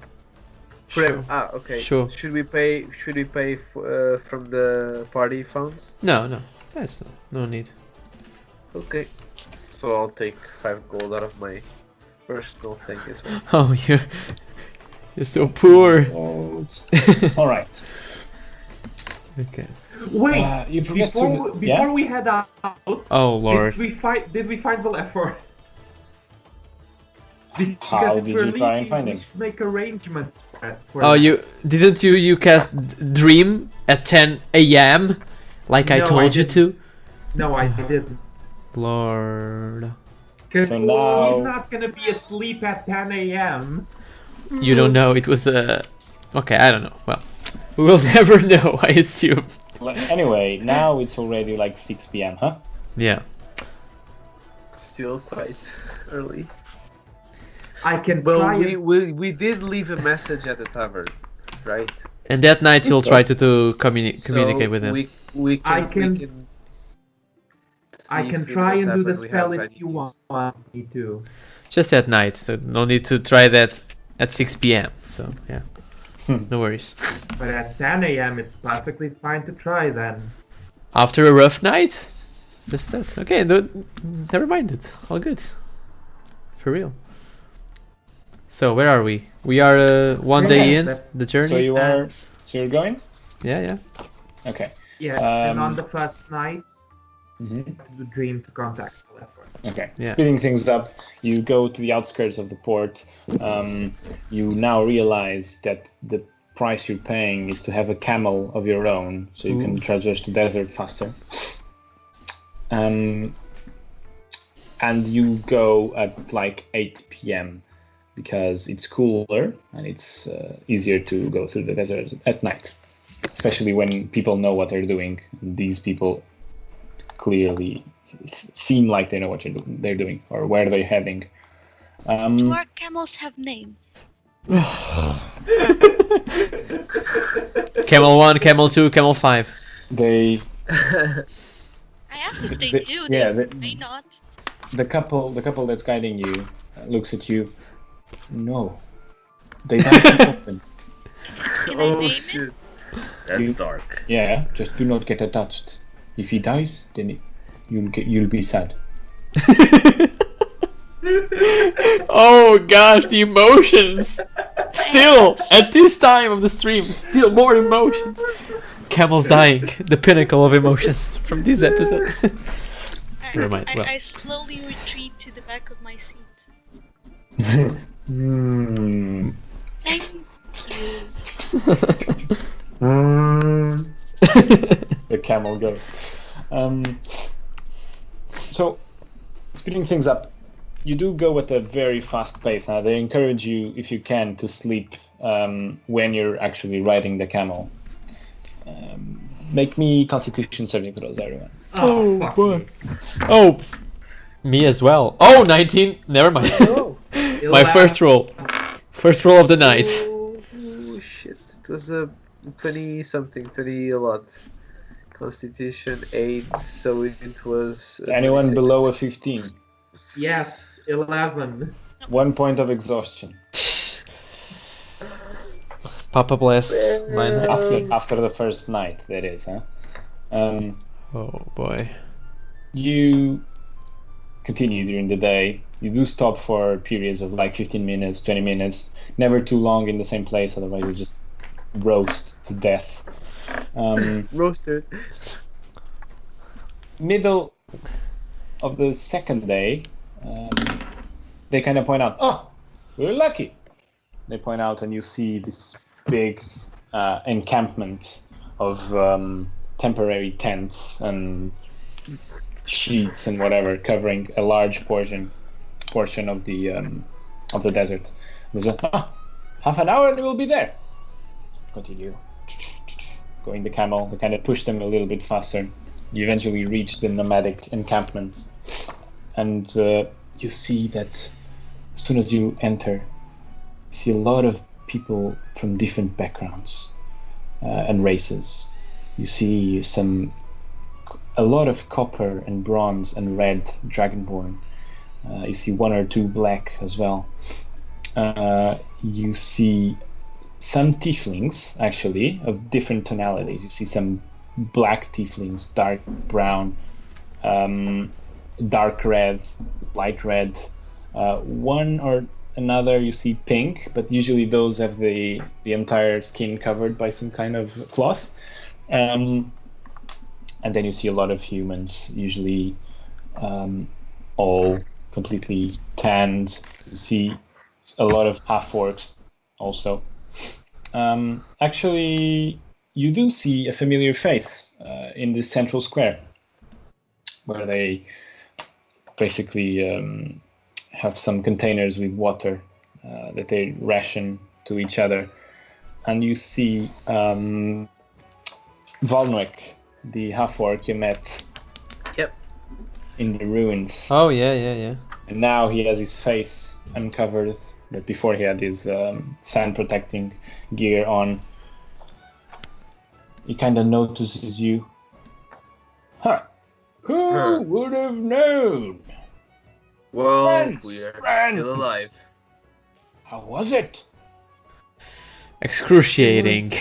Sure. Okay. Sure. Should we pay from the party funds? No. That's no need. Okay. So I'll take 5 gold out of my personal thing as well. Oh, you're so poor. Gold. Alright. Okay. Wait, You progress before to the- we head out, Oh Lord. did we find Valefor? How did you try and find him? We should make arrangements for Oh, that. you cast Dream at 10 a.m. like I No, told I you to? No, I didn't. Lord. Because So now- he's not gonna be asleep at 10 a.m. You don't know, it was okay, I don't know. Well, we will never know, I assume. Anyway, now it's already like 6 p.m., huh? Yeah. Still quite early. I can Well, try we did leave a message at the tavern, right? And that night you'll So- try to communicate with him. We I can. can- I see can if in try and do the tavern we spell have if any you use. want me to. Just at night, so no need to try that at 6 p.m. So, yeah. No worries. But at 10 a.m. it's perfectly fine to try then. After a rough night, just that. Okay, never mind it. All good. For real. So where are we? We are one day Yeah, in that's- the journey. So you're going? Yeah. Okay. Yeah, and on Um, the first night, Mm-hmm. the dream to contact Valefor. Okay. Yeah. Speeding things up, you go to the outskirts of the port. You now realize that the price you're paying is to have a camel of your own, so you can Ooh. traverse the desert faster. And you go at like 8 p.m. because it's cooler and it's easier to go through the desert at night, especially when people know what they're doing. These people clearly seem like they know what they're doing or where they're heading. Do our camels have names? Camel 1, Camel 2, Camel 5. They, I asked if they The- do. yeah, They the- may not. the couple that's guiding you looks at you. No, they don't open. Can I Oh name shit. That's You- dark. Yeah, just do not get attached. If he dies, then you'll be sad. Oh gosh, the emotions! Still, at this time of the stream, still more emotions. Camel's dying, the pinnacle of emotions from this episode. Never mind, well. I slowly retreat to the back of my seat. Hmm. Thank you. camel goes. So, speeding things up, you do go at a very fast pace. Now, they encourage you, if you can, to sleep when you're actually riding the camel. Make me Constitution saving throws, everyone. Oh, fuck me. Oh, me as well. Oh, 19. Never mind. My first roll. First roll of the night. Oh shit! It was a 20 something, 20 a lot. Constitution 8, so it was. Anyone 26. below a 15? Yes, 11. 1 point of exhaustion. Papa bless my night. After the first night, that is, huh? Oh boy. You continue during the day. You do stop for periods of like 15 minutes, 20 minutes. Never too long in the same place, otherwise you just roast to death. Roasted. Middle of the second day, they kind of point out, oh, we're lucky. They point out and you see this big encampment of temporary tents and sheets and whatever covering a large portion of the desert. There's half an hour and we'll be there. Continue going the camel. We kind of push them a little bit faster. You eventually reach the nomadic encampment, and you see that as soon as you enter, you see a lot of people from different backgrounds and races. You see a lot of copper and bronze and red dragonborn. You see 1 or 2 black as well. You see some tieflings, actually, of different tonalities. You see some black tieflings, dark brown, dark red, light red. One or another you see pink, but usually those have the entire skin covered by some kind of cloth. And then you see a lot of humans, usually all completely tanned. You see a lot of half-orcs also. Actually, you do see a familiar face in the central square, where they basically have some containers with water that they ration to each other. And you see Volnwick, the half-orc you met in the ruins. Oh yeah. And now he has his face uncovered, but before he had his sand protecting gear on. He kind of notices you. Huh. Who would have known? Well, Friends, we are friends. still alive. How was it? Excruciating.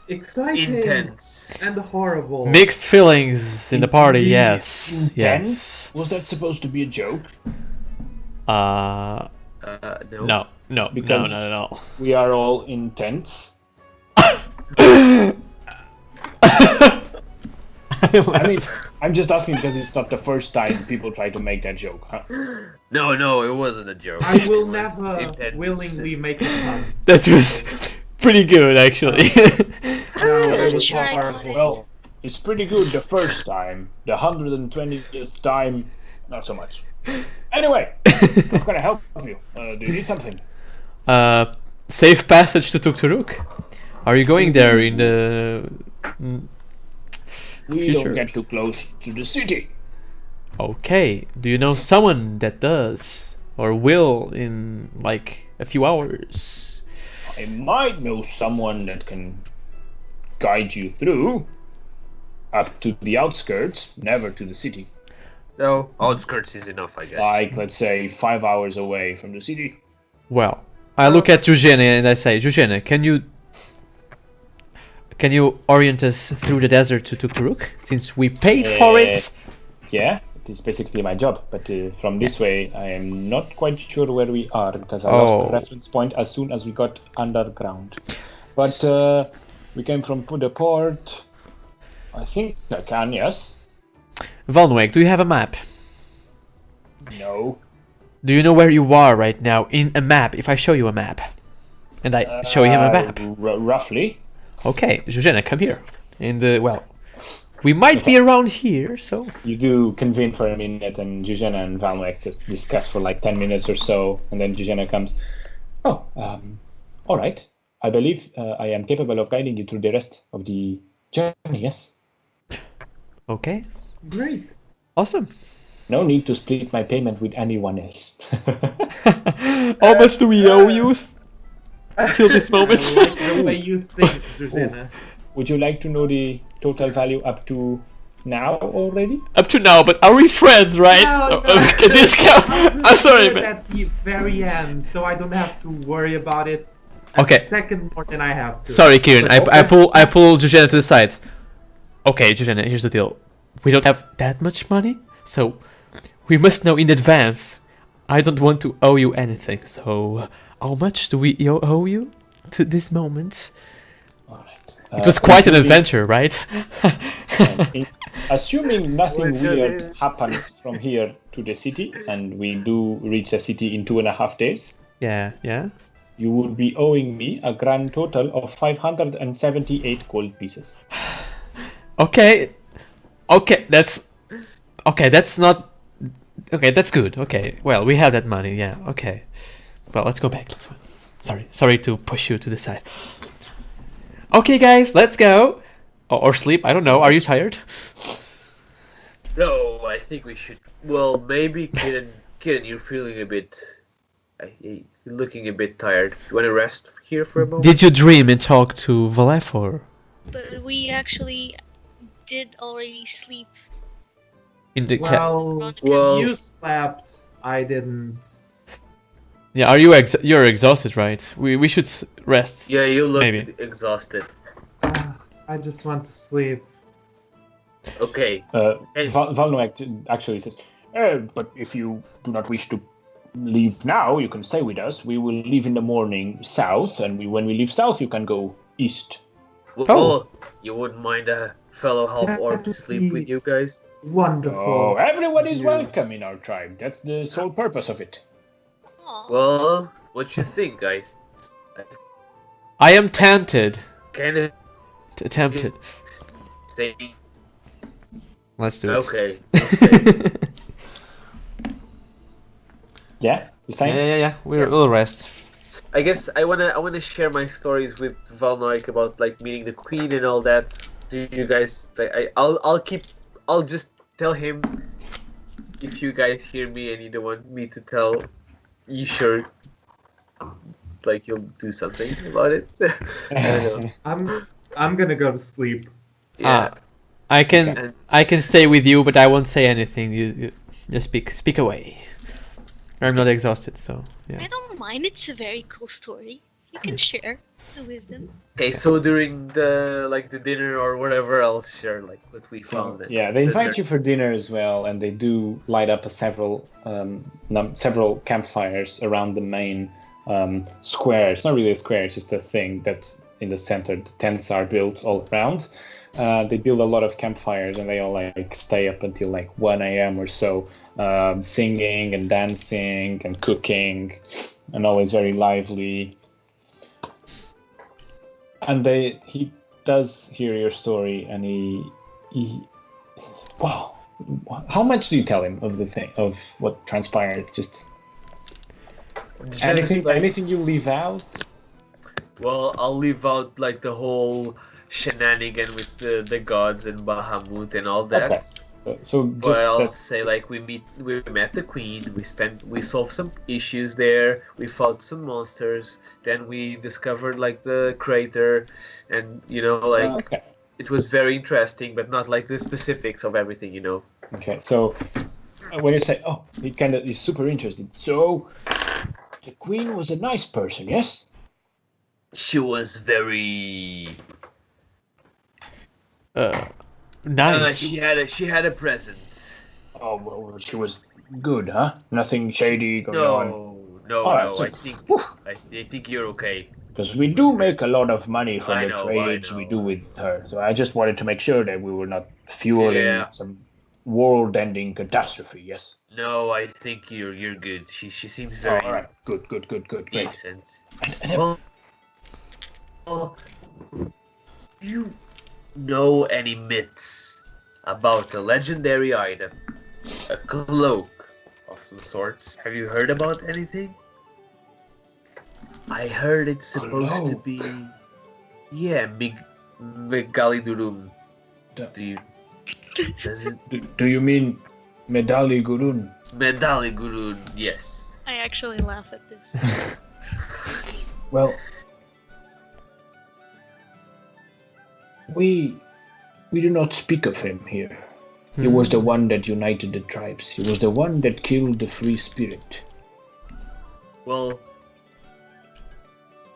Exciting Intense. and horrible. Mixed feelings in the party. Indeed. Yes. Intense? Yes. Was that supposed to be a joke? No. No. No. Because- No. We are all in tents. I mean, I'm just asking because it's not the first time people try to make that joke, huh? No, it wasn't a joke. I It will was never intense. willingly make a pun. That was pretty good, actually. No, it I'm was sure not I got horrible. it. Well, it's pretty good the first time. The 120th time, not so much. Anyway, how can I help you? Do you need something? Safe passage to Tukturuk. Are you going there in the We future? don't get too close to the city. Okay. Do you know someone that does or will in like a few hours? I might know someone that can guide you through up to the outskirts, never to the city. No, outskirts is enough, I guess. Like, let's say, 5 hours away from the city. Well, I look at Eugene and I say, Eugene, can you orient us through the desert to Tukturuk since we paid for it? Yeah, it is basically my job. But from this way, I am not quite sure where we are because I Oh. lost the reference point as soon as we got underground. But we came from the port. I think I can, yes. Volnweg, do you have a map? No. Do you know where you are right now in a map? If I show you a map, and I show him a map. Roughly. Okay, Eugene, come here. In the We might be around here, so... You do convene for a minute, and Jujena and Valnoek discuss for like 10 minutes or so, and then Jujena comes. Oh, all right. I believe I am capable of guiding you through the rest of the journey, yes? Okay. Great. Awesome. No need to split my payment with anyone else. How much do we owe you till this moment? I like the way you think, Jujena. Would you like to know the total value up to now already? Up to now, but are we friends, right? No, Okay, discount. I'm sorry, man. At the very end, so I don't have to worry about it. Okay. A second more than I have to. Sorry, Kieran. So, I pull Jujena to the side. Okay, Jujena, here's the deal. We don't have that much money, so we must know in advance. I don't want to owe you anything, so how much do we owe you to this moment? All right. It was quite an adventure, right? Assuming nothing weird happens from here to the city, and we do reach the city in 2.5 days, Yeah. you would be owing me a grand total of 578 gold pieces. Okay, that's not... Okay, that's good. Okay, well, we have that money, yeah, okay. Well, let's go back. Sorry to push you to the side. Okay, guys, let's go. Or sleep, I don't know. Are you tired? No, I think we should. Well, maybe Kieran, you're feeling a bit. You're looking a bit tired. You want to rest here for a moment? Did you dream and talk to Valefor? But we actually did already sleep. In the Well, you slept. I didn't. Yeah, are you you're exhausted, right? We should rest. yeah, you look maybe. exhausted. I just want to sleep. Okay. Hey. Valnoek actually says, but if you do not wish to leave now, you can stay with us. We will leave in the morning south, and when we leave south, you can go east. Well, you wouldn't mind a fellow half-orc to sleep with you guys? Wonderful. Oh, everyone is Yeah. welcome in our tribe. That's the sole purpose of it. Aw. Well, what you think, guys? I am tempted. Can it Tempted. stay? Let's do it. Okay. Yeah, you think? Yeah. We'll rest. I guess I wanna share my stories with Valnoik about like meeting the queen and all that. Do you guys? I'll just tell him if you guys hear me and you don't want me to tell. You sure? Like you'll do something about it? I don't know. I'm gonna go to sleep. Yeah. I can stay with you, but I won't say anything. You speak away. I'm not exhausted, so yeah. I don't mind. It's a very cool story. You can share the wisdom. Okay, so during the dinner or whatever, I'll share like what we found. and Yeah, they invite dessert. you for dinner as well, and they do light up several campfires around the main square. It's not really a square; it's just a thing that's in the center. The tents are built all around. They build a lot of campfires, and they all like stay up until like 1 a.m. or so, singing and dancing and cooking, and always very lively. And he does hear your story, and he wow. How much do you tell him of the thing, of what transpired? Just anything you leave out? Well, I'll leave out like the whole shenanigan with the gods and Bahamut and all that. Okay. So But just I'll that, say like we met the queen. We solved some issues there. We fought some monsters. Then we discovered like the crater, and okay. it was very interesting, but not like the specifics of everything. Okay. So when you say, oh, he kind of is super interested. So the queen was a nice person, yes? She was very. Nice. She had a presence. Oh, well, she was good, huh? Nothing shady going on. No. Alright, so- I think you're okay. Because we do make a lot of money from I the know, trades I we know. do with her. So I just wanted to make sure that we were not fueling Yeah. some world-ending catastrophe. Yes. No, I think you're good. She seems Oh, very all right. Good. Great. decent. And Well, do you know any myths about a legendary item, a cloak of some sorts. Have you heard about anything? I heard it's supposed to Cloak? be, yeah, Megalidurum. The- Does it Do you mean Medali Gurun? Medaligurun? Yes. I actually laugh at this. Well, we do not speak of him here. He was the one that united the tribes. He was the one that killed the free spirit. Well,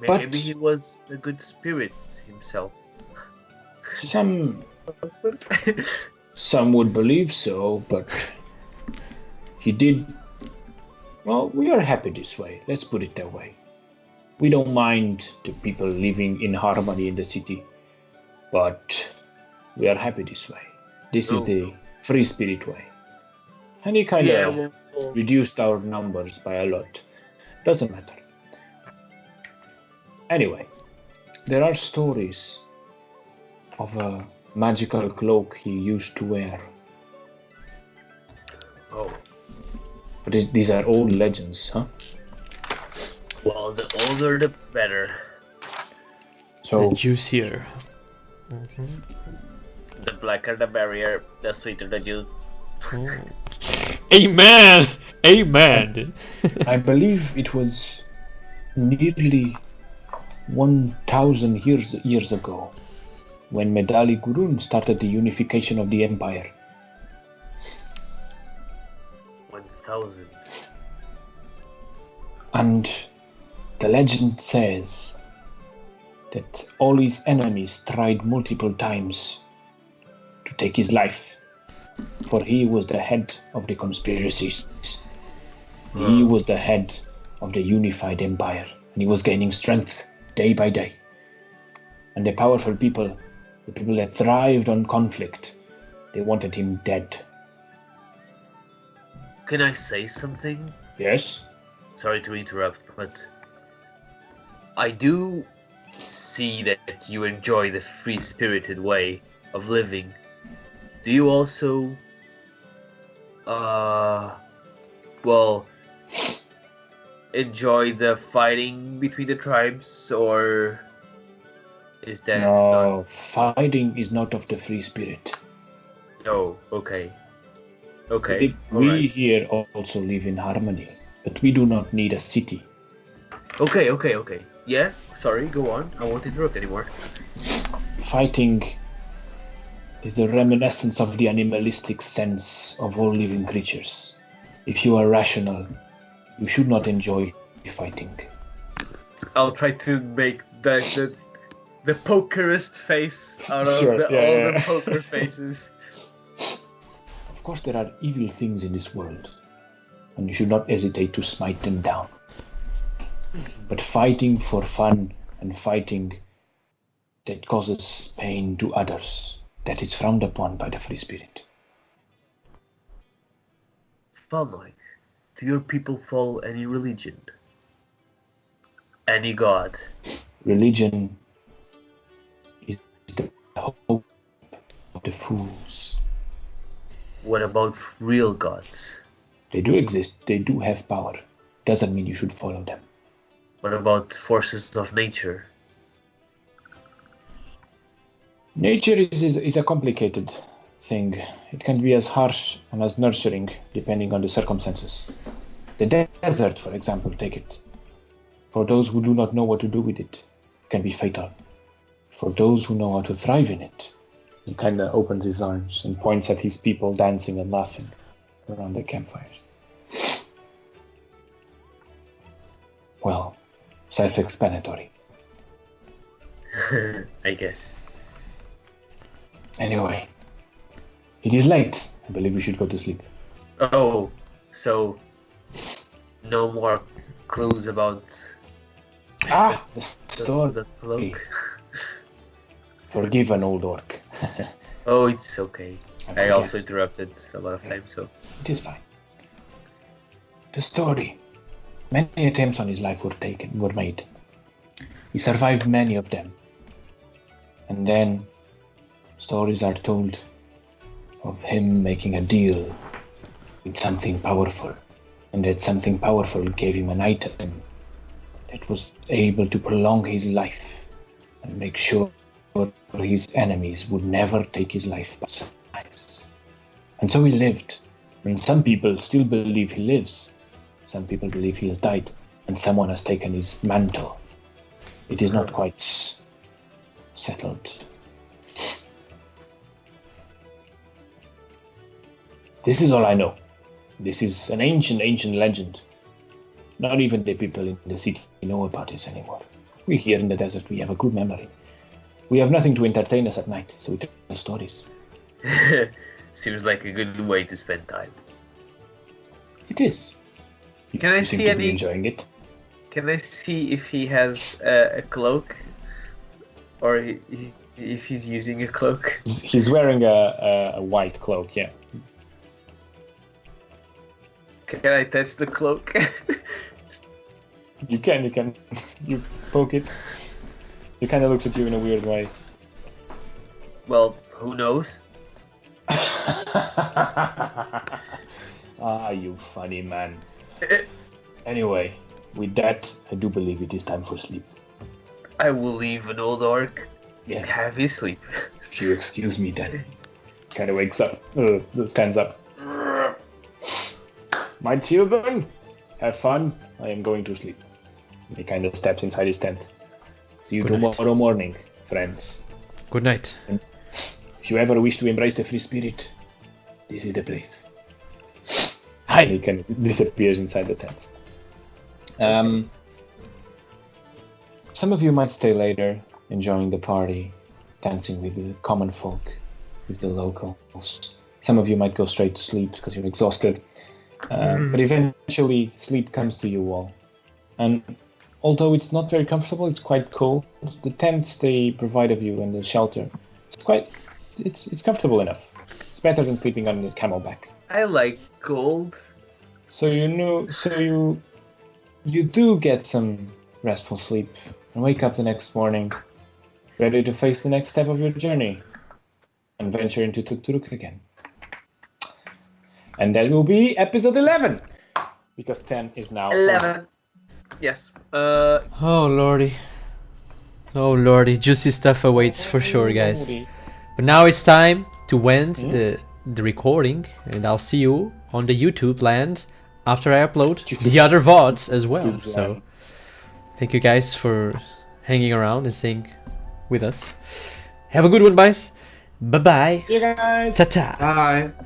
But- maybe he was a good spirit himself. Some would believe so, but he did. Well, we are happy this way. Let's put it that way. We don't mind the people living in harmony in the city, but we are happy this way. This is Oh. the free spirit way. And he kind of Yeah, well, reduced our numbers by a lot. Doesn't matter. Anyway, there are stories of a magical cloak he used to wear. oh, But these are old legends, huh? well, the older the better. So, Juicier. The blacker the barrier, the sweeter the juice. Amen! Amen! I believe it was nearly 1,000 years ago when Medali Gurun started the unification of the empire. 1,000. And the legend says that all his enemies tried multiple times to take his life, for he was the head of the conspiracies. He was the head of the unified empire, and he was gaining strength day by day. And the powerful people, the people that thrived on conflict, they wanted him dead. Can I say something? Yes? Sorry to interrupt, but I do see that you enjoy the free-spirited way of living. Do you also, well, enjoy the fighting between the tribes, or is that No, fighting is not of the free spirit. not? No, okay. Okay, We alright. here also live in harmony, but we do not need a city. Okay. Yeah, sorry, go on. I won't interrupt anymore. Fighting is the reminiscence of the animalistic sense of all living creatures. If you are rational, you should not enjoy fighting. I'll try to make the pokerist face out of Sure, all yeah. the poker faces. Of course, there are evil things in this world, and you should not hesitate to smite them down. But fighting for fun and fighting that causes pain to others, that is frowned upon by the free spirit. Falnoik, do your people follow any religion? Any god? Religion is the hope of the fools. What about real gods? They do exist, they do have power. Doesn't mean you should follow them. What about forces of nature? Nature is a complicated thing. It can be as harsh and as nurturing depending on the circumstances. The desert, for example, take it. For those who do not know what to do with it, it can be fatal. For those who know how to thrive in it, he kind of opens his arms and points at his people dancing and laughing around the campfires. Well, self-explanatory. I guess. Anyway, it is late. I believe we should go to sleep. Oh, so no more clues about Ah, the the store. cloak? Forgive an old orc. Oh, it's okay. I forget. also interrupted a lot of times, so. It is fine. The story. Many attempts on his life were made. He survived many of them. And then stories are told of him making a deal with something powerful, and that something powerful gave him an item that was able to prolong his life and make sure his enemies would never take his life by surprise. And so he lived, and some people still believe he lives. Some people believe he has died, and someone has taken his mantle. It is not quite settled. This is all I know. This is an ancient legend. Not even the people in the city know about this anymore. We here in the desert, we have a good memory. We have nothing to entertain us at night, so we tell stories. Seems like a good way to spend time. It is. Can I You seem see to be any? enjoying it? Can I see if he has a cloak, or if he's using a cloak? He's wearing a white cloak, yeah. Can I touch the cloak? You can. You poke it. He kind of looks at you in a weird way. Well, who knows? Ah, you funny man. Anyway, with that, I do believe it is time for sleep. I will leave an old orc Yeah, and have his sleep. if you excuse me then. Kind of wakes up, stands up. My children, have fun. I am going to sleep. He kind of steps inside his tent. See you Good night. tomorrow morning, friends. Good night. If you ever wish to embrace the free spirit, this is the place. Hi. He can disappears inside the tent. Some of you might stay later, enjoying the party, dancing with the common folk, with the locals. Some of you might go straight to sleep because you're exhausted. But eventually, sleep comes to you all. And although it's not very comfortable, it's quite cool. The tents they provide of you and the shelter, it's comfortable enough. It's better than sleeping on the camelback. I like gold. So you do get some restful sleep and wake up the next morning, ready to face the next step of your journey and venture into Tukturuk again. And that will be episode 11, because 10 is now 11. Yes. Oh lordy. Oh lordy, juicy stuff awaits for sure, guys. But now it's time to end the recording, and I'll see you on the YouTube land after I upload the other VODs as well. So thank you guys for hanging around and staying with us. Have a good one, guys. Bye bye. See you guys. Ta-ta. Bye.